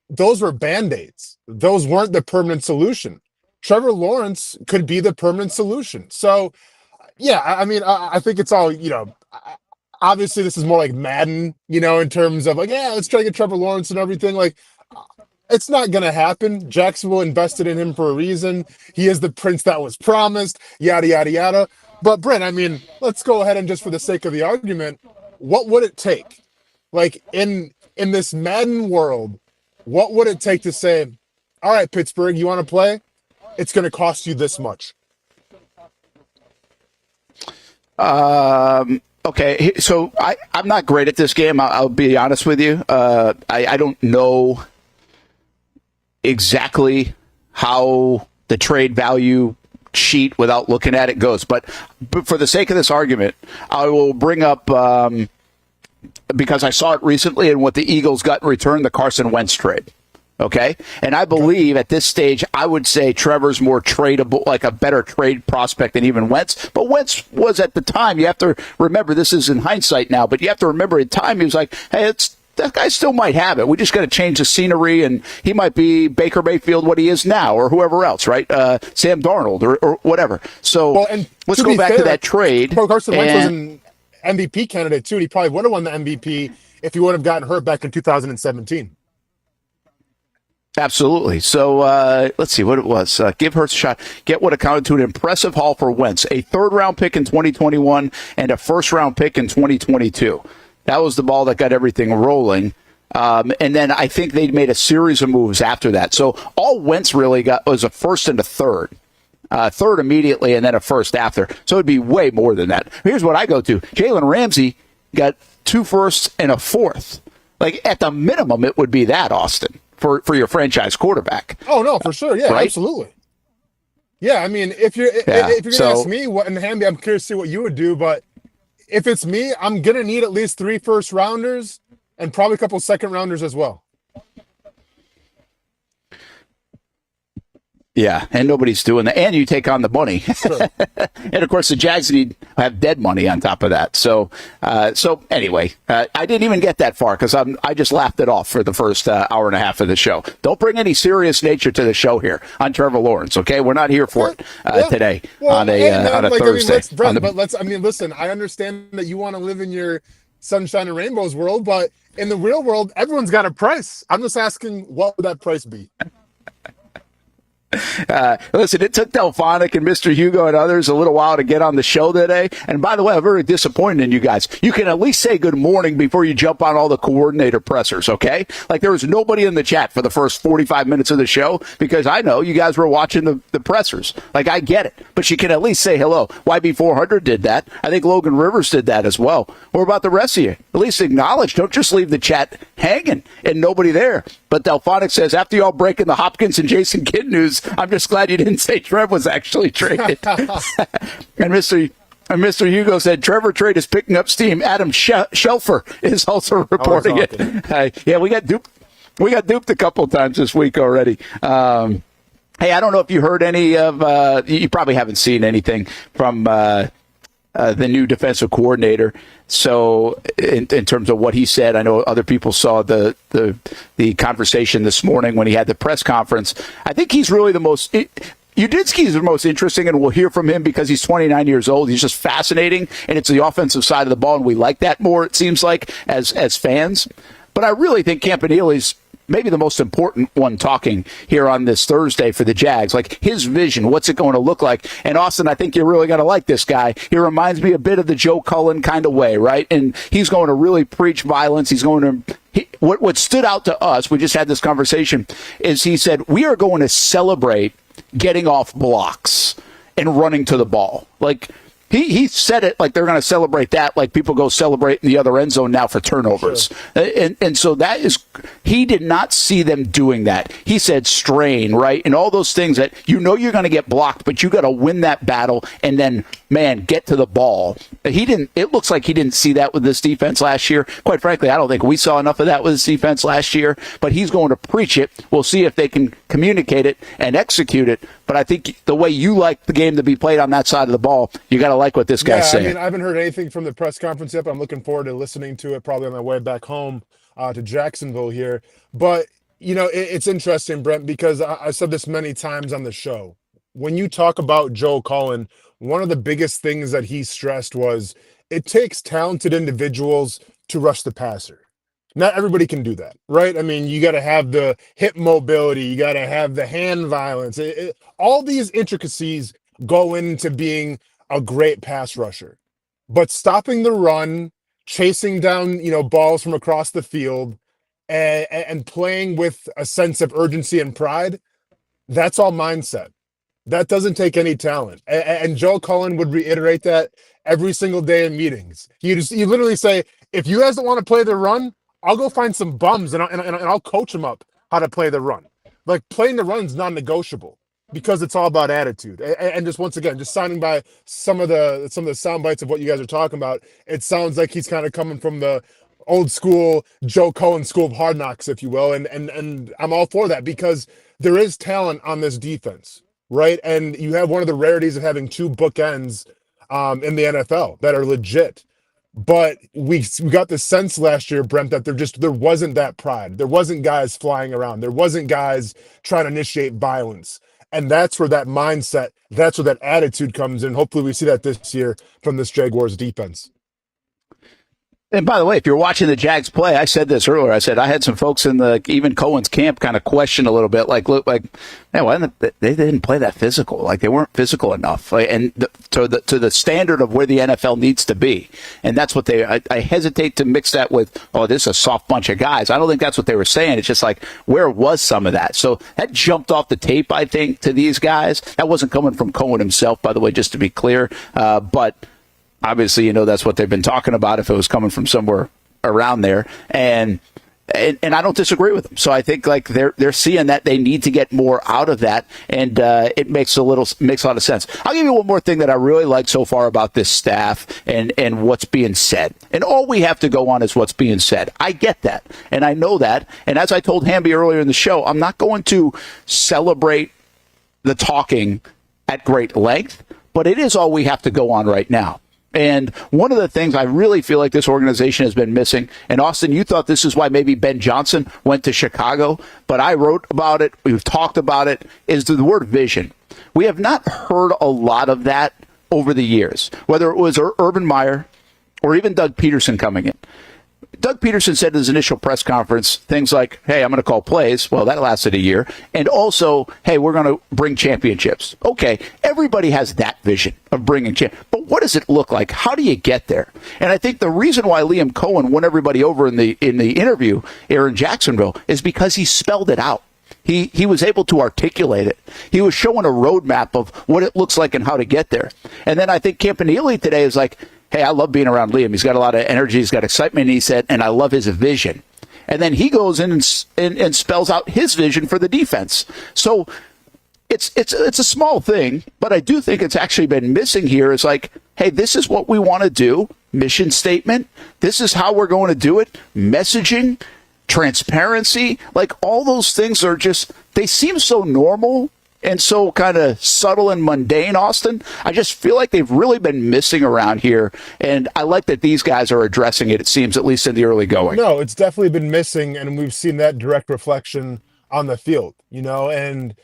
those were Band-Aids. Those weren't the permanent solution. Trevor Lawrence could be the permanent solution. So, yeah, I mean, I think it's all, obviously this is more like Madden, in terms of like, yeah, let's try to get Trevor Lawrence and everything. Like, it's not going to happen. Jacksonville invested in him for a reason. He is the prince that was promised, yada, yada, yada. But, Brent, I mean, let's go ahead and just for the sake of the argument, what would it take? Like, in this Madden world, what would it take to say, all right, Pittsburgh, you want to play? It's going to cost you this much. Okay, so I'm not great at this game. I'll be honest with you. I don't know exactly how the trade value sheet without looking at it goes. But for the sake of this argument, I will bring up, because I saw it recently and what the Eagles got in return, the Carson Wentz trade. Okay? And I believe at this stage, I would say Trevor's more tradable, like a better trade prospect than even Wentz. But Wentz was at the time, you have to remember, this is in hindsight now, but you have to remember at the time, he was like, hey, that guy still might have it. We just got to change the scenery, and he might be Baker Mayfield, what he is now, or whoever else, right? Sam Darnold or whatever. So let's go back to that trade. Carson Wentz was an MVP candidate, too. He probably would have won the MVP if he would have gotten hurt back in 2017. Absolutely. So let's see what it was. Give Hurts a shot. Get what accounted to an impressive haul for Wentz. A third-round pick in 2021 and a first-round pick in 2022. That was the ball that got everything rolling. And then I think they made a series of moves after that. So all Wentz really got was a first and a third. Third immediately and then a first after. So it'd be way more than that. Here's what I go to. Jalen Ramsey got 2 firsts and a fourth. Like, at the minimum, it would be that, Austen, for your franchise quarterback. Oh, no, for sure. Yeah, right? Absolutely. Yeah, I mean, if you're going to ask me, and Hamby, I'm curious to see what you would do, but if it's me, I'm going to need at least 3 first-rounders and probably a couple second-rounders as well. Yeah, and nobody's doing that. And you take on the money. Sure. And, of course, the Jags have dead money on top of that. So anyway, I didn't even get that far because I just laughed it off for the first hour and a half of the show. Don't bring any serious nature to the show here on Trevor Lawrence, okay? We're not here for it today on a Thursday. Listen, I understand that you want to live in your sunshine and rainbows world, but in the real world, everyone's got a price. I'm just asking, what would that price be? Listen, it took Delphonic and Mr. Hugo and others a little while to get on the show today. And by the way, I'm very disappointed in you guys. You can at least say good morning before you jump on all the coordinator pressers, okay? Like, there was nobody in the chat for the first 45 minutes of the show because I know you guys were watching the pressers. Like, I get it. But you can at least say hello. YB400 did that. I think Logan Rivers did that as well. What about the rest of you? At least acknowledge. Don't just leave the chat hanging and nobody there. But Delphonic says, after y'all breaking the Hopkins and Jason Kidd news, I'm just glad you didn't say Trev was actually traded. And Mr. Hugo said, Trevor trade is picking up steam. Adam Shelfer is also reporting it. Yeah, we got duped a couple of times this week already. Hey, I don't know if you heard any of, you probably haven't seen anything from the new defensive coordinator. So in terms of what he said, I know other people saw the conversation this morning when he had the press conference. I think he's really the most Udinski is the most interesting, and we'll hear from him because he's 29 years old. He's just fascinating, and it's the offensive side of the ball, and we like that more, it seems like, as fans. But I really think Campanelli's maybe the most important one talking here on this Thursday for the Jags. Like, his vision, what's it going to look like? And Austen, I think you're really going to like this guy. He reminds me a bit of the Joe Cullen kind of way, right? And he's going to really preach violence. He's going to what stood out to us, we just had this conversation, is he said, we are going to celebrate getting off blocks and running to the ball. Like, he said it like they're going to celebrate that, like people go celebrate in the other end zone now for turnovers. Sure. And so that is, he did not see them doing that. He said strain, right? And all those things that you're going to get blocked, but you got to win that battle and then, man, get to the ball. It looks like he didn't see that with this defense last year. Quite frankly, I don't think we saw enough of that with this defense last year, but he's going to preach it. We'll see if they can communicate it and execute it. But I think the way you like the game to be played on that side of the ball, you got to like what this guy's saying. I mean, I haven't heard anything from the press conference yet, but I'm looking forward to listening to it probably on my way back home to Jacksonville here. But, it's interesting, Brent, because I said this many times on the show. When you talk about Joe Cullen, one of the biggest things that he stressed was it takes talented individuals to rush the passer. Not everybody can do that, right? I mean, you got to have the hip mobility, you got to have the hand violence. All these intricacies go into being a great pass rusher. But stopping the run, chasing down, balls from across the field, and playing with a sense of urgency and pride, that's all mindset. That doesn't take any talent. And Joe Cullen would reiterate that every single day in meetings. You literally say, if you guys don't want to play the run, I'll go find some bums and I'll coach them up how to play the run. Like, playing the run is non-negotiable because it's all about attitude. And just once again, just sounding by some of the sound bites of what you guys are talking about, it sounds like he's kind of coming from the old school Joe Cullen school of hard knocks, if you will. And I'm all for that because there is talent on this defense, right? And you have one of the rarities of having two bookends in the NFL that are legit. But we got the sense last year, Brent, that there wasn't that pride. There wasn't guys flying around. There wasn't guys trying to initiate violence. And that's where that mindset, that's where that attitude comes in. Hopefully we see that this year from this Jaguars defense. And by the way, if you're watching the Jags play, I said this earlier. I said I had some folks in even Cohen's camp kind of question a little bit, man, why they didn't play that physical? Like, they weren't physical enough, to the standard of where the NFL needs to be. And that's what I hesitate to mix that with, this is a soft bunch of guys. I don't think that's what they were saying. It's just like, where was some of that? So that jumped off the tape, I think, to these guys. That wasn't coming from Cohen himself, by the way, just to be clear. But obviously, that's what they've been talking about if it was coming from somewhere around there. And I don't disagree with them. So I think they're seeing that they need to get more out of that, and it makes a lot of sense. I'll give you one more thing that I really like so far about this staff and what's being said. And all we have to go on is what's being said. I get that, and I know that. And as I told Hamby earlier in the show, I'm not going to celebrate the talking at great length, but it is all we have to go on right now. And one of the things I really feel like this organization has been missing, and Austen, you thought this is why maybe Ben Johnson went to Chicago, but I wrote about it, we've talked about it, is the word vision. We have not heard a lot of that over the years, whether it was Urban Meyer or even Doug Peterson coming in. Doug Peterson said in his initial press conference things like, hey, I'm going to call plays. Well, that lasted a year. And also, hey, we're going to bring championships. Okay, everybody has that vision of bringing championships. But what does it look like? How do you get there? And I think the reason why Liam Cohen won everybody over in the interview here in Jacksonville is because he spelled it out. He was able to articulate it. He was showing a roadmap of what it looks like and how to get there. And then I think Campanile today is like, hey, I love being around Liam. He's got a lot of energy. He's got excitement. And he said, and I love his vision. And then he goes in and spells out his vision for the defense. So it's a small thing, but I do think it's actually been missing here. Is like, hey, this is what we want to do. Mission statement. This is how we're going to do it. Messaging, transparency, like all those things are just, they seem so normal and so kind of subtle and mundane, Austen. I just feel like they've really been missing around here, and I like that these guys are addressing it, it seems, at least in the early going. No, it's definitely been missing, and we've seen that direct reflection on the field, and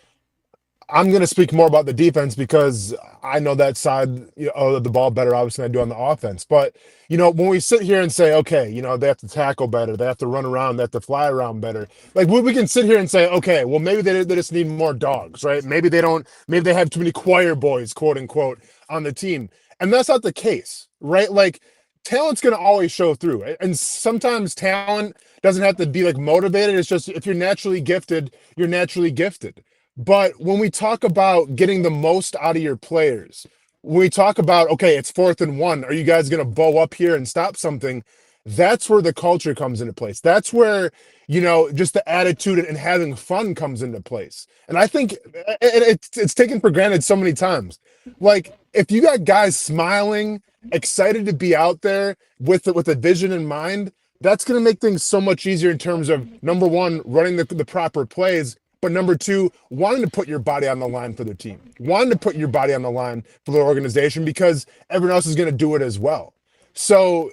I'm going to speak more about the defense because I know that side of the ball better, obviously, than I do on the offense. But, when we sit here and say, okay, they have to tackle better, they have to run around, they have to fly around better. Like, we can sit here and say, okay, well, maybe they just need more dogs, right? Maybe they have too many choir boys, quote unquote, on the team. And that's not the case, right? Like, talent's going to always show through. And sometimes talent doesn't have to be like motivated. It's just, if you're naturally gifted, you're naturally gifted. But when we talk about getting the most out of your players, when we talk about, okay, it's 4th and 1, are you guys going to bow up here and stop something? That's where the culture comes into place. That's where, just the attitude and having fun comes into place. And I think it's taken for granted so many times. Like, if you got guys smiling, excited to be out there with a vision in mind, that's going to make things so much easier in terms of, number one, running the proper plays, but number two, wanting to put your body on the line for their team, wanting to put your body on the line for their organization because everyone else is going to do it as well. So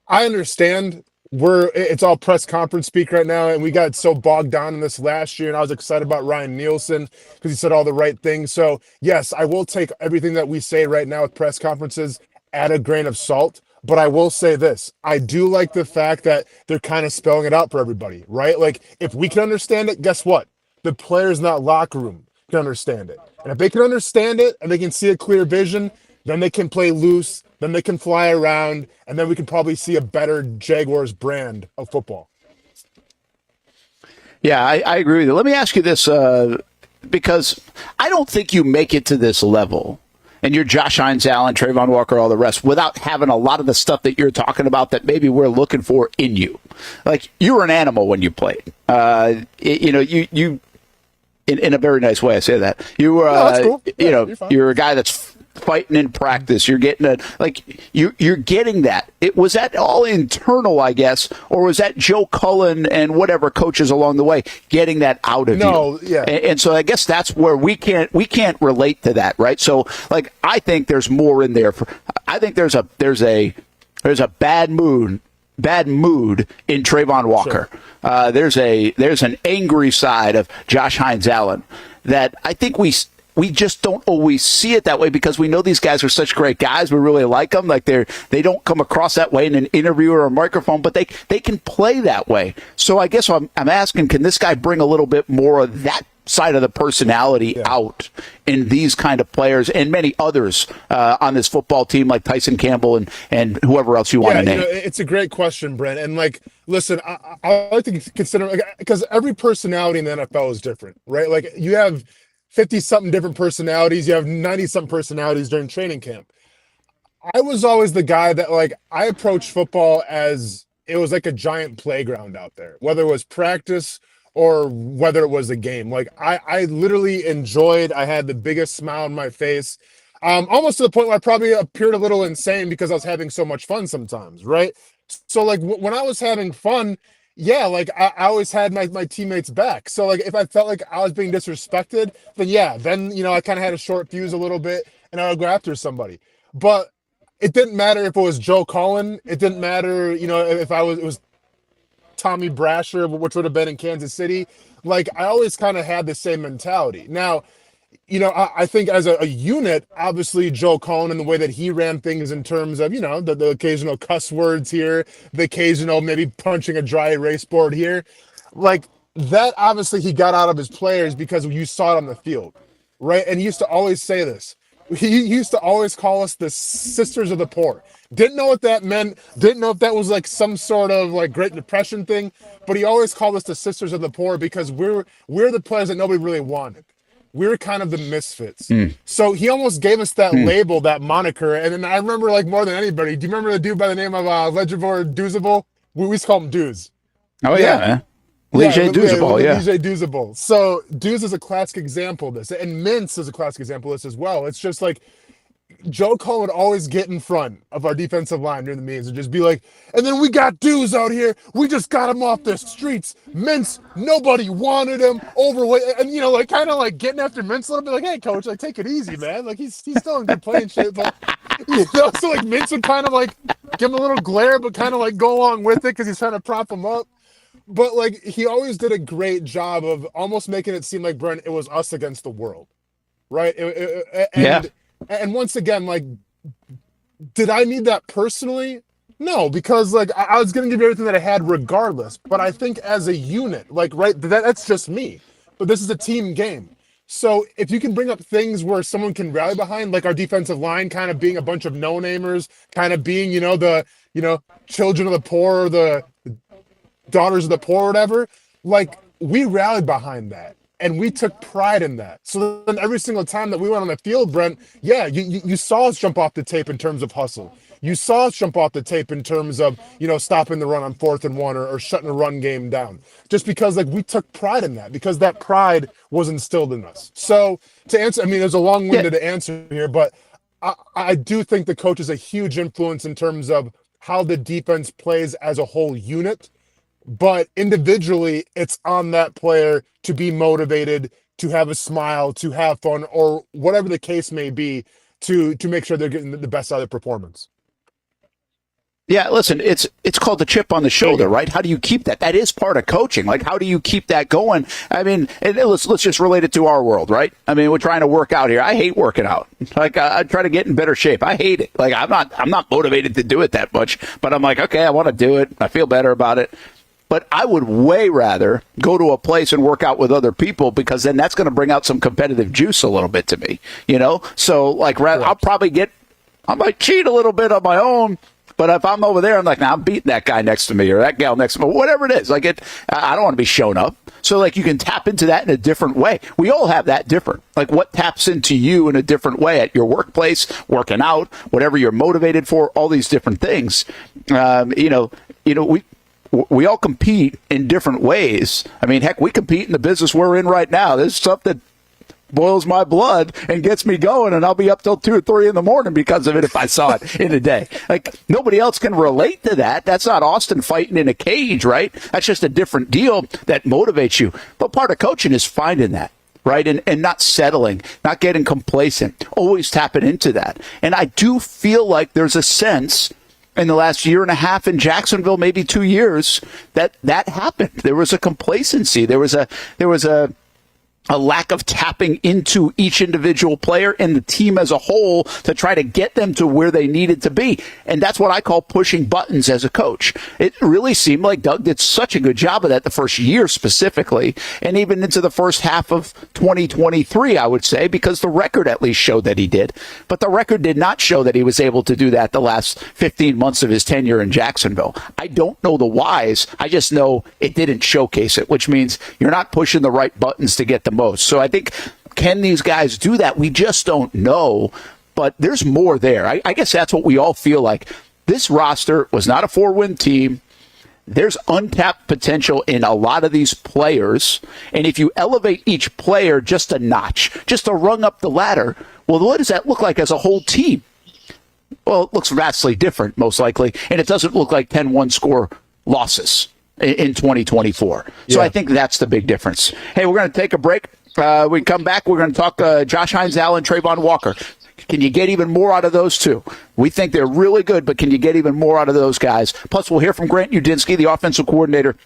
I understand it's all press conference speak right now, and we got so bogged down in this last year, and I was excited about Ryan Nielsen because he said all the right things. So yes, I will take everything that we say right now with press conferences at a grain of salt, but I will say this. I do like the fact that they're kind of spelling it out for everybody, right? Like, if we can understand it, guess what? The players in that locker room can understand it. And if they can understand it and they can see a clear vision, then they can play loose, then they can fly around, and then we can probably see a better Jaguars brand of football. Yeah, I agree with you. Let me ask you this, because I don't think you make it to this level, and you're Josh Hines, Allen, Trayvon Walker, all the rest, without having a lot of the stuff that you're talking about that maybe we're looking for in you. Like, you were an animal when you played. You in a very nice way, I say that. You were, that's cool. you're a guy that's fighting in practice. You're getting you're getting that. Was that all internal, I guess, or was that Joe Cullen and whatever coaches along the way getting that out of you? No, yeah. And so I guess that's where we can't relate to that, right? So like, I think there's more in there. I think there's a bad mood in Trayvon Walker. Sure. There's an angry side of Josh Hines Allen that I think we just don't always see it that way because we know these guys are such great guys. We really like them. Like they don't come across that way in an interview or a microphone, but they can play that way. So I guess I'm asking, can this guy bring a little bit more of that side of the personality out in these kind of players and many others on this football team like Tyson Campbell and whoever else you want to name? It's a great question, Brent. And like, listen, I like to consider, because every personality in the NFL is different, right? Like, you have 50-something different personalities. You have 90-something personalities during training camp. I was always the guy that, like, I approached football as it was like a giant playground out there, whether it was practice or whether it was a game. Like, I literally enjoyed, I had the biggest smile on my face, almost to the point where I probably appeared a little insane because I was having so much fun sometimes, right? So, like, when I was having fun, like, I always had my teammates back. So, like, if I felt like I was being disrespected, then I kind of had a short fuse a little bit, and I would go after somebody. But it didn't matter if it was Joe Cullen. It didn't matter, if it was Tommy Brasher, which would have been in Kansas City. Like, I always kind of had the same mentality. Now, I think as a unit, obviously Joe Cullen and the way that he ran things in terms of, the occasional cuss words here, the occasional maybe punching a dry erase board here, like, that obviously he got out of his players because you saw it on the field, right? And he used to always say this. He used to always call us the sisters of the poor. Didn't know what that meant. Didn't know if that was like some sort of like Great Depression thing, but he always called us the sisters of the poor because we're the players that nobody really wanted. We were kind of the misfits. So he almost gave us that label, that moniker. And then I remember, like, more than anybody, do you remember the dude by the name of Legivore Douzable? We used to call him Dooz. Oh, yeah, man. Lige Douzable, yeah. Lige Douzable. So Dooz is a classic example of this. And Mintz is a classic example of this as well. It's just like, Joe Cullen would always get in front of our defensive line during the meetings and just be like, and then we got Dooz out here. We just got him off the streets. Mintz, nobody wanted him, overweight. And, like, kind of like getting after Mintz a little bit, like, hey, coach, like, take it easy, man. Like, he's still in good playing shape. But, so, like, Mintz would kind of, like, give him a little glare, but kind of, like, go along with it because he's trying to prop him up. But, like, he always did a great job of almost making it seem like, Brent, it was us against the world, right? And once again, like, did I need that personally? No, because, like, I was going to give you everything that I had regardless. But I think as a unit, like, right, that's just me. But this is a team game. So if you can bring up things where someone can rally behind, like our defensive line kind of being a bunch of no-namers, kind of being, the children of the poor, or the daughters of the poor, or whatever, like, we rallied behind that. And we took pride in that. So then every single time that we went on the field, Brent, you saw us jump off the tape in terms of hustle. You saw us jump off the tape in terms of, stopping the run on 4th and 1 or shutting a run game down. Just because, like, we took pride in that, because that pride was instilled in us. So to answer, I mean, there's a long-winded answer here, but I do think the coach is a huge influence in terms of how the defense plays as a whole unit, but individually, it's on that player to be motivated, to have a smile, to have fun, or whatever the case may be, to make sure they're getting the best out of their performance. Yeah, listen, it's called the chip on the shoulder, right? How do you keep that? That is part of coaching. Like, how do you keep that going? I mean, and let's just relate it to our world, right? I mean, we're trying to work out here. I hate working out. Like, I try to get in better shape. I hate it. Like, I'm not motivated to do it that much, but I'm like, okay, I want to do it. I feel better about it. But I would way rather go to a place and work out with other people, because then that's going to bring out some competitive juice a little bit to me, you know? So, like, I might cheat a little bit on my own. But if I'm over there, I'm like, I'm beating that guy next to me or that gal next to me, whatever it is. Like, I don't want to be shown up. So, like, you can tap into that in a different way. We all have that different. Like, what taps into you in a different way at your workplace, working out, whatever you're motivated for, all these different things. We all compete in different ways. I mean, heck, we compete in the business we're in right now. There's stuff that boils my blood and gets me going, and I'll be up till 2 or 3 in the morning because of it if I saw it in a day. Like, nobody else can relate to that. That's not Austen fighting in a cage, right? That's just a different deal that motivates you. But part of coaching is finding that, right? And not settling, not getting complacent, always tapping into that. And I do feel like there's a sense in the last year and a half in Jacksonville, maybe 2 years, that happened. There was a complacency. There was a lack of tapping into each individual player and the team as a whole to try to get them to where they needed to be. And that's what I call pushing buttons as a coach. It really seemed like Doug did such a good job of that the first year specifically, and even into the first half of 2023, I would say, because the record at least showed that he did. But the record did not show that he was able to do that the last 15 months of his tenure in Jacksonville. I don't know the whys. I just know it didn't showcase it, which means you're not pushing the right buttons to get the most. So I think, can these guys do that? We just don't know, but there's more there. I guess that's what we all feel like. This roster was not a 4-win team. There's untapped potential in a lot of these players. And if you elevate each player just a notch, just a rung up the ladder, well, what does that look like as a whole team? Well, it looks vastly different, most likely. And it doesn't look like 10-1 score losses in 2024. So I think that's the big difference. Hey, we're going to take a break. We come back. We're going to talk Josh Hines, Allen, Trayvon Walker. Can you get even more out of those two? We think they're really good, but can you get even more out of those guys? Plus, we'll hear from Grant Udinsky, the offensive coordinator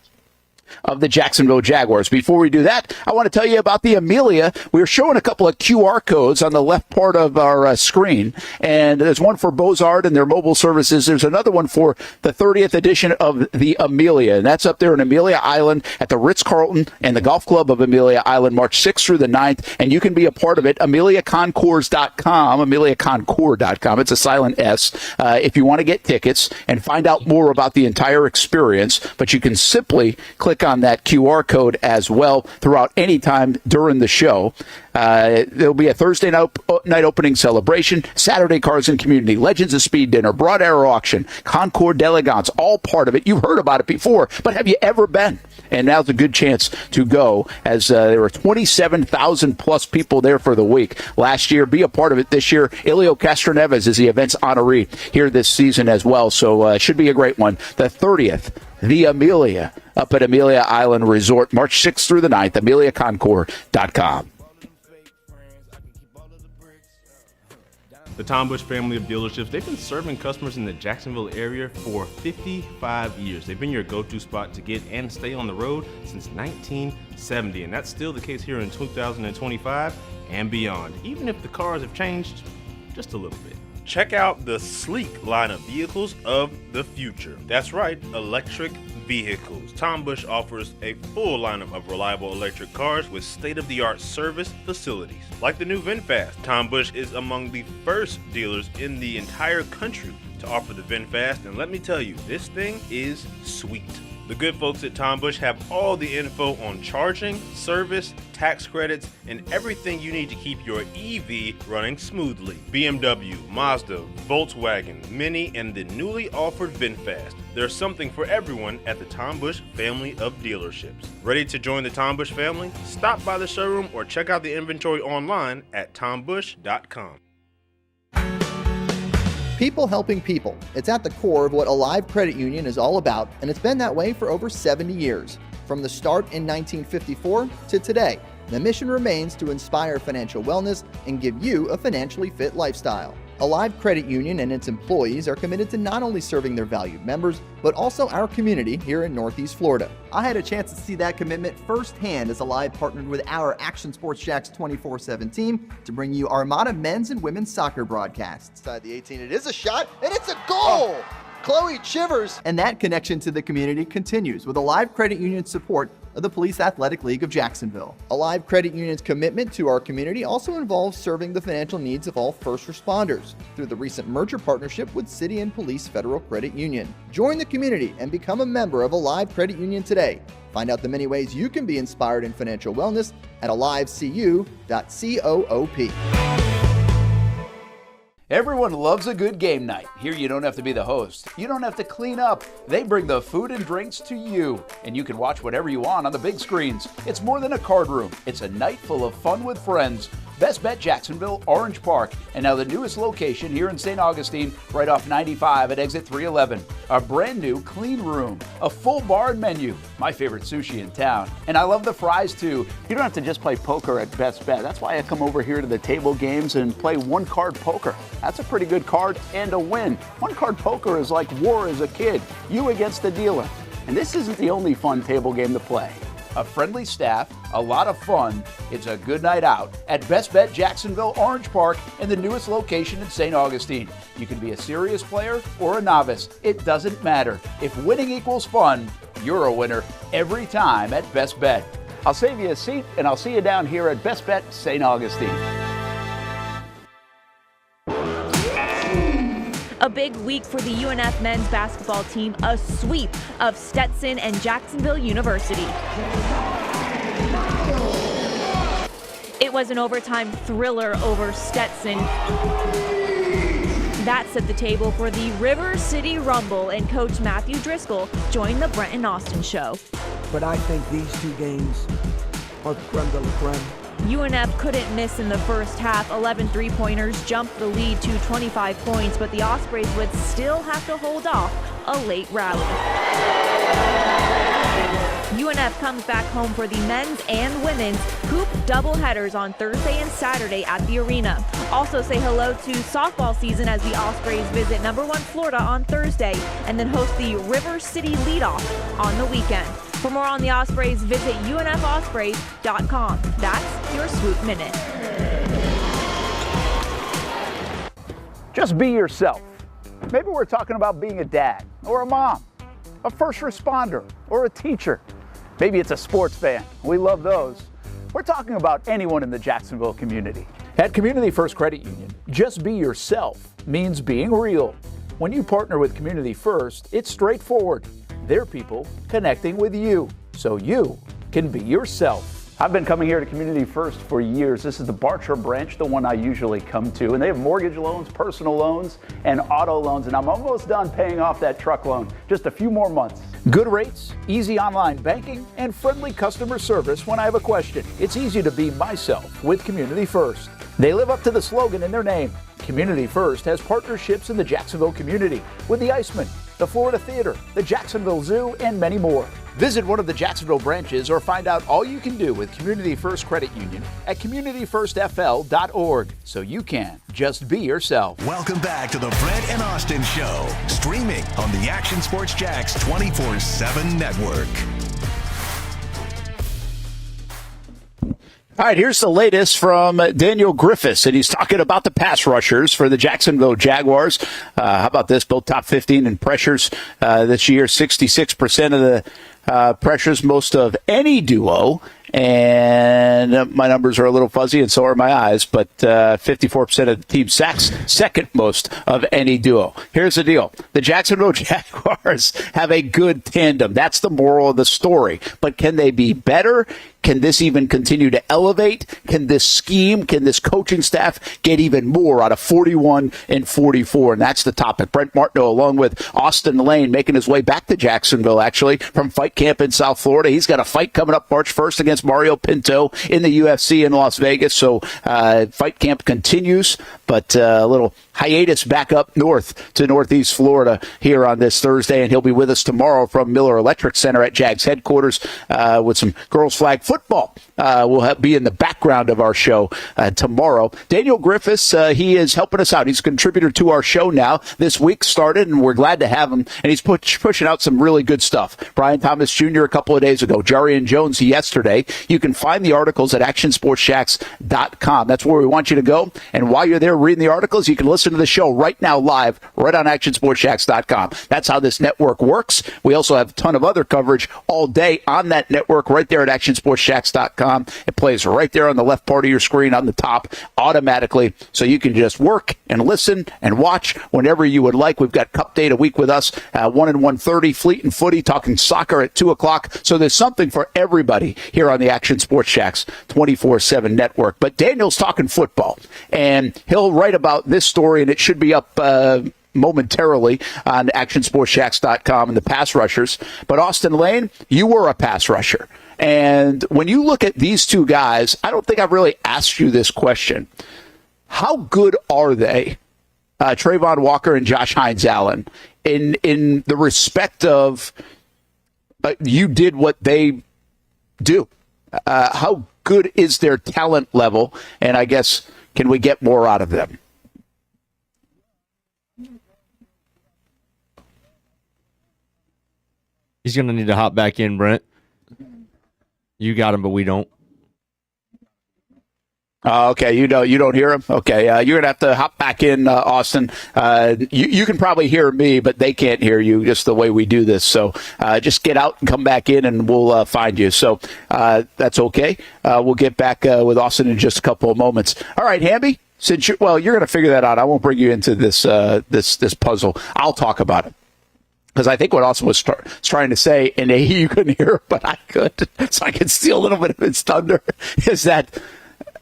of the Jacksonville Jaguars. Before we do that, I want to tell you about the Amelia. We're showing a couple of QR codes on the left part of our screen, and there's one for Bozard and their mobile services. There's another one for the 30th edition of the Amelia, and that's up there in Amelia Island at the Ritz-Carlton and the Golf Club of Amelia Island, March 6th through the 9th, and you can be a part of it. AmeliaConcours.com, AmeliaConcours.com. It's a silent S. If you want to get tickets and find out more about the entire experience, but you can simply click on that QR code as well throughout any time during the show. There'll be a Thursday night opening celebration, Saturday Cars and Community, Legends of Speed dinner, Broad Arrow auction, Concours d'Elegance, all part of it. You've heard about it before, but have you ever been? And now's a good chance to go, as there were 27,000 plus people there for the week last year. Be a part of it this year. Elio Castroneves is the event's honoree here this season as well, so it should be a great one. The 30th, the Amelia, up at Amelia Island Resort, March 6th through the 9th, AmeliaConcours.com. The Tom Bush family of dealerships, they've been serving customers in the Jacksonville area for 55 years. They've been your go-to spot to get and stay on the road since 1970, and that's still the case here in 2025 and beyond, even if the cars have changed just a little bit. Check out the sleek line of vehicles of the future. That's right, electric vehicles. Tom Bush offers a full lineup of reliable electric cars with state-of-the-art service facilities. Like the new VinFast, Tom Bush is among the first dealers in the entire country to offer the VinFast, and let me tell you, this thing is sweet. The good folks at Tom Bush have all the info on charging, service, tax credits, and everything you need to keep your EV running smoothly. BMW, Mazda, Volkswagen, Mini, and the newly offered VinFast. There's something for everyone at the Tom Bush family of dealerships. Ready to join the Tom Bush family? Stop by the showroom or check out the inventory online at tombush.com. People helping people. It's at the core of what Alive Credit Union is all about, and it's been that way for over 70 years. From the start in 1954 to today, the mission remains to inspire financial wellness and give you a financially fit lifestyle. Alive Credit Union and its employees are committed to not only serving their valued members, but also our community here in Northeast Florida. I had a chance to see that commitment firsthand as Alive partnered with our Action Sports Jags 24/7 team to bring you Armada men's and women's soccer broadcasts. Inside the 18, it is a shot, and it's a goal! Chloe Chivers! And that connection to the community continues with Alive Credit Union's support of the Police Athletic League of Jacksonville. Alive Credit Union's commitment to our community also involves serving the financial needs of all first responders through the recent merger partnership with City and Police Federal Credit Union. Join the community and become a member of Alive Credit Union today. Find out the many ways you can be inspired in financial wellness at alivecu.coop. Everyone loves a good game night. Here you don't have to be the host. You don't have to clean up. They bring the food and drinks to you, and you can watch whatever you want on the big screens. It's more than a card room. It's a night full of fun with friends. Best Bet Jacksonville, Orange Park, and now the newest location here in St. Augustine, right off 95 at exit 311. A brand new clean room, a full bar and menu, my favorite sushi in town. And I love the fries too. You don't have to just play poker at Best Bet. That's why I come over here to the table games and play one card poker. That's a pretty good card and a win. One card poker is like war as a kid, you against the dealer. And this isn't the only fun table game to play. A friendly staff, a lot of fun. It's a good night out at Best Bet Jacksonville, Orange Park, and the newest location in St. Augustine. You can be a serious player or a novice. It doesn't matter. If winning equals fun, you're a winner every time at Best Bet. I'll save you a seat, and I'll see you down here at Best Bet St. Augustine. A big week for the UNF men's basketball team, a sweep of Stetson and Jacksonville University. It was an overtime thriller over Stetson. That set the table for the River City Rumble, and Coach Matthew Driscoll joined the Brent and Austen show. But I think these two games are the creme de la creme. UNF couldn't miss in the first half. 11 three-pointers jumped the lead to 25 points, but the Ospreys would still have to hold off a late rally. UNF comes back home for the men's and women's hoop doubleheaders on Thursday and Saturday at the arena. Also say hello to softball season as the Ospreys visit #1 Florida on Thursday and then host the River City Leadoff on the weekend. For more on the Ospreys, visit unfospreys.com. That's your Swoop Minute. Just be yourself. Maybe we're talking about being a dad or a mom, a first responder or a teacher. Maybe it's a sports fan. We love those. We're talking about anyone in the Jacksonville community. At Community First Credit Union, just be yourself means being real. When you partner with Community First, it's straightforward. They're people connecting with you, so you can be yourself. I've been coming here to Community First for years. This is the Bartram branch, the one I usually come to, and they have mortgage loans, personal loans, and auto loans, and I'm almost done paying off that truck loan. Just a few more months. Good rates, easy online banking, and friendly customer service when I have a question. It's easy to be myself with Community First. They live up to the slogan in their name. Community First has partnerships in the Jacksonville community with the Iceman, the Florida Theater, the Jacksonville Zoo, and many more. Visit one of the Jacksonville branches or find out all you can do with Community First Credit Union at communityfirstfl.org so you can just be yourself. Welcome back to the Brent and Austen Show, streaming on the Action Sports Jags 24/7 network. All right, here's the latest from Daniel Griffiths, and he's talking about the pass rushers for the Jacksonville Jaguars. How about this? Both top 15 in pressures this year, 66% of the pressures, most of any duo. And my numbers are a little fuzzy, and so are my eyes, but 54% of the team sacks, second most of any duo. Here's the deal. The Jacksonville Jaguars have a good tandem. That's the moral of the story. But can they be better? Can this even continue to elevate? Can this scheme, can this coaching staff get even more out of 41 and 44? And that's the topic. Brent Martineau, along with Austen Lane, making his way back to Jacksonville, actually, from fight camp in South Florida. He's got a fight coming up March 1st against Mario Pinto in the UFC in Las Vegas. So fight camp continues, but a little hiatus back up north to Northeast Florida here on this Thursday, and he'll be with us tomorrow from Miller Electric Center at Jags headquarters with some girls flag football. Will be in the background of our show tomorrow. Daniel Griffiths, he is helping us out. He's a contributor to our show now. This week started, and we're glad to have him, and he's pushing out some really good stuff. Brian Thomas Jr. a couple of days ago, Jarian Jones yesterday. You can find the articles at actionsportsshacks.com. That's where we want you to go, and while you're there reading the articles, you can listen to the show right now live right on actionsportsshacks.com. That's how this network works. We also have a ton of other coverage all day on that network right there at actionsportsshacks.com. It plays right there on the left part of your screen on the top automatically, so you can just work and listen and watch whenever you would like. We've got Cup Day a week with us, 1 and 1:30, Fleet and Footy, talking soccer at 2 o'clock. So there's something for everybody here on the Action Sports Shacks 24/7 network. But Daniel's talking football, and he'll write about this story, and it should be up momentarily on actionsportshacks.com and the pass rushers. But Austen Lane, you were a pass rusher. And when you look at these two guys, I don't think I've really asked you this question. How good are they, Trayvon Walker and Josh Hines-Allen, in the respect of you did what they do? How good is their talent level? And I guess, can we get more out of them? He's going to need to hop back in, Brent. You got him, but we don't. Okay, you don't hear him? Okay, you're going to have to hop back in, Austen. You can probably hear me, but they can't hear you, just the way we do this. So just get out and come back in, and we'll find you. So that's okay. We'll get back with Austen in just a couple of moments. All right, Hamby, since you're going to figure that out. I won't bring you into this this puzzle. I'll talk about it. Because I think what Austin was trying to say, and you couldn't hear it, but I could, so I could steal a little bit of his thunder, is that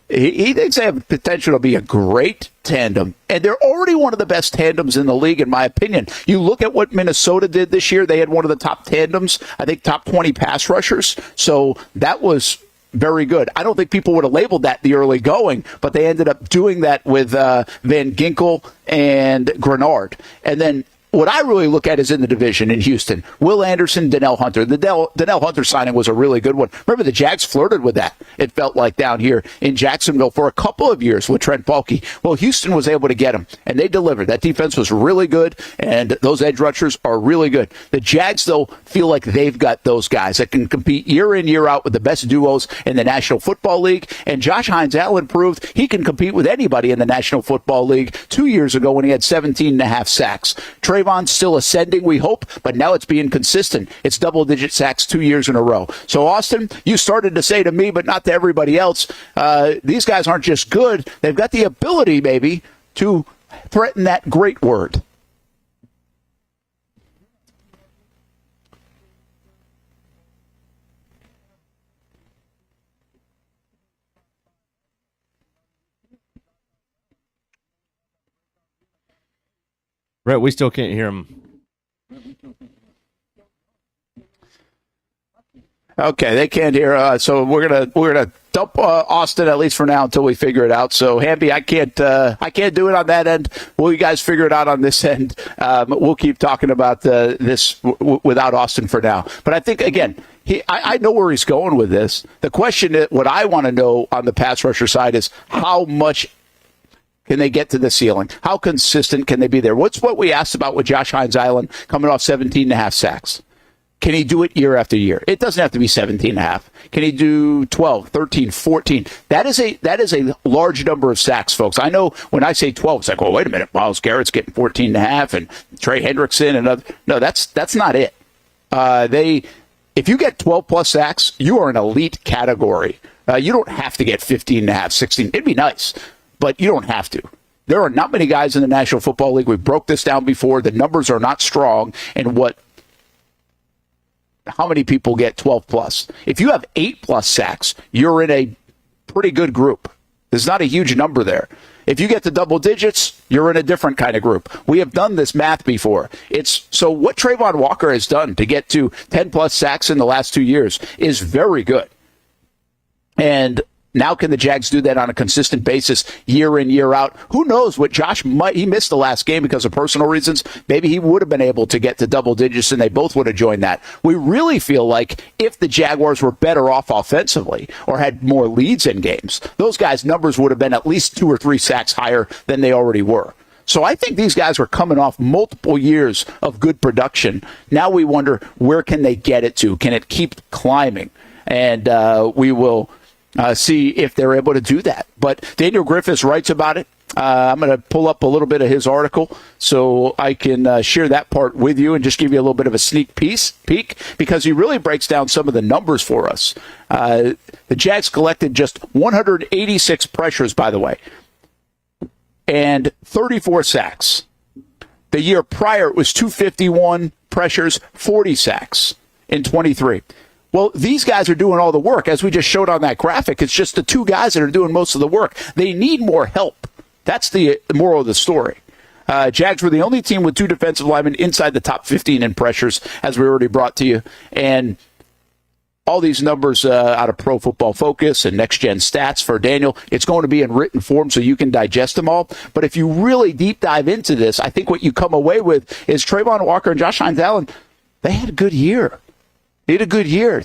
he thinks they have potential to be a great tandem. And they're already one of the best tandems in the league, in my opinion. You look at what Minnesota did this year. They had one of the top tandems, I think top 20 pass rushers. So that was very good. I don't think people would have labeled that the early going, but they ended up doing that with Van Ginkel and Grenard. And then what I really look at is in the division in Houston. Will Anderson, Donnell Hunter. The Donnell Hunter signing was a really good one. Remember, the Jags flirted with that, it felt like, down here in Jacksonville for a couple of years with Trent Baalke. Well, Houston was able to get him, and they delivered. That defense was really good, and those edge rushers are really good. The Jags, though, feel like they've got those guys that can compete year in, year out with the best duos in the National Football League, and Josh Hines-Allen proved he can compete with anybody in the National Football League 2 years ago when he had 17.5 sacks. Trayvon's still ascending, we hope, but now it's being consistent. It's double-digit sacks 2 years in a row. So, Austen, you started to say to me, but not to everybody else, these guys aren't just good. They've got the ability, maybe, to threaten that great word. Brett, we still can't hear him. Okay, they can't hear. So we're gonna dump Austen, at least for now, until we figure it out. So, Hamby, I can't do it on that end. Will you guys figure it out on this end? We'll keep talking about this without Austen for now. But I think, again, I know where he's going with this. The question, what I want to know on the pass rusher side, is how much can they get to the ceiling? How consistent can they be there? What's what we asked about with Josh Hines-Allen coming off 17.5 sacks? Can he do it year after year? It doesn't have to be 17.5. Can he do 12, 13, 14? That is a large number of sacks, folks. I know when I say 12, it's like, well, wait a minute. Myles Garrett's getting 14.5 and Trey Hendrickson and other. No, that's not it. If you get 12-plus sacks, you are an elite category. You don't have to get 15.5, 16. It'd be nice, but you don't have to. There are not many guys in the National Football League. We broke this down before. The numbers are not strong. And how many people get 12-plus? If you have 8-plus sacks, you're in a pretty good group. There's not a huge number there. If you get to double digits, you're in a different kind of group. We have done this math before. So what Trayvon Walker has done to get to 10-plus sacks in the last 2 years is very good. And Now can the Jags do that on a consistent basis year in, year out? Who knows what Josh might. He missed the last game because of personal reasons. Maybe he would have been able to get to double digits and they both would have joined that. We really feel like if the Jaguars were better off offensively or had more leads in games, those guys' numbers would have been at least 2 or 3 sacks higher than they already were. So I think these guys were coming off multiple years of good production. Now we wonder, where can they get it to? Can it keep climbing? And we will see if they're able to do that. But Daniel Griffiths writes about it. I'm going to pull up a little bit of his article so I can share that part with you and just give you a little bit of a sneak peek, because he really breaks down some of the numbers for us. The Jags collected just 186 pressures, by the way, and 34 sacks. The year prior, it was 251 pressures, 40 sacks in 23. Well, these guys are doing all the work. As we just showed on that graphic, it's just the 2 guys that are doing most of the work. They need more help. That's the moral of the story. Jags were the only team with 2 defensive linemen inside the top 15 in pressures, as we already brought to you. And all these numbers out of Pro Football Focus and Next Gen Stats for Daniel, it's going to be in written form so you can digest them all. But if you really deep dive into this, I think what you come away with is Trayvon Walker and Josh Hines-Allen, they had a good year. They had a good year.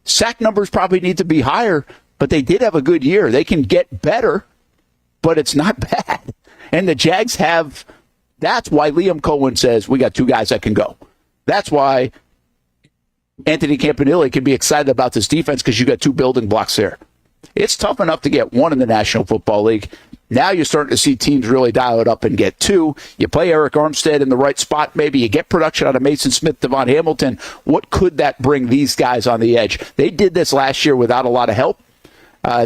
Sack numbers probably need to be higher, but they did have a good year. They can get better, but it's not bad. And the Jags have, that's why Liam Cohen says we got 2 guys that can go. That's why Anthony Campanile can be excited about this defense, because you got 2 building blocks there. It's tough enough to get 1 in the National Football League. Now you're starting to see teams really dial it up and get 2. You play Eric Armstead in the right spot. Maybe you get production out of Mason Smith, Devon Hamilton. What could that bring these guys on the edge? They did this last year without a lot of help.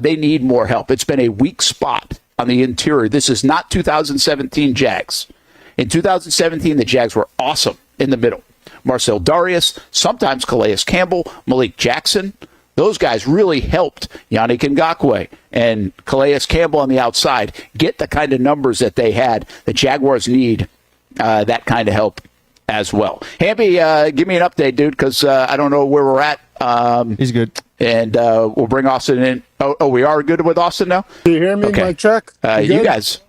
They need more help. It's been a weak spot on the interior. This is not 2017 Jags. In 2017, the Jags were awesome in the middle. Marcel Darius, sometimes Calais Campbell, Malik Jackson. Those guys really helped Yannick Ngakoue and Calais Campbell on the outside get the kind of numbers that they had. The Jaguars need that kind of help as well. Hamby, give me an update, dude, because I don't know where we're at. He's good. And we'll bring Austen in. Oh, we are good with Austen now? Do you hear me, okay. Mike check? You guys.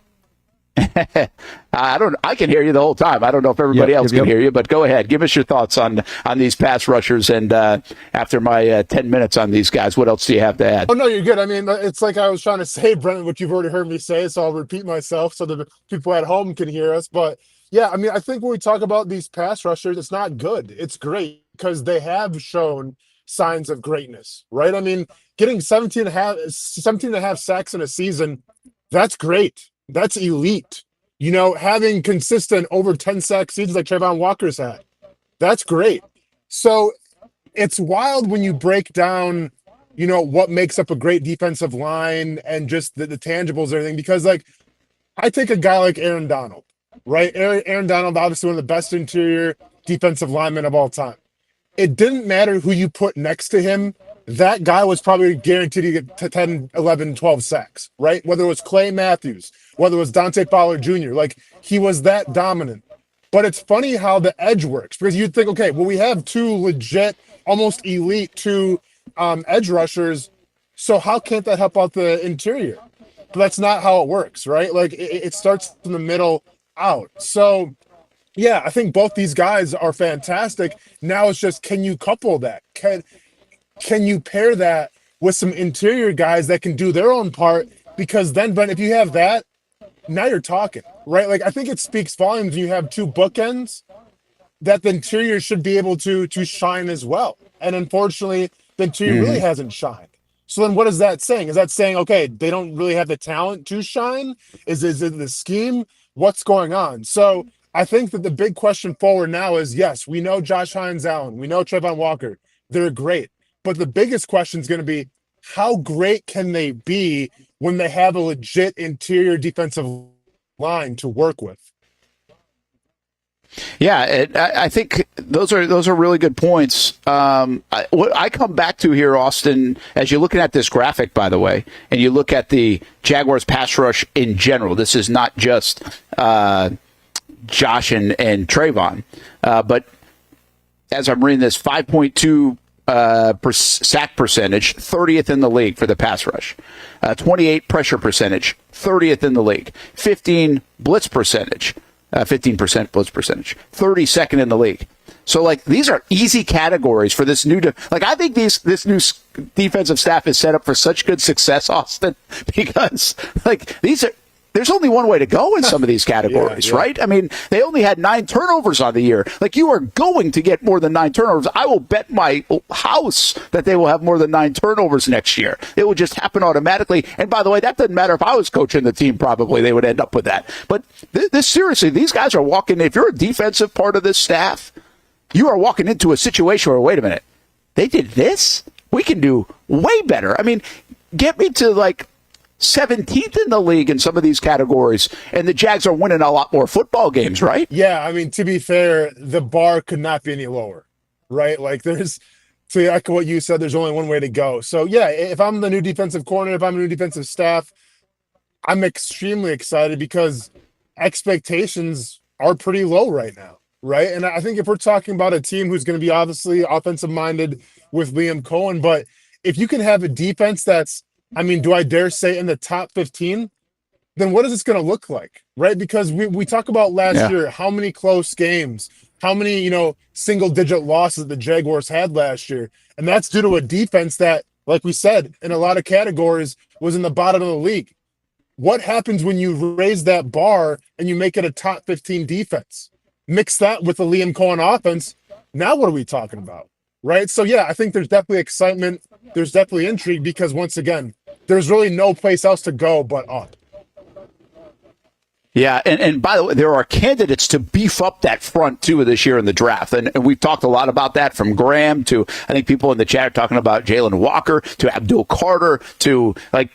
I can hear you the whole time. I don't know if everybody else can hear you, but go ahead. Give us your thoughts on these pass rushers. And after my 10 minutes on these guys, what else do you have to add? Oh, no, you're good. I mean, it's like I was trying to say, Brent, what you've already heard me say, so I'll repeat myself so the people at home can hear us. But, yeah, I mean, I think when we talk about these pass rushers, it's not good. It's great because they have shown signs of greatness, right? I mean, getting 17 and a half sacks in a season, that's great. That's elite. You know, having consistent over 10 sack seasons like Trayvon Walker's had, that's great. So it's wild when you break down, you know, what makes up a great defensive line and just the tangibles and everything. Because, like, I take a guy like Aaron Donald, right? Aaron Donald, obviously one of the best interior defensive linemen of all time. It didn't matter who you put next to him. That guy was probably guaranteed to get 10, 11, 12 sacks, right? Whether it was Clay Matthews, whether it was Dante Fowler Jr., like, he was that dominant. But it's funny how the edge works, because you'd think, okay, well, we have 2 legit, almost elite 2 edge rushers, so how can't that help out the interior? But that's not how it works, right? Like, it starts from the middle out. So, yeah, I think both these guys are fantastic. Now it's just, can you couple that? Can you pair that with some interior guys that can do their own part? Because then, Brent, if you have that, now you're talking, right? Like, I think it speaks volumes when you have 2 bookends that the interior should be able to shine as well. And unfortunately, the interior really hasn't shined. So then what is that saying? Is that saying, okay, they don't really have the talent to shine? Is it the scheme? What's going on? So I think that the big question forward now is, yes, we know Josh Hines-Allen. We know Trayvon Walker. They're great. But the biggest question is going to be, how great can they be when they have a legit interior defensive line to work with? Yeah, I think those are really good points. What I come back to here, Austen, as you're looking at this graphic, by the way, and you look at the Jaguars pass rush in general, this is not just Josh and Trayvon, but as I'm reading this, 5.2 sack percentage, 30th in the league for the pass rush. 28 pressure percentage, 30th in the league. 15 blitz percentage, 15% blitz percentage, 32nd in the league. So, like, these are easy categories for this new I think this new defensive staff is set up for such good success, Austen, because, like, there's only one way to go in some of these categories, right? I mean, they only had 9 turnovers on the year. Like, you are going to get more than 9 turnovers. I will bet my house that they will have more than 9 turnovers next year. It will just happen automatically. And by the way, that doesn't matter if I was coaching the team, probably they would end up with that. But seriously, these guys are walking, if you're a defensive part of this staff, you are walking into a situation where, wait a minute, they did this? We can do way better. I mean, get me to, like, 17th in the league in some of these categories, and the Jags are winning a lot more football games, right? Yeah, I mean, to be fair, the bar could not be any lower, right? Like, to echo what you said, there's only one way to go. So, yeah, if I'm the new defensive coordinator, if I'm a new defensive staff, I'm extremely excited because expectations are pretty low right now, right? And I think if we're talking about a team who's going to be obviously offensive-minded with Liam Cohen, but if you can have a defense that's, I mean, do I dare say in the top 15? Then what is this going to look like, right? Because we talk about last year, how many close games, how many, single-digit losses the Jaguars had last year. And that's due to a defense that, like we said, in a lot of categories was in the bottom of the league. What happens when you raise that bar and you make it a top 15 defense? Mix that with the Liam Cohen offense. Now what are we talking about, right? So, yeah, I think there's definitely excitement. There's definitely intrigue because, once again, there's really no place else to go but up. Yeah, and by the way, there are candidates to beef up that front, too, this year in the draft. And we've talked a lot about that, from Graham to, I think people in the chat are talking about Jalen Walker to Abdul Carter to, like,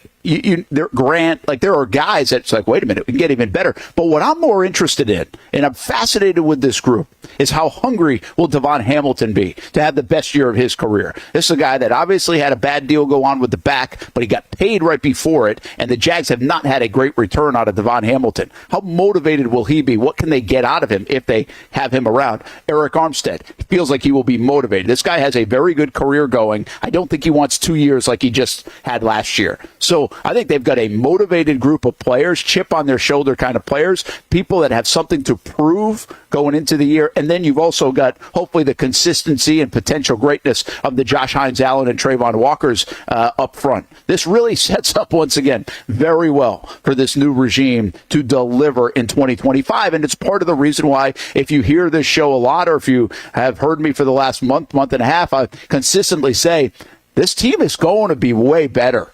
Grant. Like, there are guys that's like, wait a minute, we can get even better. But what I'm more interested in, and I'm fascinated with this group, is how hungry will Devon Hamilton be to have the best year of his career. This is a guy that obviously had a bad deal go on with the back, but he got paid right before it, and the Jags have not had a great return out of Devon Hamilton. How motivated will he be? What can they get out of him if they have him around? Eric Armstead feels like he will be motivated. This guy has a very good career going. I don't think he wants 2 years like he just had last year. So I think they've got a motivated group of players, chip on their shoulder kind of players, people that have something to prove going into the year. And then you've also got, hopefully, the consistency and potential greatness of the Josh Hines-Allen and Trayvon Walkers up front. This really sets up, once again, very well for this new regime to deliver in 2025. And it's part of the reason why, if you hear this show a lot, or if you have heard me for the last month and a half, I consistently say this team is going to be way better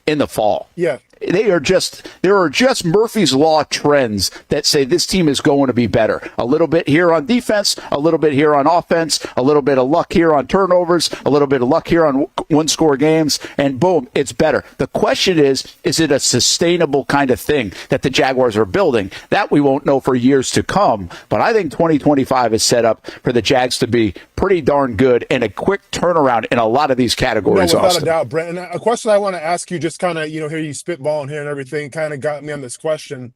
in the fall. Yeah. There are just Murphy's Law trends that say this team is going to be better. A little bit here on defense, a little bit here on offense, a little bit of luck here on turnovers, a little bit of luck here on one-score games, and boom, it's better. The question is it a sustainable kind of thing that the Jaguars are building? That we won't know for years to come, but I think 2025 is set up for the Jags to be pretty darn good and a quick turnaround in a lot of these categories. No, without Austen. a doubt, Brent. And a question I want to ask you, just kind of, hear you spitballing here and everything, kind of got me on this question.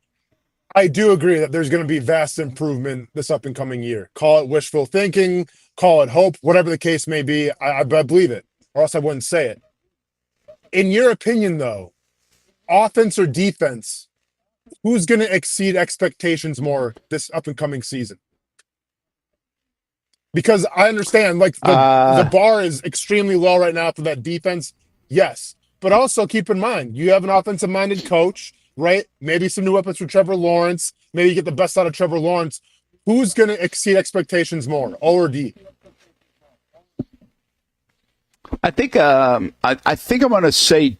I do agree that there's going to be vast improvement this up and coming year. Call it wishful thinking, call it hope, whatever the case may be. I believe it, or else I wouldn't say it. In your opinion, though, offense or defense, who's going to exceed expectations more this up and coming season? Because I understand, like, the bar is extremely low right now for that defense. Yes. But also keep in mind, you have an offensive-minded coach, right? Maybe some new weapons for Trevor Lawrence. Maybe you get the best out of Trevor Lawrence. Who's going to exceed expectations more, O or D? I think I'm going to say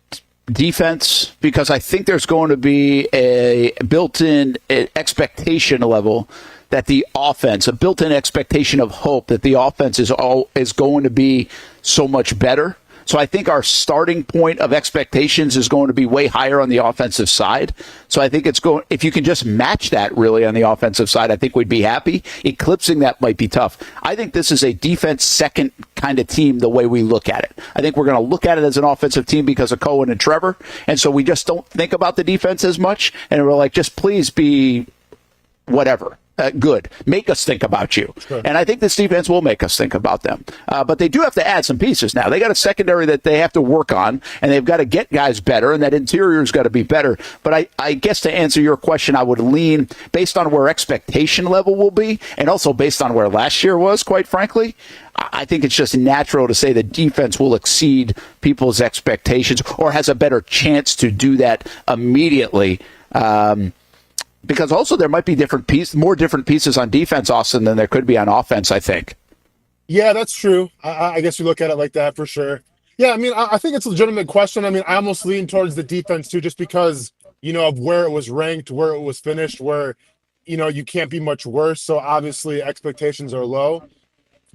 defense, because I think there's going to be a built-in expectation level that the offense, a built-in expectation of hope that the offense is going to be so much better. So I think our starting point of expectations is going to be way higher on the offensive side. So I think if you can just match that really on the offensive side, I think we'd be happy. Eclipsing that might be tough. I think this is a defense second kind of team the way we look at it. I think we're going to look at it as an offensive team because of Cohen and Trevor. And so we just don't think about the defense as much. And we're like, just please be whatever. good. Make us think about you. Sure. And I think this defense will make us think about them. But they do have to add some pieces now. They got a secondary that they have to work on, and they've got to get guys better, and that interior's got to be better. But I guess to answer your question, I would lean based on where expectation level will be, and also based on where last year was, quite frankly. I think it's just natural to say the defense will exceed people's expectations or has a better chance to do that immediately. Because also there might be more different pieces on defense, Austen, than there could be on offense, I think. Yeah, that's true. I guess we look at it like that for sure. Yeah, I mean, I think it's a legitimate question. I mean, I almost lean towards the defense too, just because, of where it was ranked, where it was finished, where, you can't be much worse. So obviously expectations are low.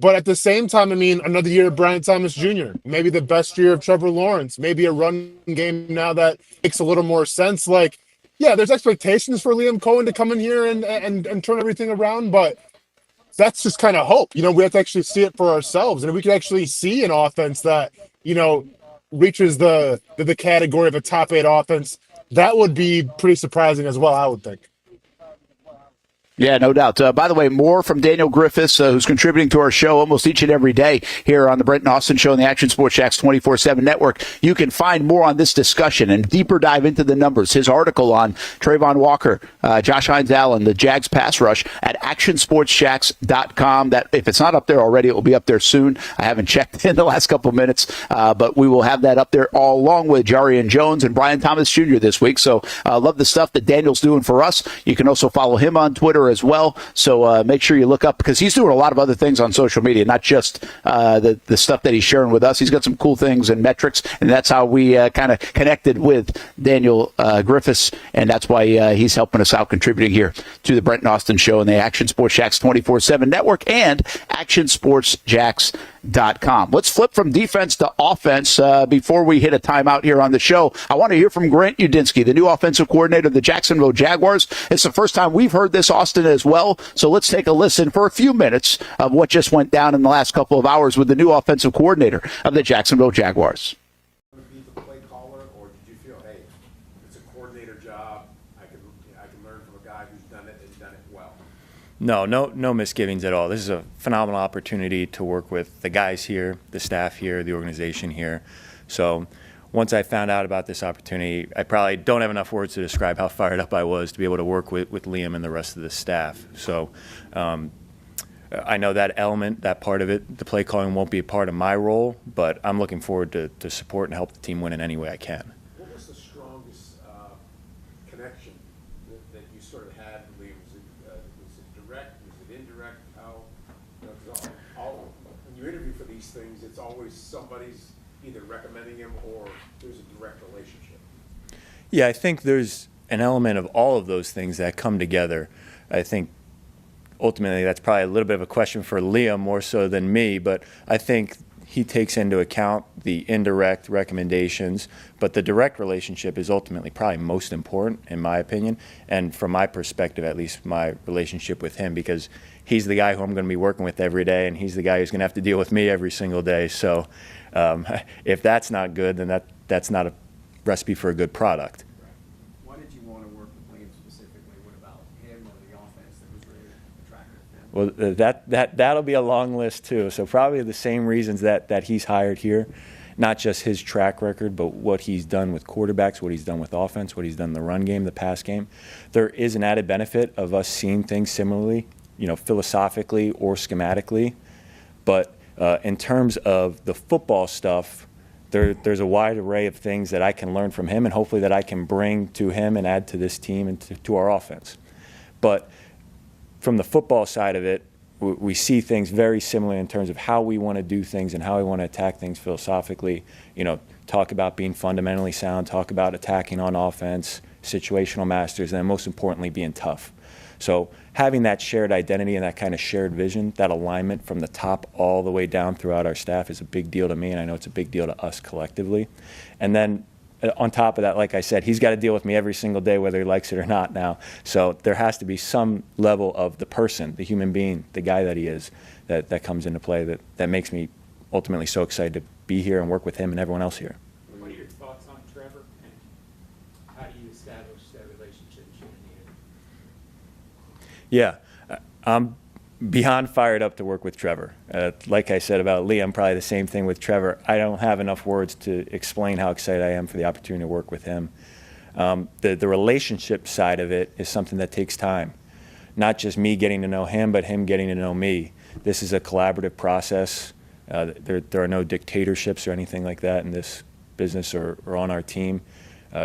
But at the same time, I mean, another year of Brian Thomas Jr., maybe the best year of Trevor Lawrence, maybe a run game now that makes a little more sense. Like, yeah, there's expectations for Liam Cohen to come in here and turn everything around, but that's just kind of hope. We have to actually see it for ourselves. And if we could actually see an offense that, reaches the category of a top 8 offense, that would be pretty surprising as well, I would think. Yeah, no doubt. By the way, more from Daniel Griffiths, who's contributing to our show almost each and every day here on the Brent and Austen Show on the Action Sports Jacks 24/7 network. You can find more on this discussion and deeper dive into the numbers. His article on Trayvon Walker, Josh Hines-Allen, the Jags pass rush at actionsportsjacks.com. That if it's not up there already, it will be up there soon. I haven't checked in the last couple of minutes, but we will have that up there all along with Jarian Jones and Brian Thomas Jr. this week. So love the stuff that Daniel's doing for us. You can also follow him on Twitter as well. So make sure you look up, because he's doing a lot of other things on social media, not just the stuff that he's sharing with us. He's got some cool things and metrics, and that's how we kind of connected with Daniel Griffiths, and that's why he's helping us out, contributing here to the Brent and Austen Show and the Action Sports Jacks 24/7 network and actionsportsjacks.com. Let's flip from defense to offense before we hit a timeout here on the show. I want to hear from Grant Udinski, the new offensive coordinator of the Jacksonville Jaguars. It's the first time we've heard this, Austen, as well. So let's take a listen for a few minutes of what just went down in the last couple of hours with the new offensive coordinator of the Jacksonville Jaguars. Be the play caller, or did you feel, hey, it's a coordinator job, I can learn from a guy who's done it and done it well? No misgivings at all. This is a phenomenal opportunity to work with the guys here, the staff here, the organization here. So once I found out about this opportunity, I probably don't have enough words to describe how fired up I was to be able to work with Liam and the rest of the staff. So I know that element, that part of it, the play calling won't be a part of my role, but I'm looking forward to support and help the team win in any way I can. What was the strongest connection that you sort of had with Liam? Was it direct? Was it indirect? How? When you interview for these things, it's always somebody's either recommending him or there's a direct relationship. Yeah, I think there's an element of all of those things that come together. I think ultimately that's probably a little bit of a question for Liam more so than me, but I think he takes into account the indirect recommendations, but the direct relationship is ultimately probably most important in my opinion, and from my perspective at least, my relationship with him, because he's the guy who I'm going to be working with every day, and he's the guy who's going to have to deal with me every single day. So if that's not good, then that's not a recipe for a good product. Why did you want to work with Liam specifically? What about him or the offense that was really attractive? Well, that'll be a long list too. So probably the same reasons that he's hired here, not just his track record, but what he's done with quarterbacks, what he's done with offense, what he's done in the run game, the pass game. There is an added benefit of us seeing things similarly, philosophically or schematically, but in terms of the football stuff, there's a wide array of things that I can learn from him and hopefully that I can bring to him and add to this team and to our offense. But from the football side of it, we see things very similar in terms of how we want to do things and how we want to attack things philosophically. Talk about being fundamentally sound, talk about attacking on offense, situational masters, and then most importantly, being tough. So having that shared identity and that kind of shared vision, that alignment from the top all the way down throughout our staff is a big deal to me, and I know it's a big deal to us collectively. And then on top of that, like I said, he's got to deal with me every single day, whether he likes it or not now. So there has to be some level of the person, the human being, the guy that he is, that comes into play that makes me ultimately so excited to be here and work with him and everyone else here. What are your thoughts on Trevor, and how do you establish that relationship? Yeah, I'm beyond fired up to work with Trevor. Like I said about Liam, probably the same thing with Trevor. I don't have enough words to explain how excited I am for the opportunity to work with him. The relationship side of it is something that takes time. Not just me getting to know him, but him getting to know me. This is a collaborative process. There are no dictatorships or anything like that in this business or on our team.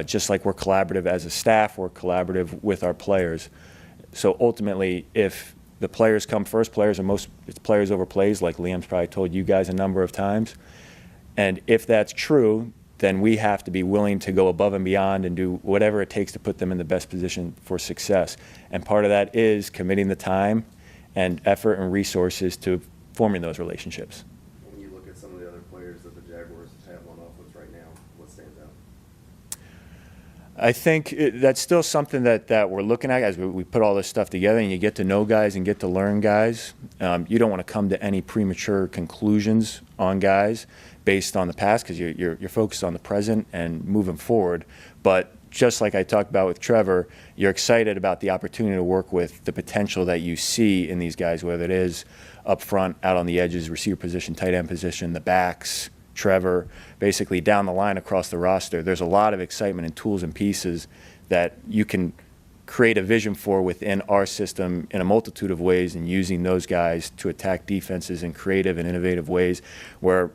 Just like we're collaborative as a staff, we're collaborative with our players. So ultimately, if the players come first, it's players over plays, like Liam's probably told you guys a number of times. And if that's true, then we have to be willing to go above and beyond and do whatever it takes to put them in the best position for success. And part of that is committing the time and effort and resources to forming those relationships. When you look at some of the other players that the Jaguars have on offense right now, what stands out? I think that's still something that we're looking at as we put all this stuff together and you get to know guys and get to learn guys. You don't want to come to any premature conclusions on guys based on the past because you're focused on the present and moving forward. But just like I talked about with Trevor, you're excited about the opportunity to work with the potential that you see in these guys, whether it is up front, out on the edges, receiver position, tight end position, the backs, Trevor, basically down the line across the roster. There's a lot of excitement and tools and pieces that you can create a vision for within our system in a multitude of ways, and using those guys to attack defenses in creative and innovative ways where,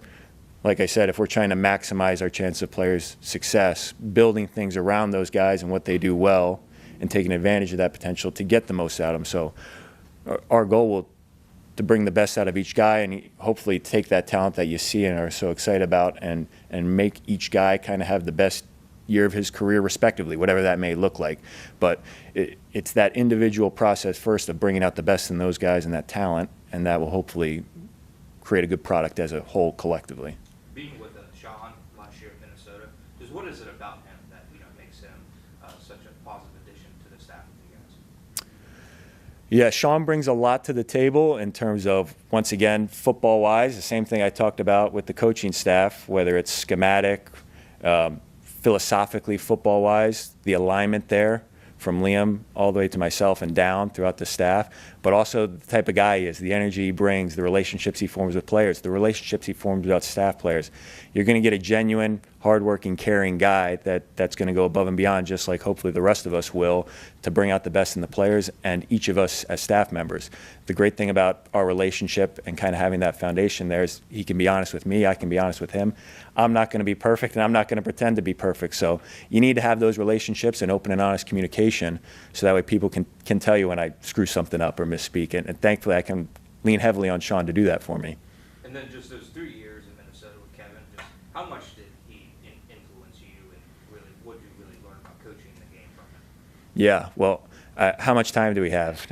like I said, if we're trying to maximize our chance of players' success, building things around those guys and what they do well and taking advantage of that potential to get the most out of them. So our goal will to bring the best out of each guy and hopefully take that talent that you see and are so excited about and make each guy kind of have the best year of his career respectively, whatever that may look like. But it's that individual process first of bringing out the best in those guys and that talent, and that will hopefully create a good product as a whole collectively. Being with Sean last year at Minnesota, just what is it about him that makes him such a positive addition to the staff of you guys? Yeah, Sean brings a lot to the table in terms of, once again, football-wise, the same thing I talked about with the coaching staff, whether it's schematic, philosophically, football-wise, the alignment there from Liam all the way to myself and down throughout the staff, but also the type of guy he is, the energy he brings, the relationships he forms with players, the relationships he forms with staff players. You're going to get a genuine, hardworking, caring guy that's going to go above and beyond, just like hopefully the rest of us will, to bring out the best in the players and each of us as staff members. The great thing about our relationship and kind of having that foundation there is he can be honest with me, I can be honest with him. I'm not going to be perfect, and I'm not going to pretend to be perfect. So you need to have those relationships and open and honest communication so that way people can tell you when I screw something up or misspeak. And thankfully, I can lean heavily on Sean to do that for me. And then just those 3 years in Minnesota with Kevin, just how much did he influence you, and really what did you really learn about coaching the game from him? Yeah, well, how much time do we have?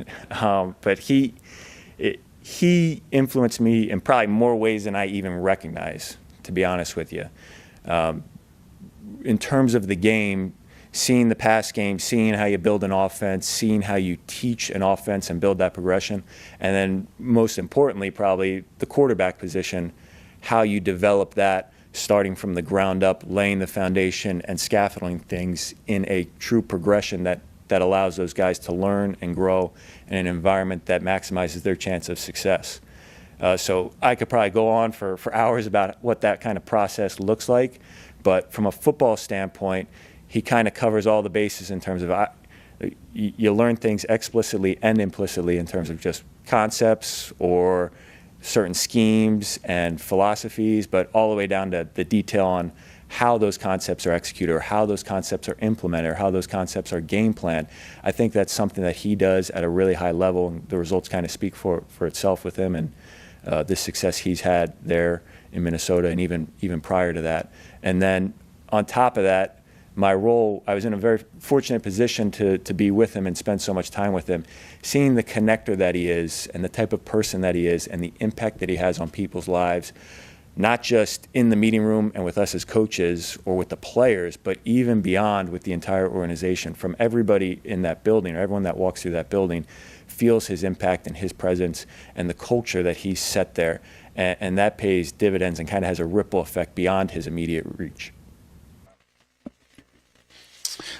But he influenced me in probably more ways than I even recognize, to be honest with you. In terms of the game, seeing the pass game, seeing how you build an offense, seeing how you teach an offense and build that progression, and then most importantly, probably the quarterback position, how you develop that starting from the ground up, laying the foundation and scaffolding things in a true progression that allows those guys to learn and grow in an environment that maximizes their chance of success. So I could probably go on for hours about what that kind of process looks like, but from a football standpoint, he kind of covers all the bases in terms of you learn things explicitly and implicitly in terms of just concepts or certain schemes and philosophies, but all the way down to the detail on how those concepts are executed or how those concepts are implemented or how those concepts are game planned. I think that's something that he does at a really high level, and the results kind of speak for itself with him and the success he's had there in Minnesota and even prior to that. And then on top of that, my role, I was in a very fortunate position to be with him and spend so much time with him, seeing the connector that he is and the type of person that he is and the impact that he has on people's lives, not just in the meeting room and with us as coaches or with the players, but even beyond with the entire organization. From everybody in that building or everyone that walks through that building feels his impact and his presence and the culture that he's set there. And that pays dividends and kind of has a ripple effect beyond his immediate reach.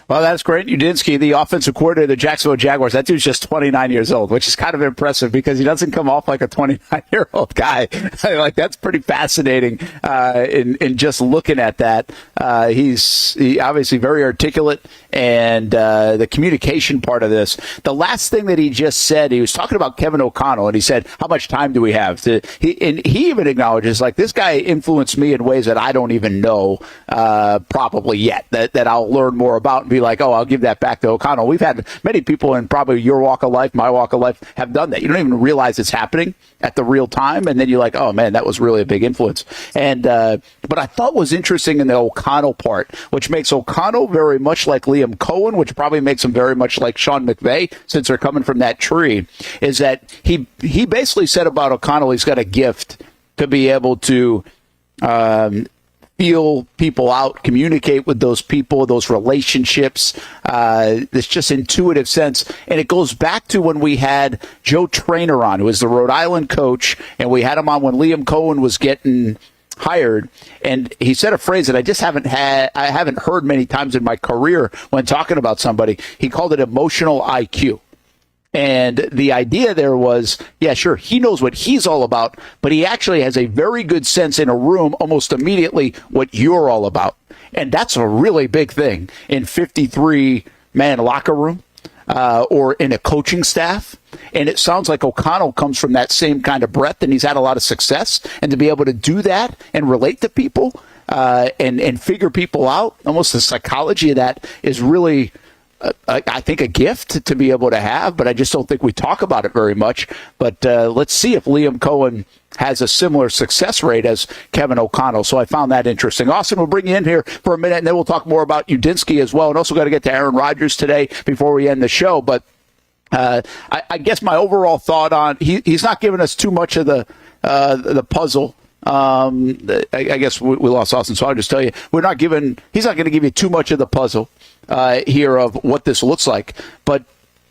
Well, that's great. Udinski, the offensive coordinator of the Jacksonville Jaguars, that dude's just 29 years old, which is kind of impressive because he doesn't come off like a 29-year-old guy. Like, that's pretty fascinating in just looking at that. He's obviously very articulate, and the communication part of this. The last thing that he just said, he was talking about Kevin O'Connell, and he said, how much time do we have? He even acknowledges, like, this guy influenced me in ways that I don't even know probably yet, that I'll learn more about and be like, oh, I'll give that back to O'Connell. We've had many people in probably your walk of life, my walk of life, have done that. You don't even realize it's happening at the real time, and then you're like, oh, man, that was really a big influence. And but I thought was interesting in the O'Connell part, which makes O'Connell very much like Liam Cohen, which probably makes him very much like Sean McVay, since they're coming from that tree, is that he basically said about O'Connell, he's got a gift to be able to feel people out, communicate with those people, those relationships. This just intuitive sense. And it goes back to when we had Joe Traynor on, who was the Rhode Island coach, and we had him on when Liam Cohen was getting hired, and he said a phrase that I haven't heard many times in my career when talking about somebody. He called it emotional IQ. And the idea there was, yeah, sure, he knows what he's all about, but he actually has a very good sense in a room almost immediately what you're all about. And that's a really big thing in 53-man locker room or in a coaching staff. And it sounds like O'Connell comes from that same kind of breadth, and he's had a lot of success. And to be able to do that and relate to people and figure people out, almost the psychology of that is really I think a gift to be able to have, but I just don't think we talk about it very much. But let's see if Liam Cohen has a similar success rate as Kevin O'Connell. So I found that interesting. Austen, we'll bring you in here for a minute, and then we'll talk more about Udinski as well. And also got to get to Aaron Rodgers today before we end the show. But I guess my overall thought on he's not giving us too much of the puzzle. I guess we lost Austen, so I'll just tell you, he's not going to give you too much of the puzzle here of what this looks like. But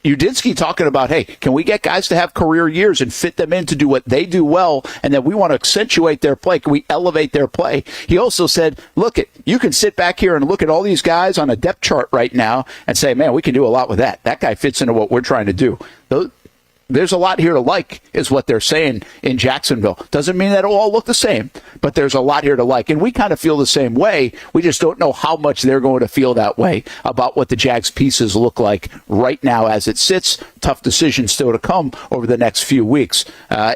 Udinski talking about, hey, can we get guys to have career years and fit them in to do what they do well, and then we want to accentuate their play? Can we elevate their play? He also said, look, you can sit back here and look at all these guys on a depth chart right now and say, man, we can do a lot with that. That guy fits into what we're trying to do. There's a lot here to like, is what they're saying in Jacksonville. Doesn't mean that it'll all look the same, but there's a lot here to like. And we kind of feel the same way. We just don't know how much they're going to feel that way about what the Jags pieces look like right now as it sits. Tough decisions still to come over the next few weeks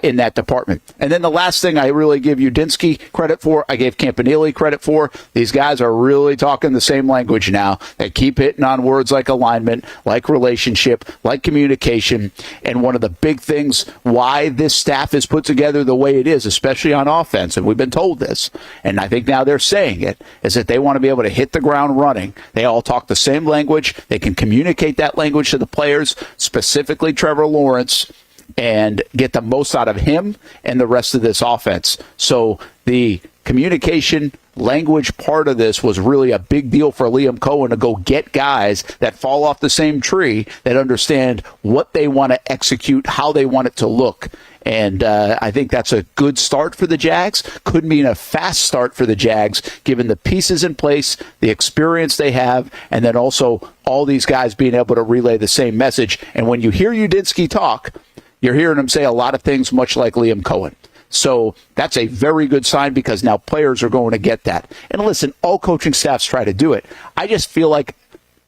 in that department. And then the last thing I really give Udinski credit for, I gave Campanile credit for. These guys are really talking the same language now. They keep hitting on words like alignment, like relationship, like communication. And one of the big things why this staff is put together the way it is, especially on offense, and we've been told this, and I think now they're saying it, is that they want to be able to hit the ground running. They all talk the same language. They can communicate that language to the players, specifically Trevor Lawrence, and get the most out of him and the rest of this offense. So the communication language part of this was really a big deal for Liam Cohen to go get guys that fall off the same tree, that understand what they want to execute, how they want it to look. And I think that's a good start for the Jags. Could mean a fast start for the Jags, given the pieces in place, the experience they have, and then also all these guys being able to relay the same message. And when you hear Udinski talk, you're hearing him say a lot of things much like Liam Cohen. So that's a very good sign, because now players are going to get that. And listen, all coaching staffs try to do it. I just feel like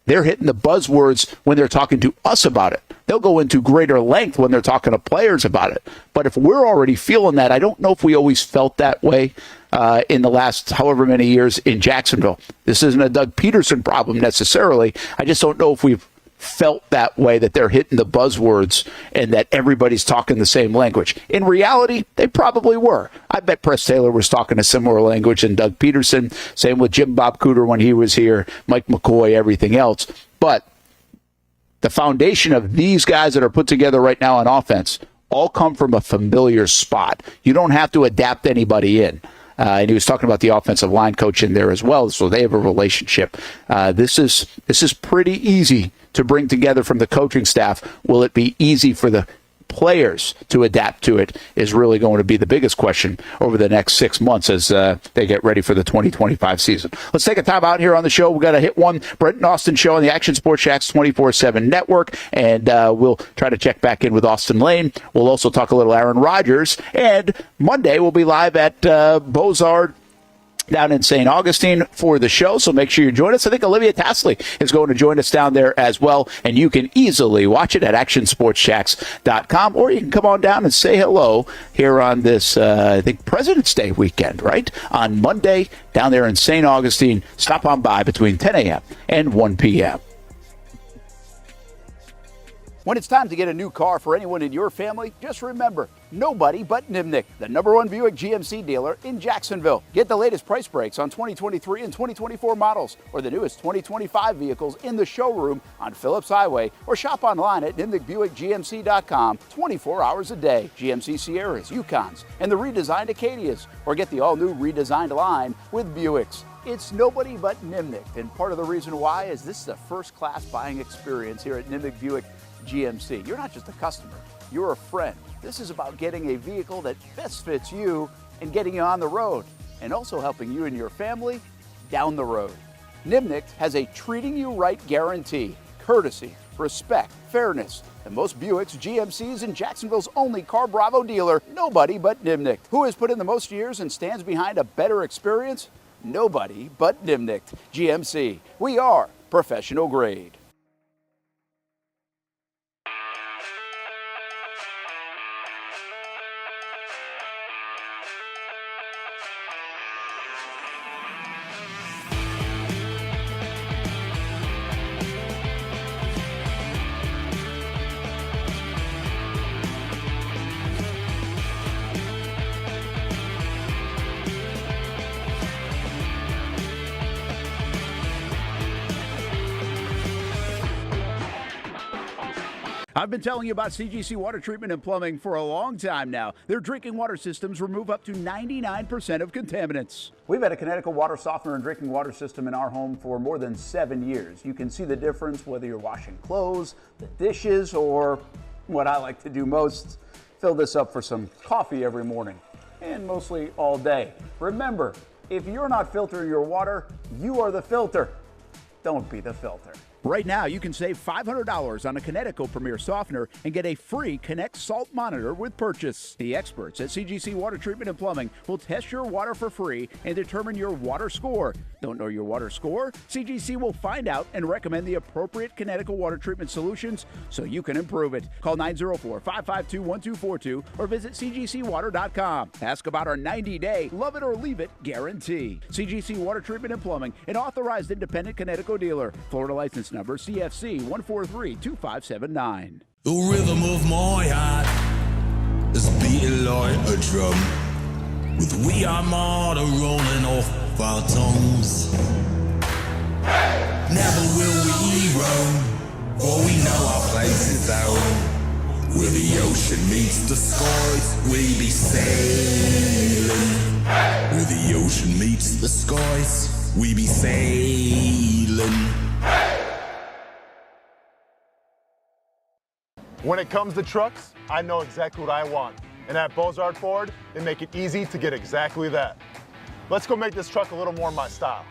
they're hitting the buzzwords when they're talking to us about it. They'll go into greater length when they're talking to players about it. But if we're already feeling that, I don't know if we always felt that way in the last however many years in Jacksonville. This isn't a Doug Peterson problem necessarily. I just don't know if we've felt that way, that they're hitting the buzzwords and that everybody's talking the same language. In reality, they probably were. I bet Press Taylor was talking a similar language than Doug Peterson. Same with Jim Bob Cooter when he was here, Mike McCoy, everything else. But the foundation of these guys that are put together right now on offense all come from a familiar spot. You don't have to adapt anybody in. And he was talking about the offensive line coach in there as well, so they have a relationship. This is pretty easy to bring together from the coaching staff. Will it be easy for the players to adapt to it is really going to be the biggest question over the next 6 months as they get ready for the 2025 season. Let's take a time out here on the show. We've got to hit one Brent and Austen show on the Action Sports Jax 24/7 network, and we'll try to check back in with Austin Lane. We'll also talk a little Aaron Rodgers, and Monday we'll be live at Beaux-Arts down in St. Augustine for the show, so make sure you join us. I think Olivia Tasley is going to join us down there as well, and you can easily watch it at actionsportsjax.com, or you can come on down and say hello here on this, I think, President's Day weekend, right? On Monday, down there in St. Augustine. Stop on by between 10 a.m. and 1 p.m. When it's time to get a new car for anyone in your family, just remember, nobody but Nimnick, the #1 Buick GMC dealer in Jacksonville. Get the latest price breaks on 2023 and 2024 models, or the newest 2025 vehicles in the showroom on Phillips Highway, or shop online at nimnickbuickgmc.com 24 hours a day. GMC Sierras, Yukons, and the redesigned Acadias, or get the all-new redesigned line with Buicks. It's nobody but Nimnick, and part of the reason why is this is a first-class buying experience here at Nimnick Buick GMC. You're not just a customer, you're a friend. This is about getting a vehicle that best fits you and getting you on the road, and also helping you and your family down the road. Nimnick has a treating you right guarantee, courtesy, respect, fairness. And most Buicks, GMCs, and Jacksonville's only Car Bravo dealer, nobody but Nimnick. Who has put in the most years and stands behind a better experience? Nobody but Nimnick. GMC. We are professional grade. I've been telling you about CGC Water Treatment and Plumbing for a long time now. Their drinking water systems remove up to 99% of contaminants. We've had a Connecticut water softener and drinking water system in our home for more than 7 years. You can see the difference whether you're washing clothes, the dishes, or what I like to do most, fill this up for some coffee every morning, and mostly all day. Remember, if you're not filtering your water, you are the filter. Don't be the filter. Right now, you can save $500 on a Connecticut Premier Softener and get a free Connect Salt Monitor with purchase. The experts at CGC Water Treatment and Plumbing will test your water for free and determine your water score. Don't know your water score? CGC will find out and recommend the appropriate Connecticut water treatment solutions so you can improve it. Call 904-552-1242 or visit cgcwater.com. Ask about our 90-day love it or leave it guarantee. CGC Water Treatment and Plumbing, an authorized independent Connecticut dealer. Florida license number CFC 1432579. The rhythm of my heart is beating like a drum, with we are more rolling off our tongues. Never will we roam, for we know our place is home. Where the ocean meets the skies, we be sailing. Where the ocean meets the skies, we be sailing. When it comes to trucks, I know exactly what I want. And at Beaux-Arts Ford, they make it easy to get exactly that. Let's go make this truck a little more my style.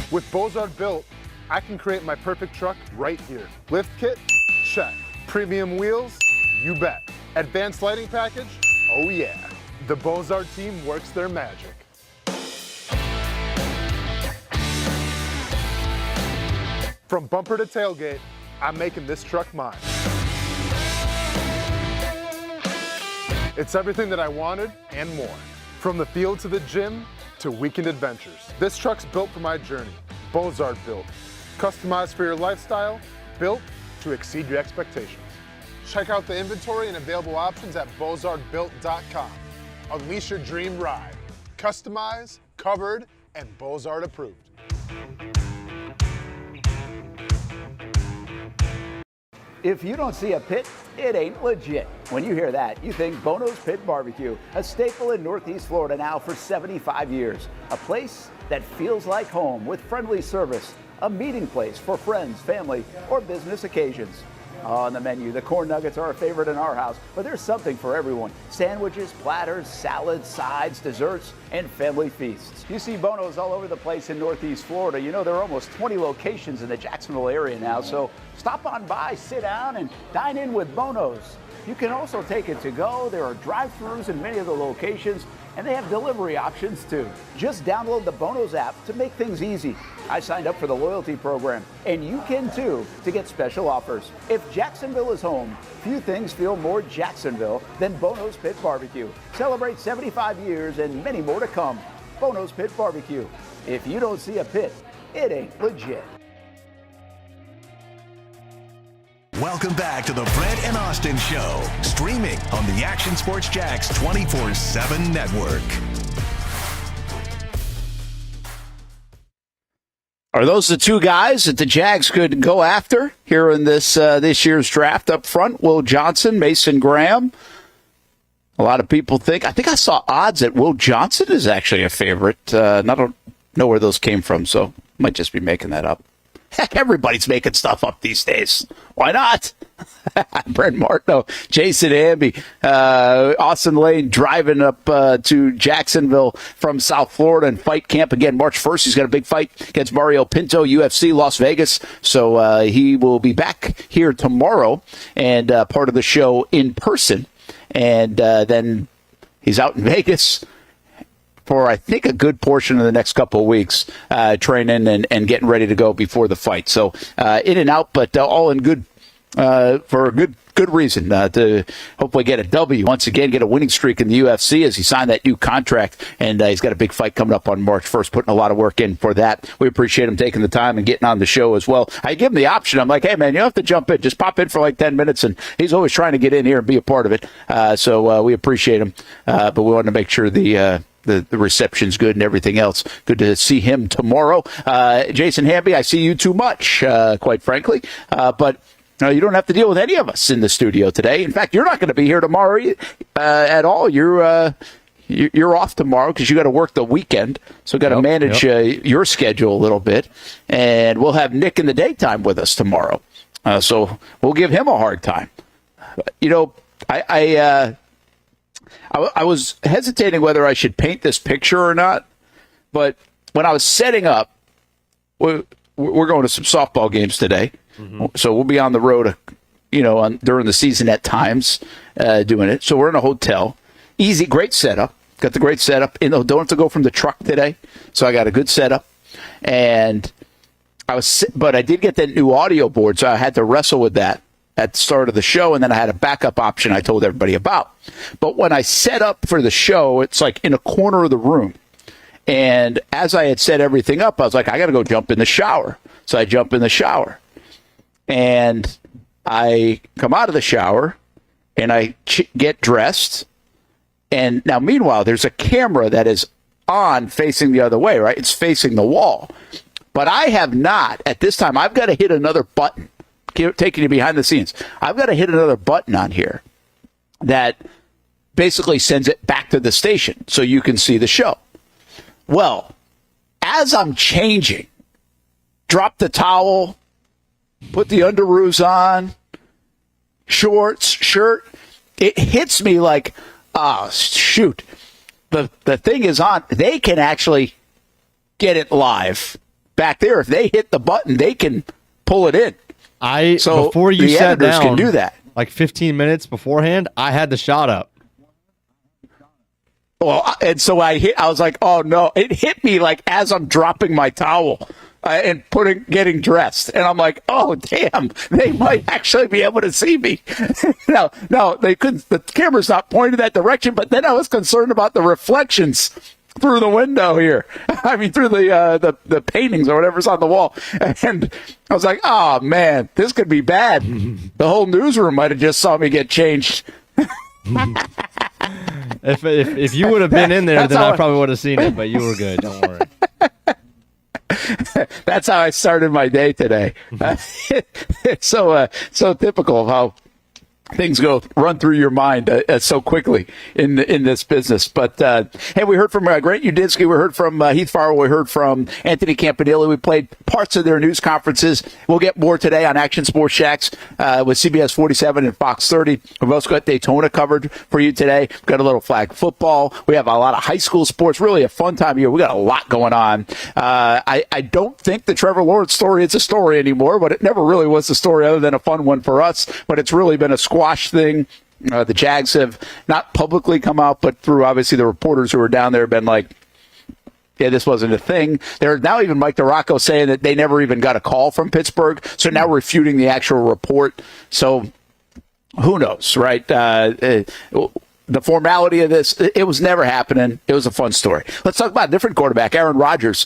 With Beaux-Arts Built, I can create my perfect truck right here. Lift kit? Check. Premium wheels? You bet. Advanced lighting package? Oh yeah. The Beaux-Arts team works their magic. From bumper to tailgate, I'm making this truck mine. It's everything that I wanted and more. From the field to the gym to weekend adventures. This truck's built for my journey. Beaux-Arts Built. Customized for your lifestyle, built to exceed your expectations. Check out the inventory and available options at beauxartsbuilt.com. Unleash your dream ride. Customized, covered, and Beaux-Arts approved. If you don't see a pit, it ain't legit. When you hear that, you think Bono's Pit Barbecue, a staple in Northeast Florida now for 75 years. A place that feels like home with friendly service, a meeting place for friends, family, or business occasions. on the menu. The corn nuggets are a favorite in our house, but there's something for everyone. Sandwiches, platters, salads, sides, desserts, and family feasts. You see Bono's all over the place in Northeast Florida. You know, there are almost 20 locations in the Jacksonville area now, so stop on by, sit down, and dine in with Bono's. You can also take it to go. There are drive-thrus in many of the locations, and they have delivery options too. Just download the Bono's app to make things easy. I signed up for the loyalty program, and you can too, to get special offers. If Jacksonville is home, few things feel more Jacksonville than Bono's Pit Barbecue. Celebrate 75 years and many more to come. Bono's Pit Barbecue. If you don't see a pit, it ain't legit. Welcome back to the Brent and Austen Show, streaming on the Action Sports Jax 24/7 network. Are those the two guys that the Jags could go after here in this year's draft up front? Will Johnson, Mason Graham? A lot of people think. I think I saw odds that Will Johnson is actually a favorite. I don't know where those came from, so might just be making that up. Heck, everybody's making stuff up these days. Why not? Brent Martineau, Jason Hamby, Austen Lane driving up to Jacksonville from South Florida and fight camp again. March 1st, he's got a big fight against Mario Pinto, UFC, Las Vegas. So he will be back here tomorrow and part of the show in person. And then he's out in Vegas for, I think, a good portion of the next couple of weeks, training and getting ready to go before the fight. So in and out, but all in good for a good reason to hopefully get a W. Once again, get a winning streak in the UFC as he signed that new contract, and he's got a big fight coming up on March 1st, putting a lot of work in for that. We appreciate him taking the time and getting on the show as well. I give him the option. I'm like, hey, man, you don't have to jump in. Just pop in for like 10 minutes, and he's always trying to get in here and be a part of it. So we appreciate him, but we want to make sure the reception's good and everything else. Good to see him tomorrow. Jason Hamby, I see you too much, quite frankly. But you don't have to deal with any of us in the studio today. In fact, you're not going to be here tomorrow at all. You're off tomorrow because you got to work the weekend. So got to manage your schedule a little bit. And we'll have Nick in the daytime with us tomorrow. So we'll give him a hard time. You know, I was hesitating whether I should paint this picture or not, but when I was setting up, we're going to some softball games today, so we'll be on the road, during the season at times doing it. So we're in a hotel, easy, great setup. Got the great setup. Don't have to go from the truck today, so I got a good setup. And but I did get that new audio board, so I had to wrestle with that at the start of the show, and then I had a backup option I told everybody about. But when I set up for the show, it's like in a corner of the room. And as I had set everything up, I was like, I got to go jump in the shower. So I jump in the shower. And I come out of the shower, and I get dressed. And now, meanwhile, there's a camera that is on facing the other way, right? It's facing the wall. But I have not, at this time, I've got to hit another button. Taking you behind the scenes, I've got to hit another button on here that basically sends it back to the station so you can see the show. Well, as I'm changing, drop the towel, put the underoos on, shorts, shirt, it hits me like, oh, shoot. The thing is on. They can actually get it live back there. If they hit the button, they can pull it in. Before you the sat editors down, can do that. Like 15 minutes beforehand, I had the shot up. Well, and so I was like, oh no, it hit me like as I'm dropping my towel and getting dressed. And I'm like, oh damn, they might actually be able to see me. No, they couldn't, the camera's not pointed that direction, but then I was concerned about the reflections through the window here. I mean, through the paintings or whatever's on the wall. And I was like, oh man, this could be bad. The whole newsroom might have just saw me get changed. If you would have been in there, then I probably would have seen it, but you were good. Don't worry. That's how I started my day today. It's so typical of things run through your mind so quickly in this business. But hey, we heard from Grant Udinski, we heard from Heath Farrell, we heard from Anthony Campanile. We played parts of their news conferences. We'll get more today on Action Sports Jacks with CBS 47 and Fox 30. We've also got Daytona covered for you today. We've got a little flag football. We have a lot of high school sports. Really a fun time of year. We got a lot going on. I don't think the Trevor Lawrence story is a story anymore, but it never really was a story other than a fun one for us. But it's really been a squash thing. The Jags have not publicly come out, but through obviously the reporters who were down there have been like, yeah, this wasn't a thing. There's now even Mike DiRocco saying that they never even got a call from Pittsburgh, so now refuting the actual report. So who knows, right? The formality of this, it was never happening. It was a fun story. Let's talk about a different quarterback, Aaron Rodgers.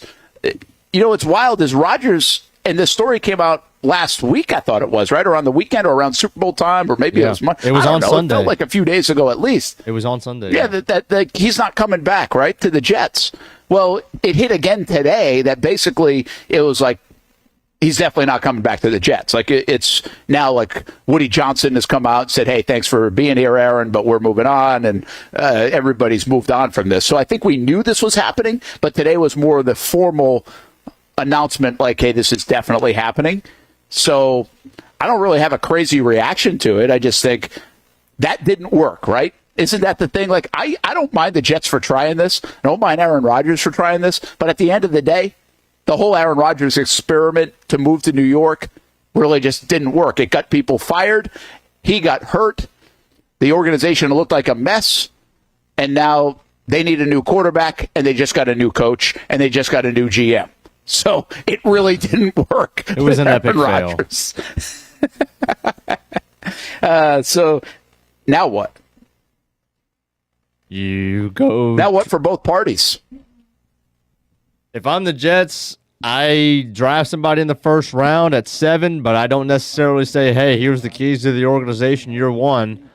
You know, what's wild is Rodgers, and this story came out last week, I thought it was, right? Or on the weekend or around Super Bowl time, or maybe it was Monday. It was on Sunday. It felt like a few days ago at least. It was on Sunday. Yeah, that he's not coming back, right, to the Jets. Well, it hit again today that basically it was like he's definitely not coming back to the Jets. Like it's now like Woody Johnson has come out and said, hey, thanks for being here, Aaron, but we're moving on, and everybody's moved on from this. So I think we knew this was happening, but today was more of the formal announcement like, hey, this is definitely happening. So I don't really have a crazy reaction to it. I just think that didn't work, right? Isn't that the thing? Like, I don't mind the Jets for trying this. I don't mind Aaron Rodgers for trying this. But at the end of the day, the whole Aaron Rodgers experiment to move to New York really just didn't work. It got people fired. He got hurt. The organization looked like a mess. And now they need a new quarterback, and they just got a new coach, and they just got a new GM. So it really didn't work. It was an epic fail. So now what? You go. Now what for both parties? If I'm the Jets, I draft somebody in the first round at 7, but I don't necessarily say, hey, here's the keys to the organization, year 1.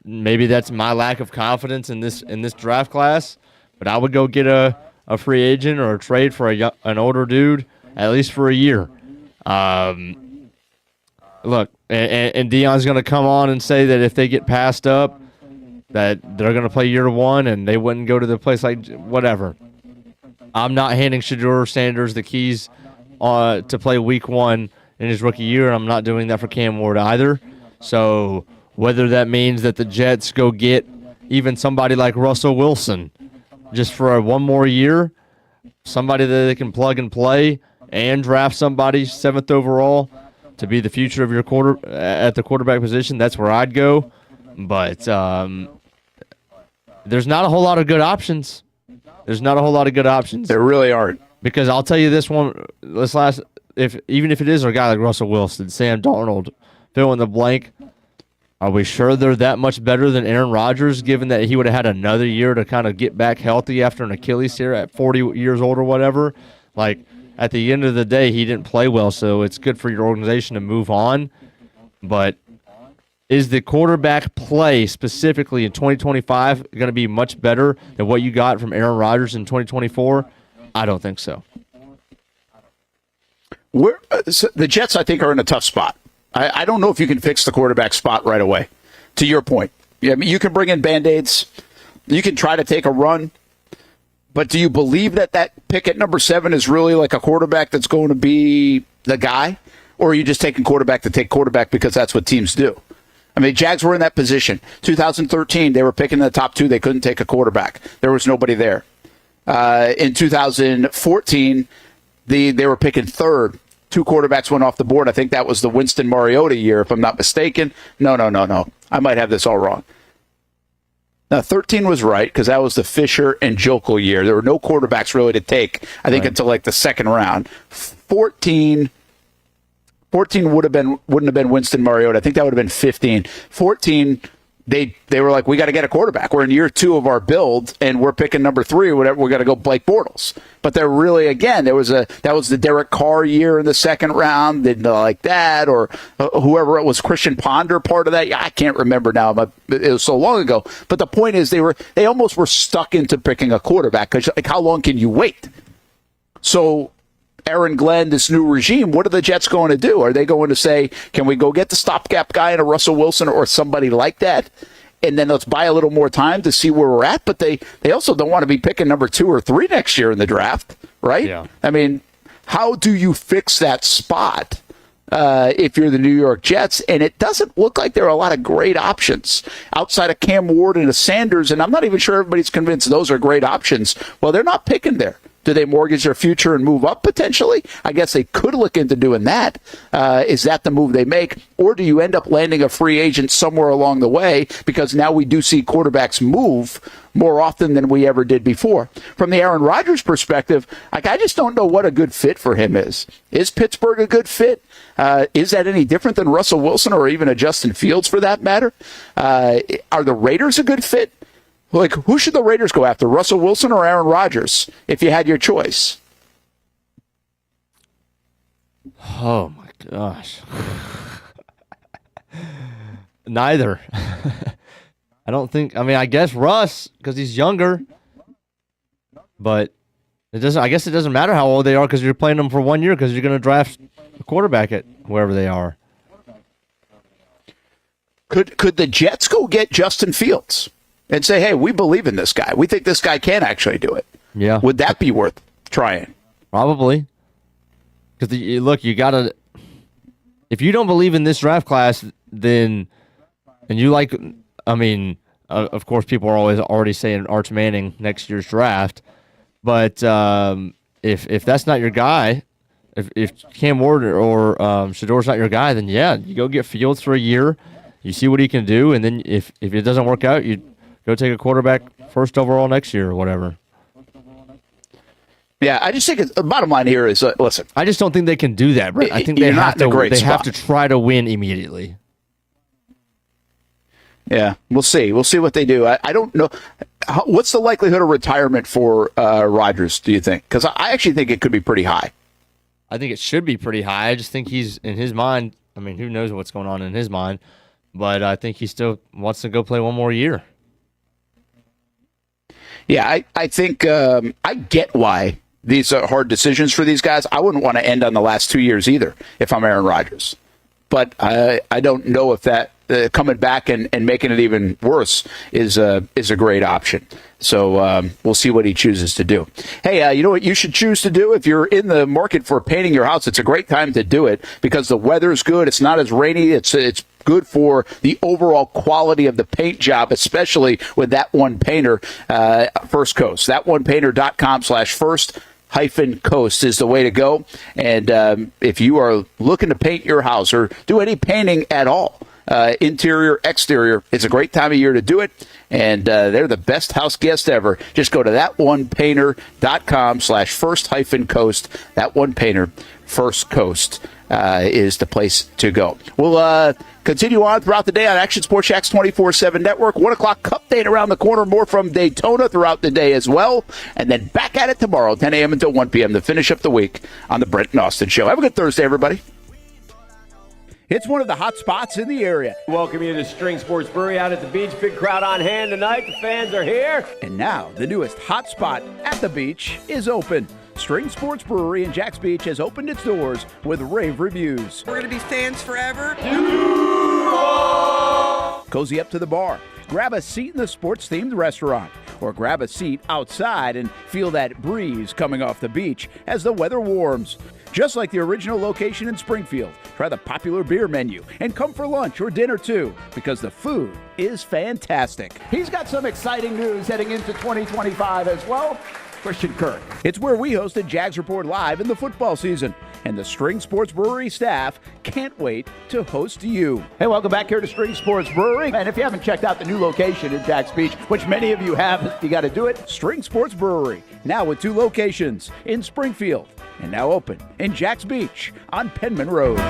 Maybe that's my lack of confidence in this draft class, but I would go get a free agent or a trade for an older dude, at least for a year. Look, and Deion's going to come on and say that if they get passed up, that they're going to play year 1 and they wouldn't go to the place like whatever. I'm not handing Shedeur Sanders the keys to play week 1 in his rookie year, and I'm not doing that for Cam Ward either. So whether that means that the Jets go get even somebody like Russell Wilson just for one more year, somebody that they can plug and play, and draft somebody 7th overall to be the future of your at the quarterback position, that's where I'd go. But there's not a whole lot of good options. There really aren't. Because I'll tell you this one, even if it is a guy like Russell Wilson, Sam Darnold, fill in the blank, are we sure they're that much better than Aaron Rodgers, given that he would have had another year to kind of get back healthy after an Achilles tear at 40 years old or whatever? Like, at the end of the day, he didn't play well, so it's good for your organization to move on. But is the quarterback play specifically in 2025 going to be much better than what you got from Aaron Rodgers in 2024? I don't think so. So the Jets, I think, are in a tough spot. I don't know if you can fix the quarterback spot right away, to your point. Yeah, I mean, you can bring in Band-Aids. You can try to take a run. But do you believe that pick at number 7 is really like a quarterback that's going to be the guy? Or are you just taking quarterback to take quarterback because that's what teams do? I mean, Jags were in that position. 2013, they were picking the top 2. They couldn't take a quarterback. There was nobody there. In 2014, they were picking 3rd. 2 quarterbacks went off the board. I think that was the Winston Mariota year, if I'm not mistaken. No. I might have this all wrong. Now, 13 was right because that was the Fisher and Jokel year. There were no quarterbacks really to take, I think, until like the 2nd round. 14 wouldn't have been Winston Mariota. I think that would have been 15. 14, they were like, we got to get a quarterback. We're in year 2 of our build, and we're picking number 3 or whatever. We got to go Blake Bortles. But they're really, again, that was the Derek Carr year in the 2nd round. Didn't like that, or whoever it was, Christian Ponder part of that. Yeah, I can't remember now. But it was so long ago. But the point is, they almost were stuck into picking a quarterback because, like, how long can you wait? So Aaron Glenn, this new regime, what are the Jets going to do? Are they going to say, can we go get the stopgap guy in a Russell Wilson or somebody like that? And then let's buy a little more time to see where we're at. But they also don't want to be picking number 2 or 3 next year in the draft, right? Yeah. I mean, how do you fix that spot if you're the New York Jets? And it doesn't look like there are a lot of great options outside of Cam Ward and a Sanders. And I'm not even sure everybody's convinced those are great options. Well, they're not picking there. Do they mortgage their future and move up potentially? I guess they could look into doing that. Is that the move they make? Or do you end up landing a free agent somewhere along the way? Because now we do see quarterbacks move more often than we ever did before. From the Aaron Rodgers perspective, I just don't know what a good fit for him is. Is Pittsburgh a good fit? Is that any different than Russell Wilson or even a Justin Fields for that matter? Are the Raiders a good fit? Like, who should the Raiders go after, Russell Wilson or Aaron Rodgers, if you had your choice? Oh, my gosh. Neither. I don't think, I guess Russ, because he's younger. But I guess it doesn't matter how old they are because you're playing them for 1 year because you're going to draft a quarterback at wherever they are. Could the Jets go get Justin Fields and say, hey, we believe in this guy. We think this guy can actually do it. Yeah. Would that be worth trying? Probably. Because, look, you got to – if you don't believe in this draft class, then – and you like – of course, people are already saying Arch Manning next year's draft. But if that's not your guy, if Cam Ward or Shador's not your guy, then, yeah, you go get Fields for a year. You see what he can do. And then if it doesn't work out, you – go take a quarterback first overall next year or whatever. Yeah, I just think the bottom line here is, listen. I just don't think they can do that, Brent. I think they have to try to win immediately. Yeah, we'll see. We'll see what they do. I don't know. What's the likelihood of retirement for Rodgers, do you think? Because I actually think it could be pretty high. I think it should be pretty high. I just think he's, in his mind, who knows what's going on in his mind, but I think he still wants to go play one more year. Yeah, I think I get why these are hard decisions for these guys. I wouldn't want to end on the last 2 years either if I'm Aaron Rodgers. But I don't know if that coming back and making it even worse is a great option. So we'll see what he chooses to do. Hey, you know what you should choose to do? If you're in the market for painting your house, it's a great time to do it because the weather's good. It's not as rainy. It's good for the overall quality of the paint job, especially with that one painter, First Coast. Thatonepainter.com/first-coast is the way to go. And if you are looking to paint your house or do any painting at all, interior, exterior, it's a great time of year to do it. And they're the best house guest ever. Just go to thatonepainter.com/first-coast. That First Coast is the place to go. We'll continue on throughout the day on Action Sports Jax 24/7 Network. 1 o'clock cup date around the corner. More from Daytona throughout the day as well. And then back at it tomorrow, 10 a.m. until 1 p.m. to finish up the week on the Brent and Austen Show. Have a good Thursday, everybody. It's one of the hot spots in the area. Welcome you to String Sports Brewery out at the beach. Big crowd on hand tonight. The fans are here. And now, the newest hot spot at the beach is open. String Sports Brewery in Jax Beach has opened its doors with rave reviews. We're going to be fans forever. Cozy up to the bar. Grab a seat in the sports-themed restaurant. Or grab a seat outside and feel that breeze coming off the beach as the weather warms. Just like the original location in Springfield, try the popular beer menu and come for lunch or dinner too, because the food is fantastic. He's got some exciting news heading into 2025 as well. Christian Kirk. It's where we hosted Jags Report Live in the football season, and the String Sports Brewery staff can't wait to host you. Hey, welcome back here to String Sports Brewery. And if you haven't checked out the new location in Jax Beach, which many of you have, you got to do it. String Sports Brewery, now with 2 locations in Springfield and now open in Jax Beach on Penman Road.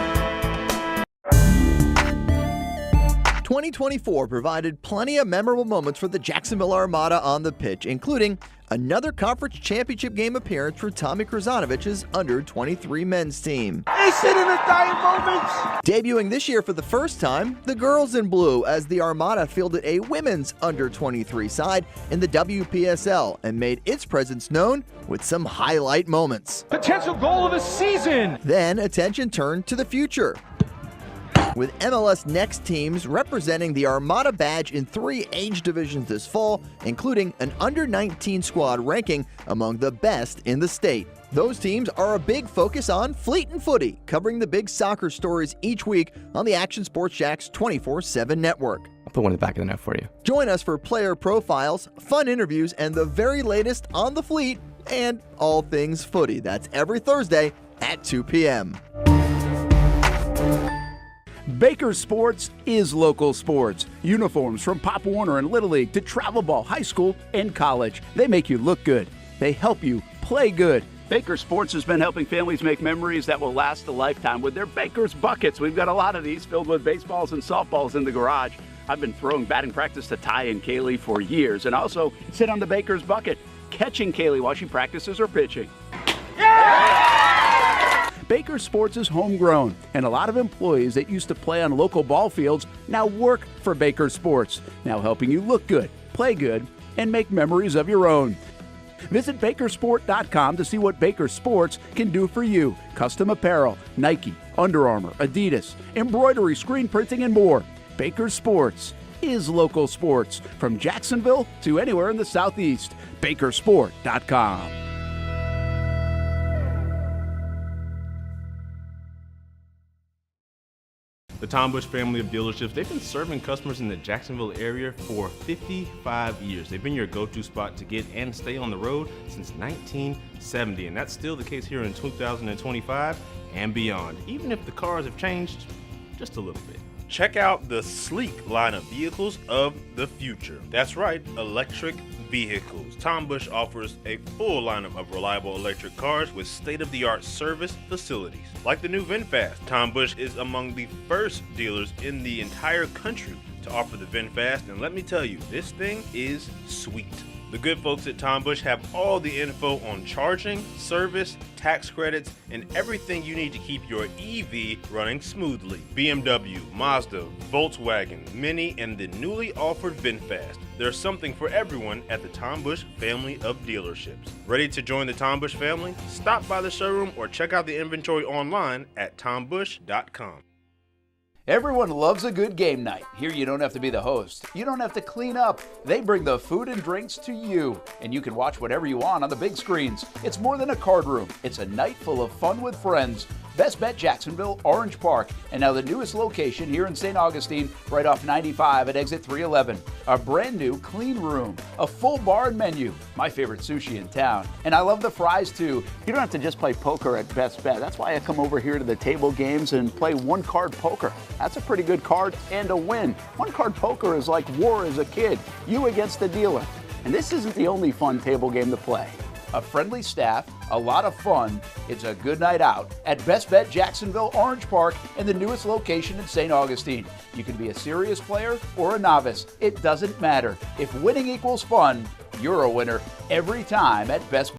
2024 provided plenty of memorable moments for the Jacksonville Armada on the pitch, including another conference championship game appearance for Tommy Krasanovich's under-23 men's team. It's in the dying moments. Debuting this year for the first time, the girls in blue, as the Armada fielded a women's under-23 side in the WPSL and made its presence known with some highlight moments. Potential goal of the season. Then attention turned to the future, with MLS Next teams representing the Armada badge in 3 age divisions this fall, including an under-19 squad ranking among the best in the state. Those teams are a big focus on Fleet and Footy, covering the big soccer stories each week on the Action Sports Jax 24/7 network. I'll put one in the back of the net for you. Join us for player profiles, fun interviews, and the very latest on the Fleet and all things footy. That's every Thursday at 2 p.m. Baker Sports is local sports. Uniforms from Pop Warner and Little League to travel ball, high school, and college. They make you look good. They help you play good. Baker Sports has been helping families make memories that will last a lifetime with their Baker's Buckets. We've got a lot of these filled with baseballs and softballs in the garage. I've been throwing batting practice to Ty and Kaylee for years, and also sit on the Baker's Bucket, catching Kaylee while she practices her pitching. Baker Sports is homegrown, and a lot of employees that used to play on local ball fields now work for Baker Sports, now helping you look good, play good, and make memories of your own. Visit Bakersport.com to see what Baker Sports can do for you. Custom apparel, Nike, Under Armour, Adidas, embroidery, screen printing, and more. Baker Sports is local sports, from Jacksonville to anywhere in the Southeast. Bakersport.com. The Tom Bush family of dealerships, they've been serving customers in the Jacksonville area for 55 years. They've been your go-to spot to get and stay on the road since 1970, and that's still the case here in 2025 and beyond, even if the cars have changed just a little bit. Check out the sleek line of vehicles of the future. That's right, electric vehicles. Tom Bush offers a full lineup of reliable electric cars with state-of-the-art service facilities. Like the new VinFast, Tom Bush is among the first dealers in the entire country to offer the VinFast, and let me tell you, this thing is sweet. The good folks at Tom Bush have all the info on charging, service, tax credits, and everything you need to keep your EV running smoothly. BMW, Mazda, Volkswagen, Mini, and the newly offered VinFast. There's something for everyone at the Tom Bush family of dealerships. Ready to join the Tom Bush family? Stop by the showroom or check out the inventory online at tombush.com. Everyone loves a good game night. Here you don't have to be the host. You don't have to clean up. They bring the food and drinks to you, and you can watch whatever you want on the big screens. It's more than a card room. It's a night full of fun with friends. Best Bet Jacksonville, Orange Park, and now the newest location here in St. Augustine, right off 95 at exit 311. A brand new clean room, a full bar and menu, my favorite sushi in town. And I love the fries too. You don't have to just play poker at Best Bet. That's why I come over here to the table games and play one card poker. That's a pretty good card and a win. One card poker is like war as a kid, you against the dealer. And this isn't the only fun table game to play. A friendly staff, a lot of fun. It's a good night out at Best Bet Jacksonville, Orange Park, and the newest location in St. Augustine. You can be a serious player or a novice. It doesn't matter. If winning equals fun, you're a winner every time at Best Bet.